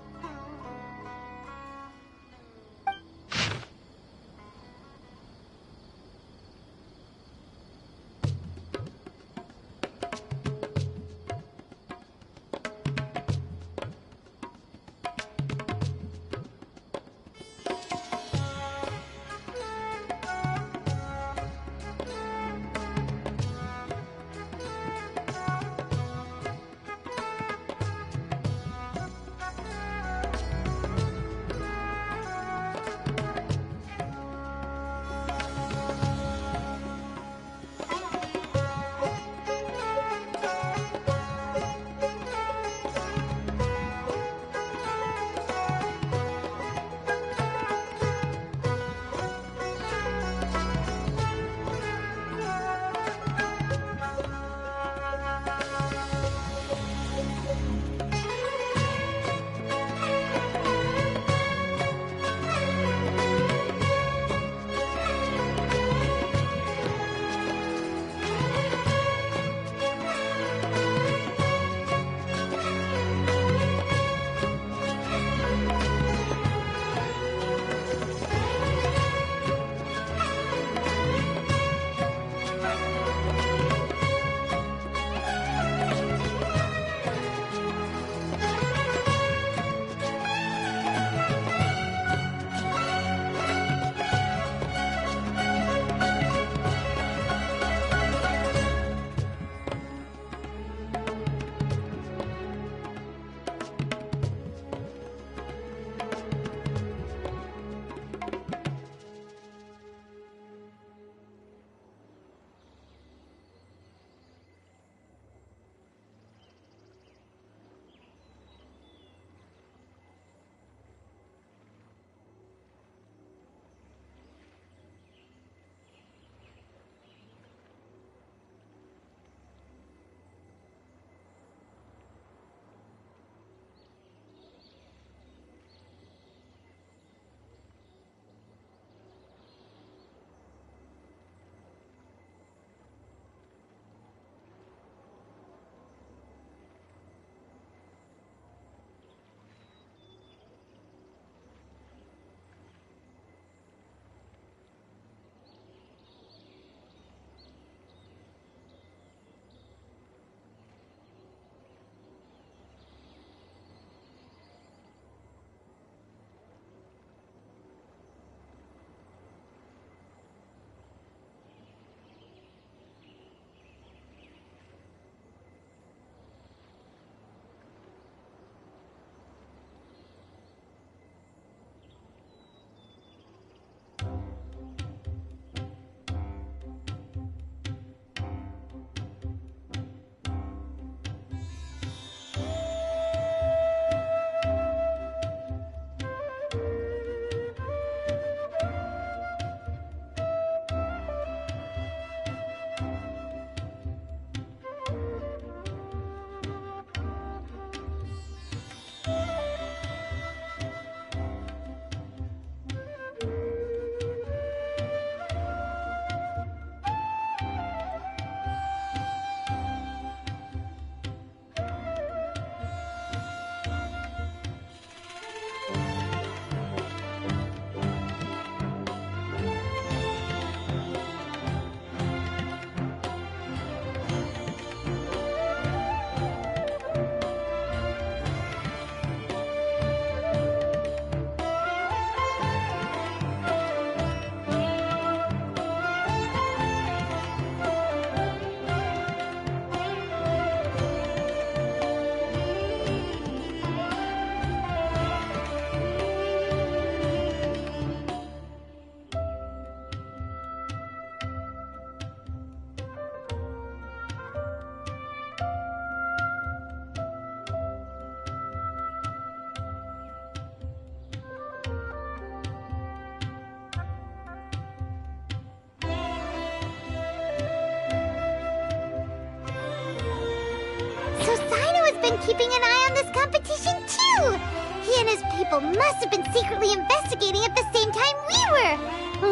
keeping an eye on this competition too. He and his people must have been secretly investigating at the same time we were.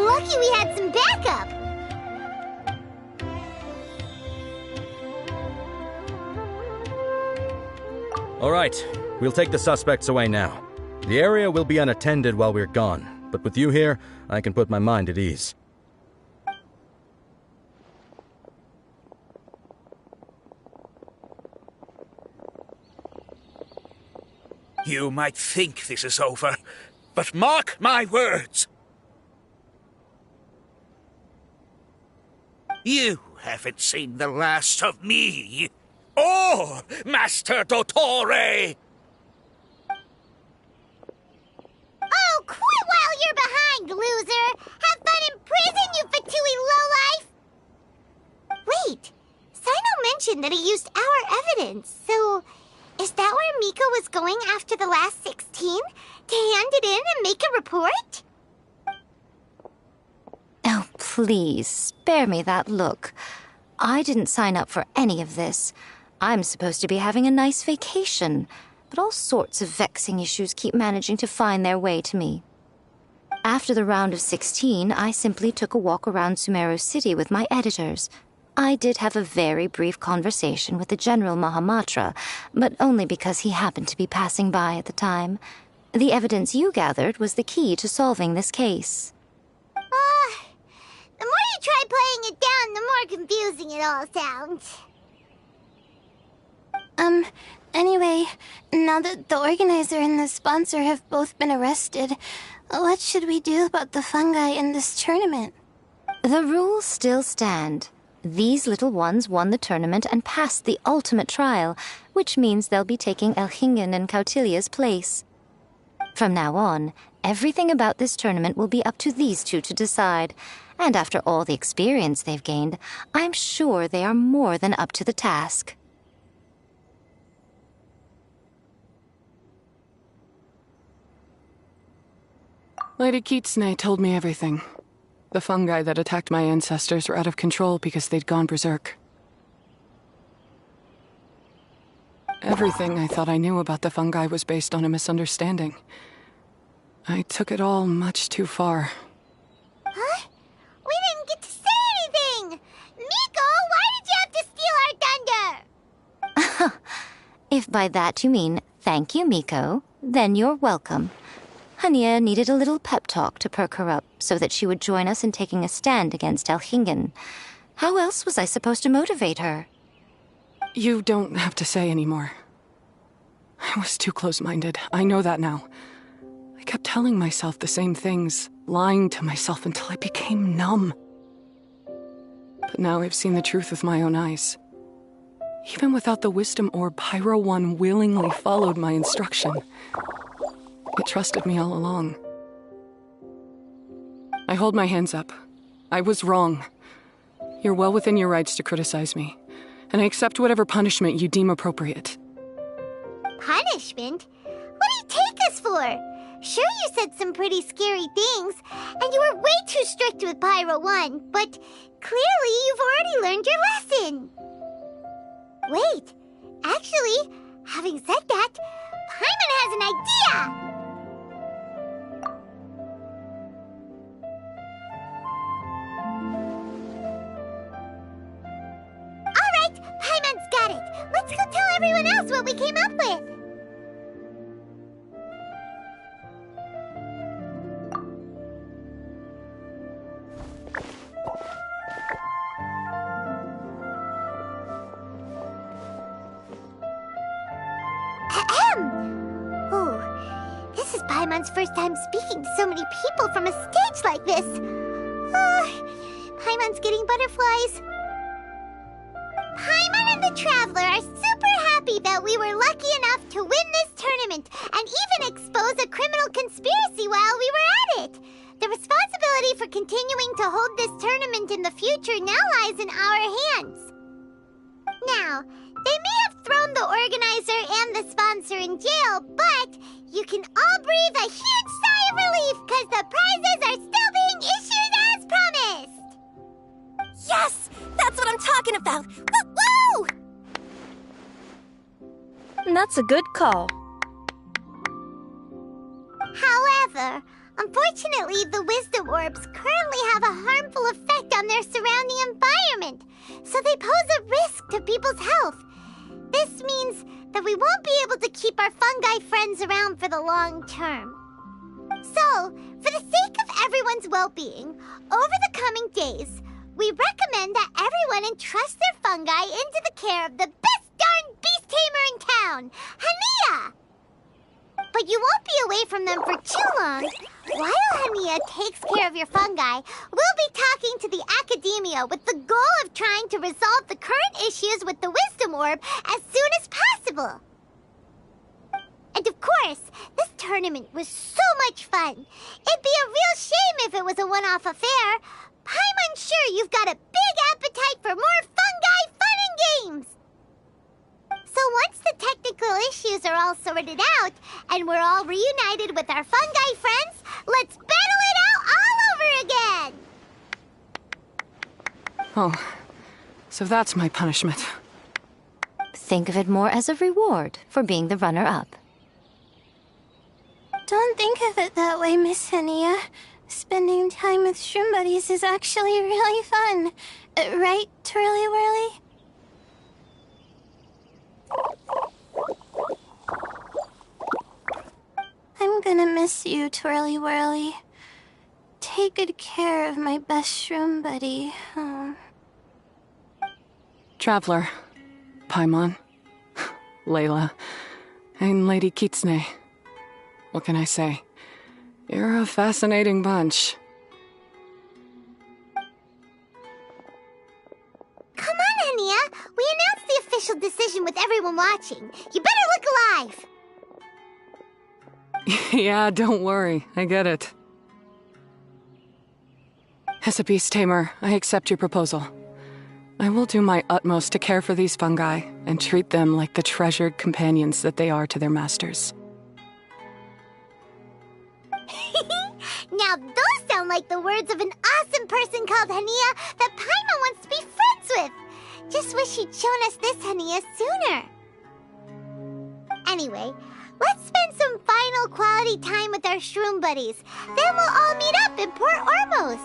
Lucky we had some backup. All right, we'll take the suspects away now. The area will be unattended while we're gone, but with you here, I can put my mind at ease. You might think this is over, but mark my words. You haven't seen the last of me, or Master Dottore! Oh, quit while you're behind, loser! Have fun in prison, you Fatui lowlife! Wait, Sino mentioned that he used our evidence, so is that where Miko was going after the last 16? To hand it in and make a report? Oh, please, spare me that look. I didn't sign up for any of this. I'm supposed to be having a nice vacation, but all sorts of vexing issues keep managing to find their way to me. After the round of 16, I simply took a walk around Sumeru City with my editors. I did have a very brief conversation with the General Mahamatra, but only because he happened to be passing by at the time. The evidence you gathered was the key to solving this case. The more you try playing it down, the more confusing it all sounds. Anyway, now that the organizer and the sponsor have both been arrested, what should we do about the fungi in this tournament? The rules still stand. These little ones won the tournament and passed the ultimate trial, which means they'll be taking Elhingen and Cautilia's place. From now on, everything about this tournament will be up to these two to decide, and after all the experience they've gained, I'm sure they are more than up to the task. Lady Kitsune told me everything. The fungi that attacked my ancestors were out of control because they'd gone berserk. Everything I thought I knew about the fungi was based on a misunderstanding. I took it all much too far. Huh? We didn't get to say anything! Miko, why did you have to steal our thunder? If by that you mean thank you, Miko, then you're welcome. Hania needed a little pep talk to perk her up so that she would join us in taking a stand against Elhingen. How else was I supposed to motivate her? You don't have to say anymore. I was too close-minded. I know that now. I kept telling myself the same things, lying to myself until I became numb. But now I've seen the truth with my own eyes. Even without the wisdom orb, Pyro 1 willingly followed my instruction. It trusted me all along. I hold my hands up. I was wrong. You're well within your rights to criticize me, and I accept whatever punishment you deem appropriate. Punishment? What do you take us for? Sure, you said some pretty scary things, and you were way too strict with Pyro 1, but clearly you've already learned your lesson. Wait, actually, having said that, Paimon has an idea! Paimon's got it. Let's go tell everyone else what we came up with. Ooh, this is Paimon's first time speaking to so many people from a stage like this. Paimon's getting butterflies. Paimon and the Traveler are super happy that we were lucky enough to win this tournament and even expose a criminal conspiracy while we were at it. The responsibility for continuing to hold this tournament in the future now lies in our hands. Now, they may have thrown the organizer and the sponsor in jail, but you can all breathe a huge sigh of relief because the prizes are still being issued as promised. Yes! That's what I'm talking about! Woo-woo! That's a good call. However, unfortunately, the wisdom orbs currently have a harmful effect on their surrounding environment, so they pose a risk to people's health. This means that we won't be able to keep our fungi friends around for the long term. So, for the sake of everyone's well-being, over the coming days, we recommend that everyone entrust their fungi into the care of the best darn beast tamer in town, Hania! But you won't be away from them for too long. While Hania takes care of your fungi, we'll be talking to the academia with the goal of trying to resolve the current issues with the wisdom orb as soon as possible. And of course, this tournament was so much fun. It'd be a real shame if it was a one-off affair. I'm sure you've got a big appetite for more fungi fun and games. So once the technical issues are all sorted out, and we're all reunited with our fungi friends, let's battle it out all over again! Oh, so that's my punishment. Think of it more as a reward for being the runner-up. Don't think of it that way, Miss Hania. Spending time with shroom buddies is actually really fun. Right, Twirly Whirly? I'm gonna miss you, Twirly Whirly. Take good care of my best shroom buddy. Oh. Traveler, Paimon, Layla, and Lady Kitsune. What can I say? You're a fascinating bunch. Come on, Hania. We announced the official decision with everyone watching. You better look alive. Yeah, don't worry. I get it. As a beast tamer, I accept your proposal. I will do my utmost to care for these fungi and treat them like the treasured companions that they are to their masters. Now those sound like the words of an awesome person called Hania that Paimon wants to be friends with. Just wish she'd shown us this Hania sooner. Anyway, let's spend some final quality time with our shroom buddies. Then we'll all meet up in Port Ormos.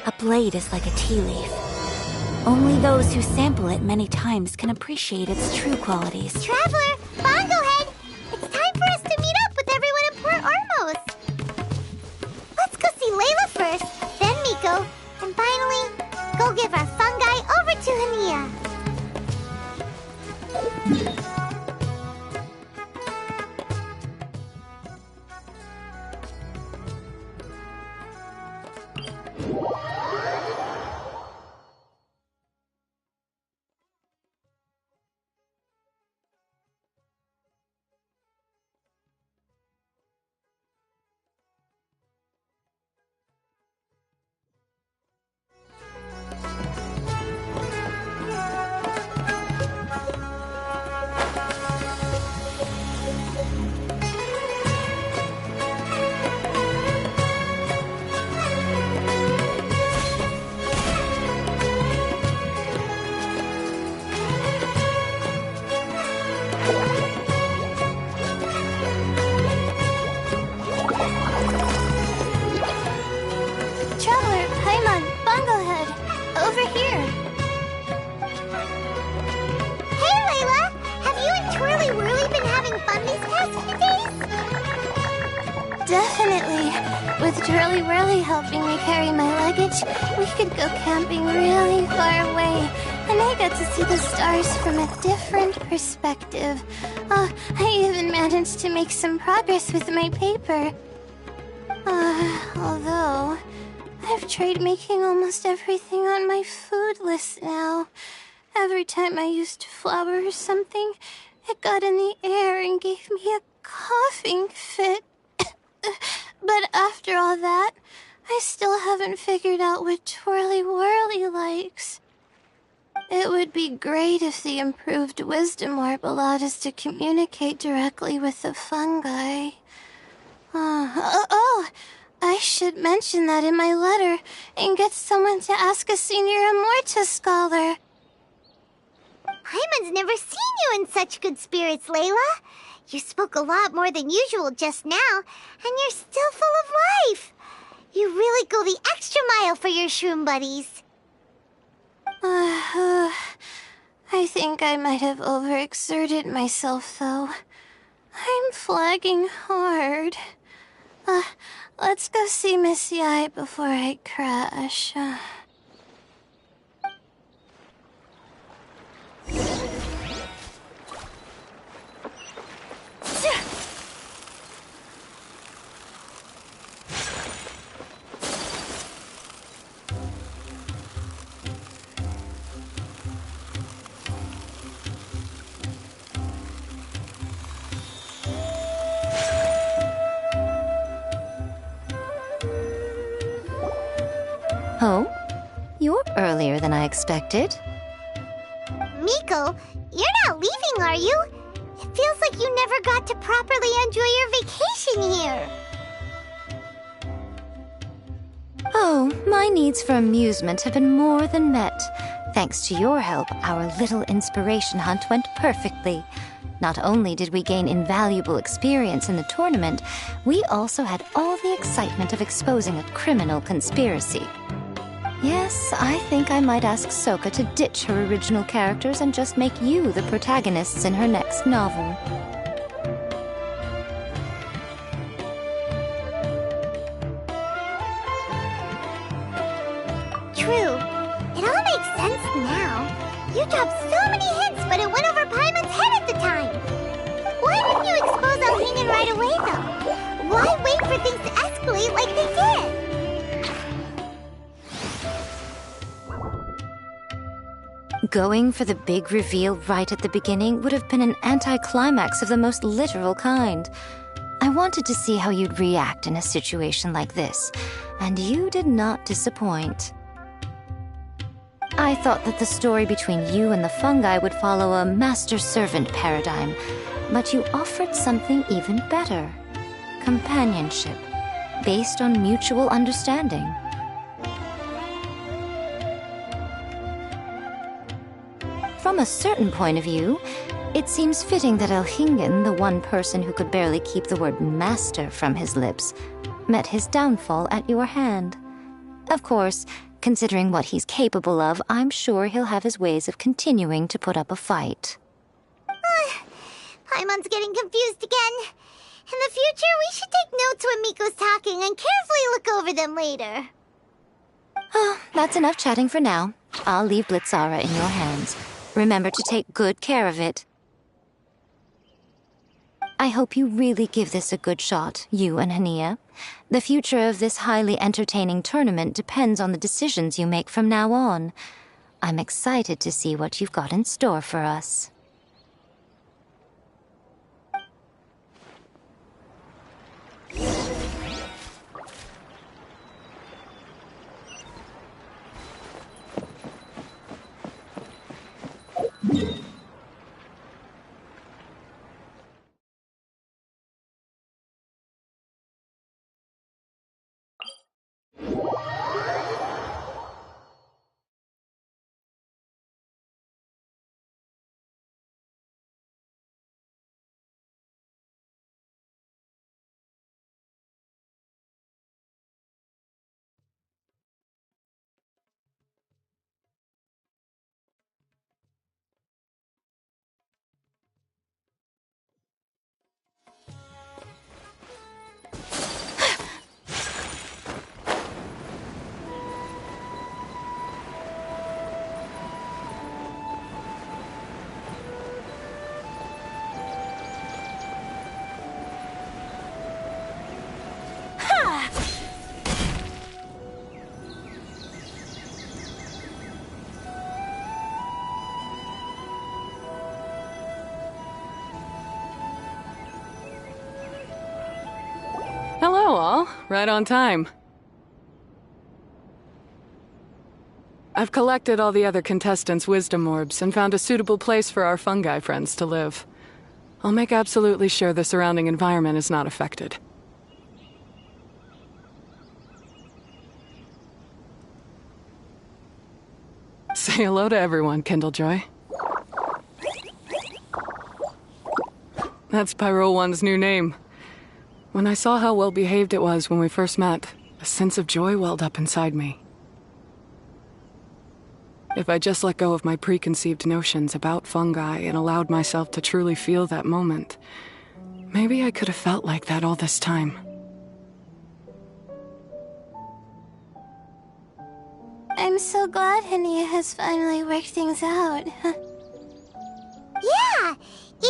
A blade is like a tea leaf. Only those who sample it many times can appreciate its true qualities. Traveler, Bongo Head! It's time for us to meet up with everyone in Port Ormos. Let's go see Layla first, then Miko, and finally, go give our fungi over to Hania. Definitely. With Twirly Whirly helping me carry my luggage, we could go camping really far away, and I got to see the stars from a different perspective. Oh, I even managed to make some progress with my paper. Although, I've tried making almost everything on my food list now. Every time I used flour or something, it got in the air and gave me a coughing fit. But after all that, I still haven't figured out what Twirly Whirly likes. It would be great if the improved wisdom orb allowed us to communicate directly with the fungi. I should mention that in my letter and get someone to ask a senior Immorta scholar. Paimon's never seen you in such good spirits, Layla. You spoke a lot more than usual just now, and you're still full of life. You really go the extra mile for your shroom buddies. I think I might have overexerted myself, though. I'm flagging hard. Let's go see Miss Yai before I crash. Oh? You're earlier than I expected. Miko, you're not leaving, are you? It feels like you never got to properly enjoy your vacation here. Oh, my needs for amusement have been more than met. Thanks to your help, our little inspiration hunt went perfectly. Not only did we gain invaluable experience in the tournament, we also had all the excitement of exposing a criminal conspiracy. Yes, I think I might ask Sokka to ditch her original characters and just make you the protagonists in her next novel. True. It all makes sense now. You dropped so many hints, but it went over Paimon's head at the time. Why didn't you expose Elhingen right away, though? Why wait for things to escalate like they did? Going for the big reveal right at the beginning would have been an anticlimax of the most literal kind. I wanted to see how you'd react in a situation like this, and you did not disappoint. I thought that the story between you and the fungi would follow a master-servant paradigm, but you offered something even better. Companionship, based on mutual understanding. From a certain point of view, it seems fitting that Elhingen, the one person who could barely keep the word master from his lips, met his downfall at your hand. Of course, considering what he's capable of, I'm sure he'll have his ways of continuing to put up a fight. Paimon's getting confused again. In the future, we should take notes when Miko's talking and carefully look over them later. That's enough chatting for now. I'll leave Blitzara in your hands. Remember to take good care of it. I hope you really give this a good shot, you and Hania. The future of this highly entertaining tournament depends on the decisions you make from now on. I'm excited to see what you've got in store for us. Hello, all. Right on time. I've collected all the other contestants' wisdom orbs and found a suitable place for our fungi friends to live. I'll make absolutely sure the surrounding environment is not affected. Say hello to everyone, Kindlejoy. That's Pyro One's new name. When I saw how well behaved it was when we first met, a sense of joy welled up inside me. If I just let go of my preconceived notions about fungi and allowed myself to truly feel that moment, maybe I could have felt like that all this time. I'm so glad Hania has finally worked things out. Yeah!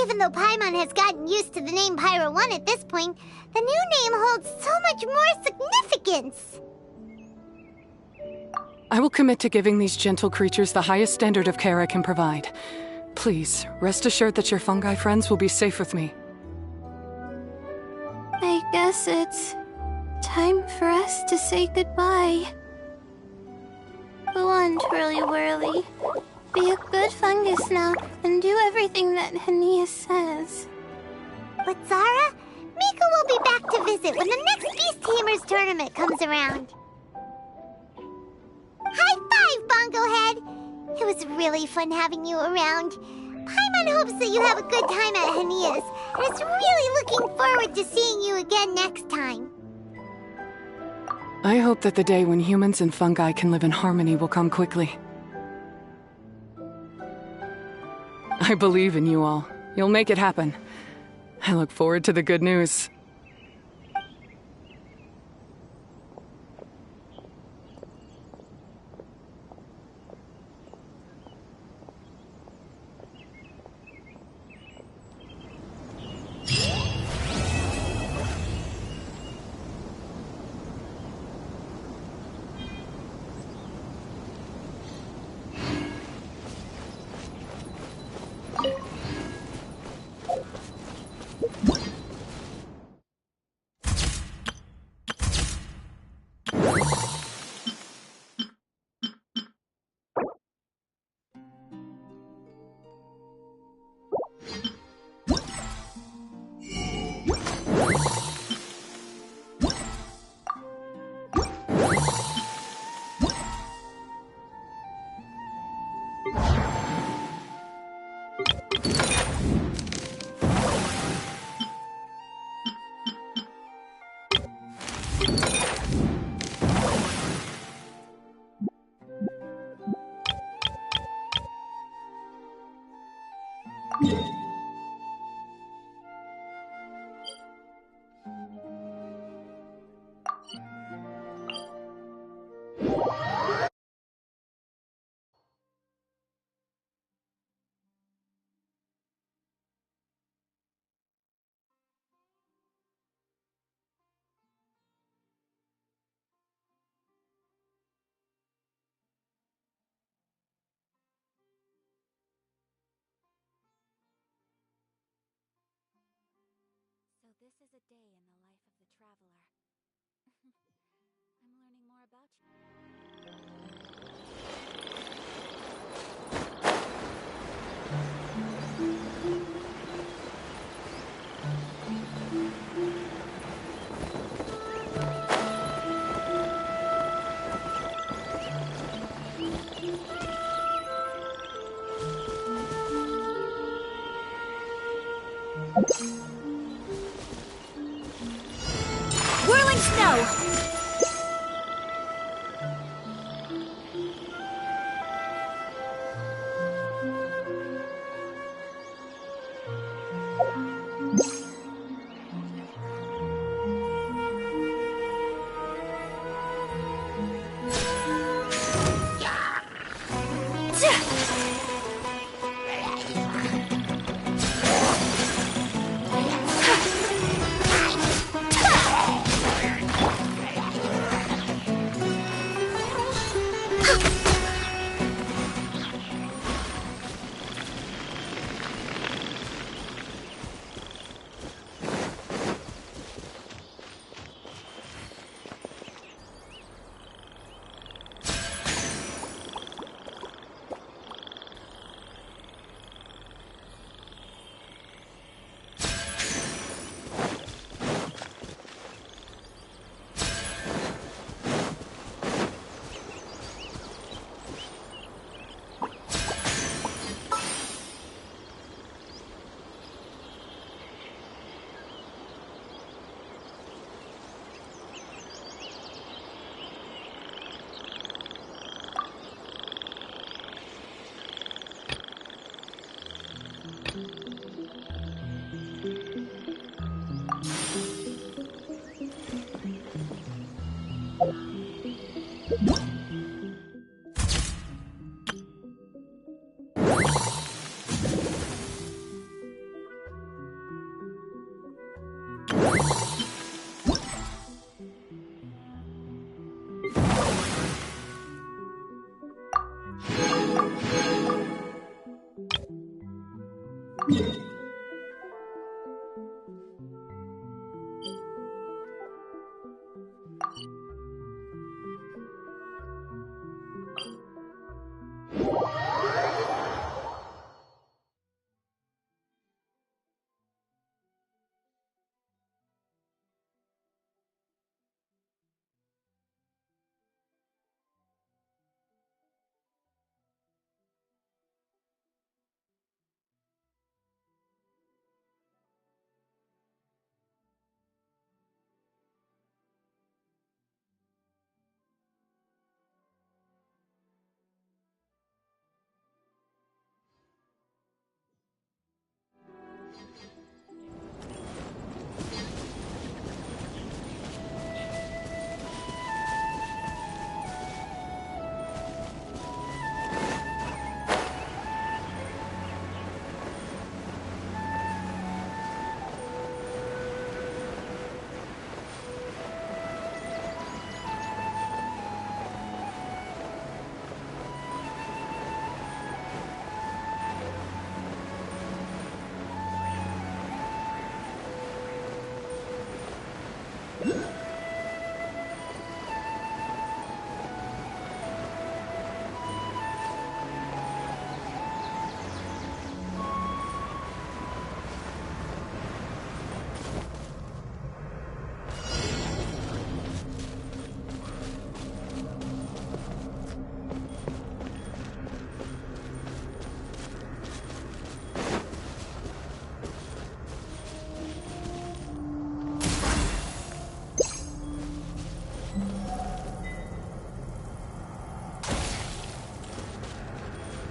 Even though Paimon has gotten used to the name Pyro 1 at this point, the new name holds so much more significance! I will commit to giving these gentle creatures the highest standard of care I can provide. Please, rest assured that your fungi friends will be safe with me. I guess it's time for us to say goodbye. Go on, Twirly Whirly. Be a good fungus now and do everything that Hania says. But Zara, Mika will be back to visit when the next Beast Tamers tournament comes around. High five, Bongo Head! It was really fun having you around. Paimon hopes that you have a good time at Hania's, and is really looking forward to seeing you again next time. I hope that the day when humans and fungi can live in harmony will come quickly. I believe in you all. You'll make it happen. I look forward to the good news. This is a day in the life of the traveler. I'm learning more about Whirling snow!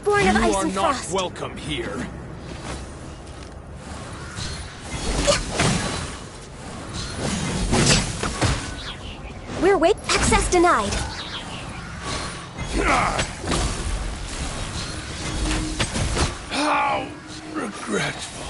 Born of You ice are and not frost. welcome here. We're wait. Access denied. How regretful.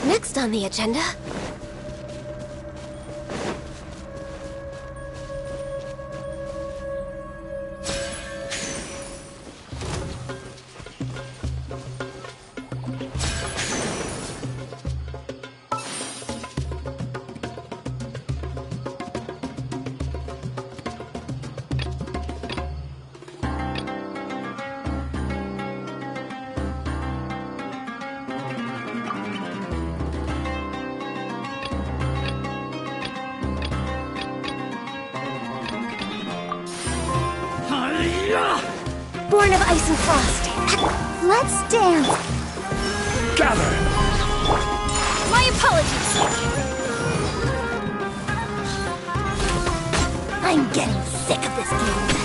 Next on the agenda. Born of ice and frost. Let's dance. Gather. My apologies. I'm getting sick of this game.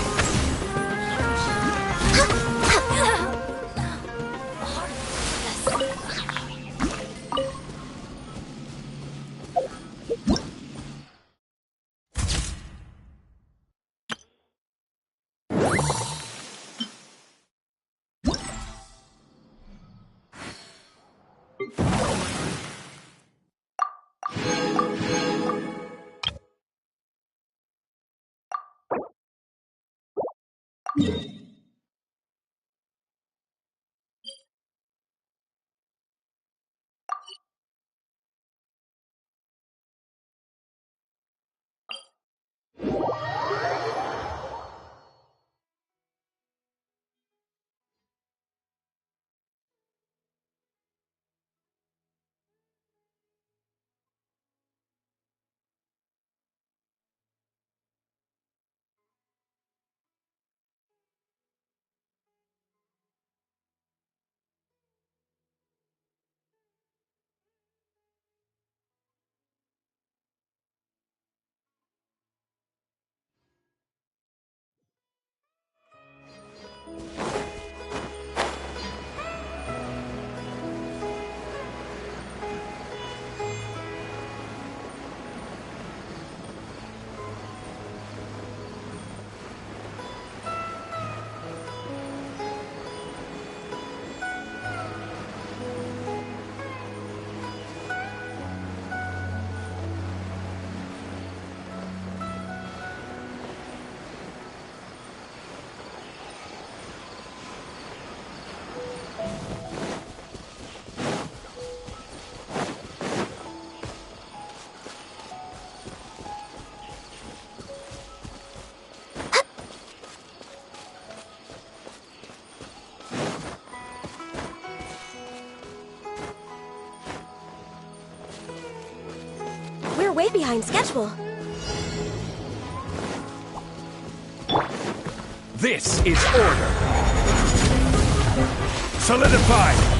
We're way behind schedule. This is order. Solidified.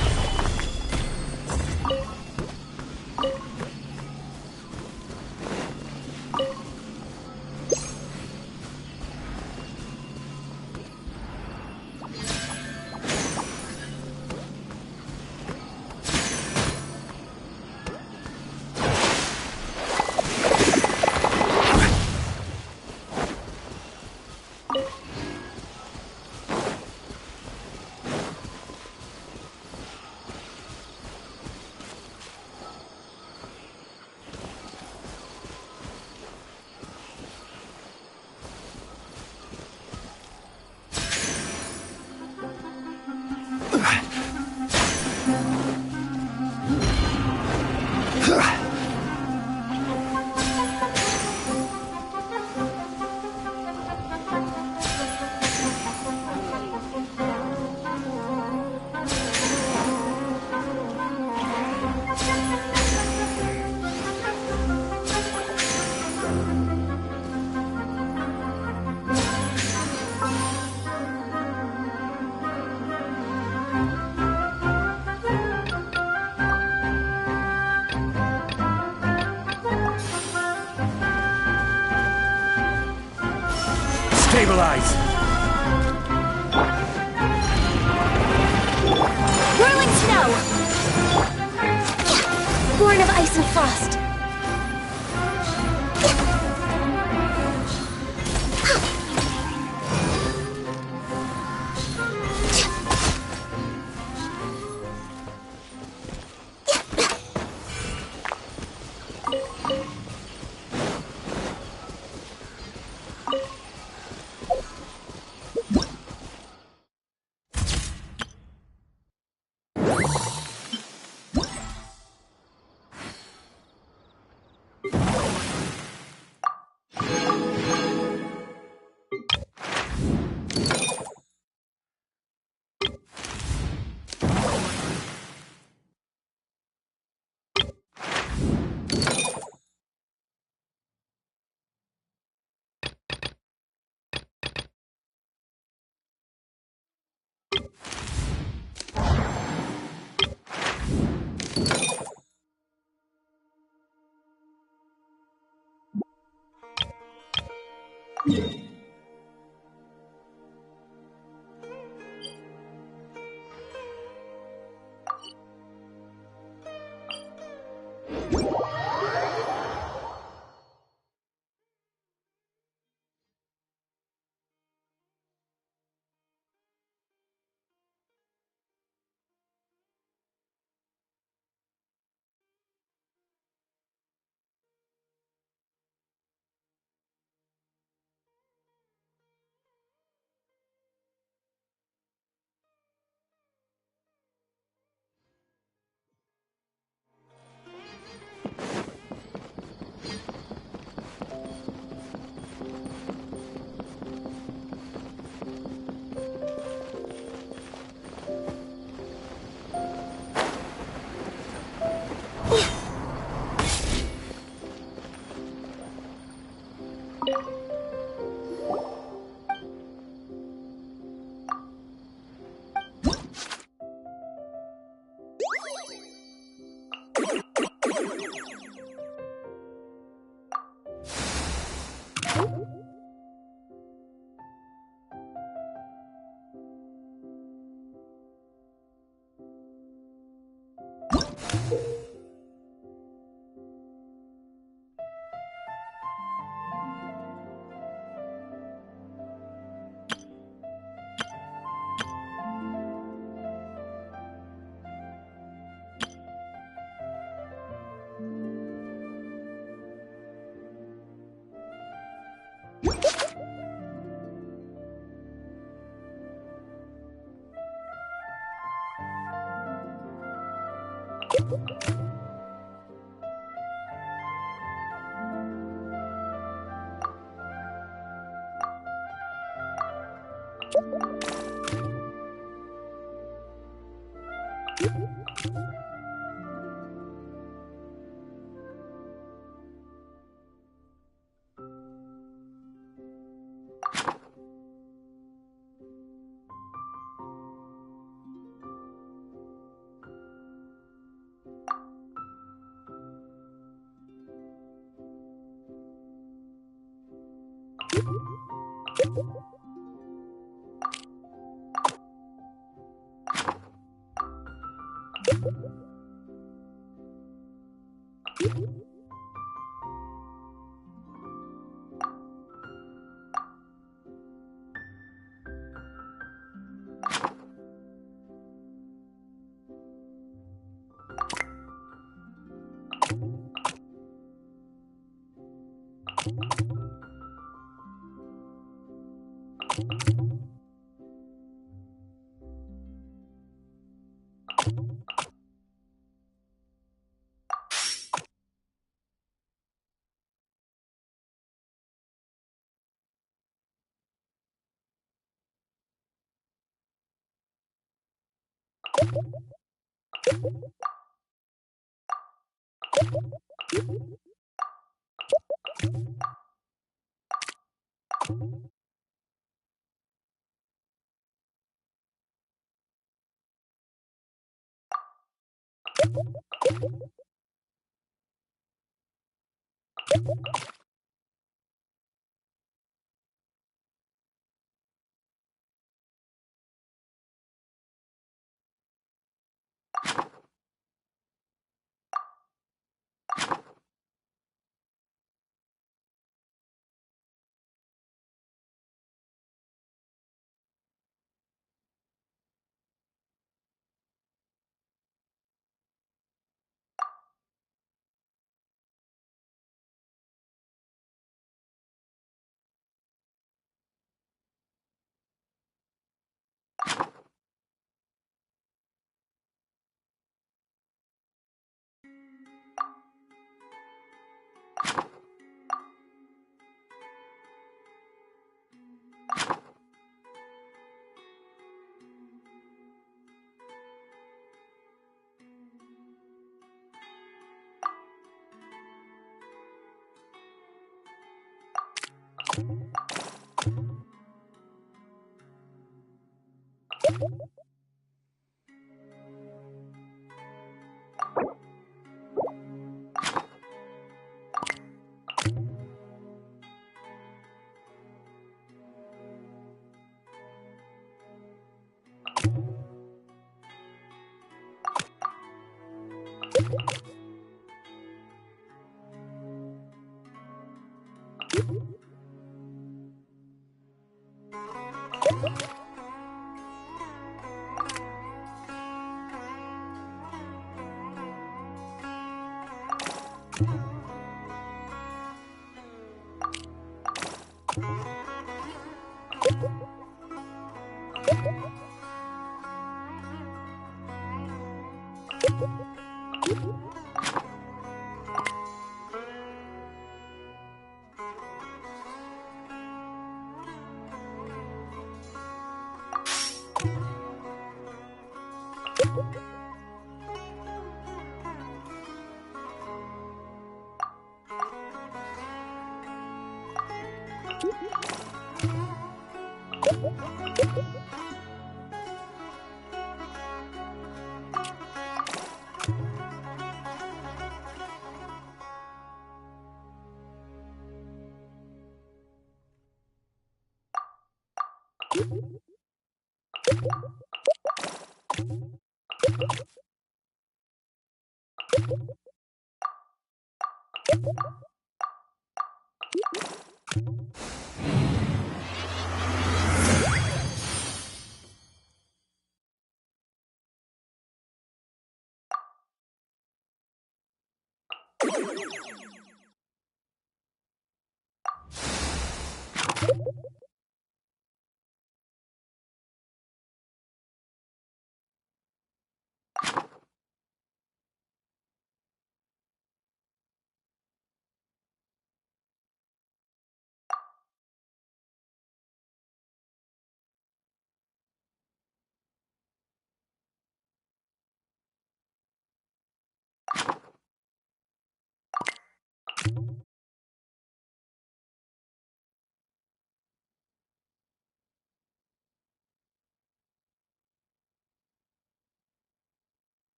Stabilize! Whirling snow! Born of ice and frost.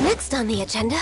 Next on the agenda...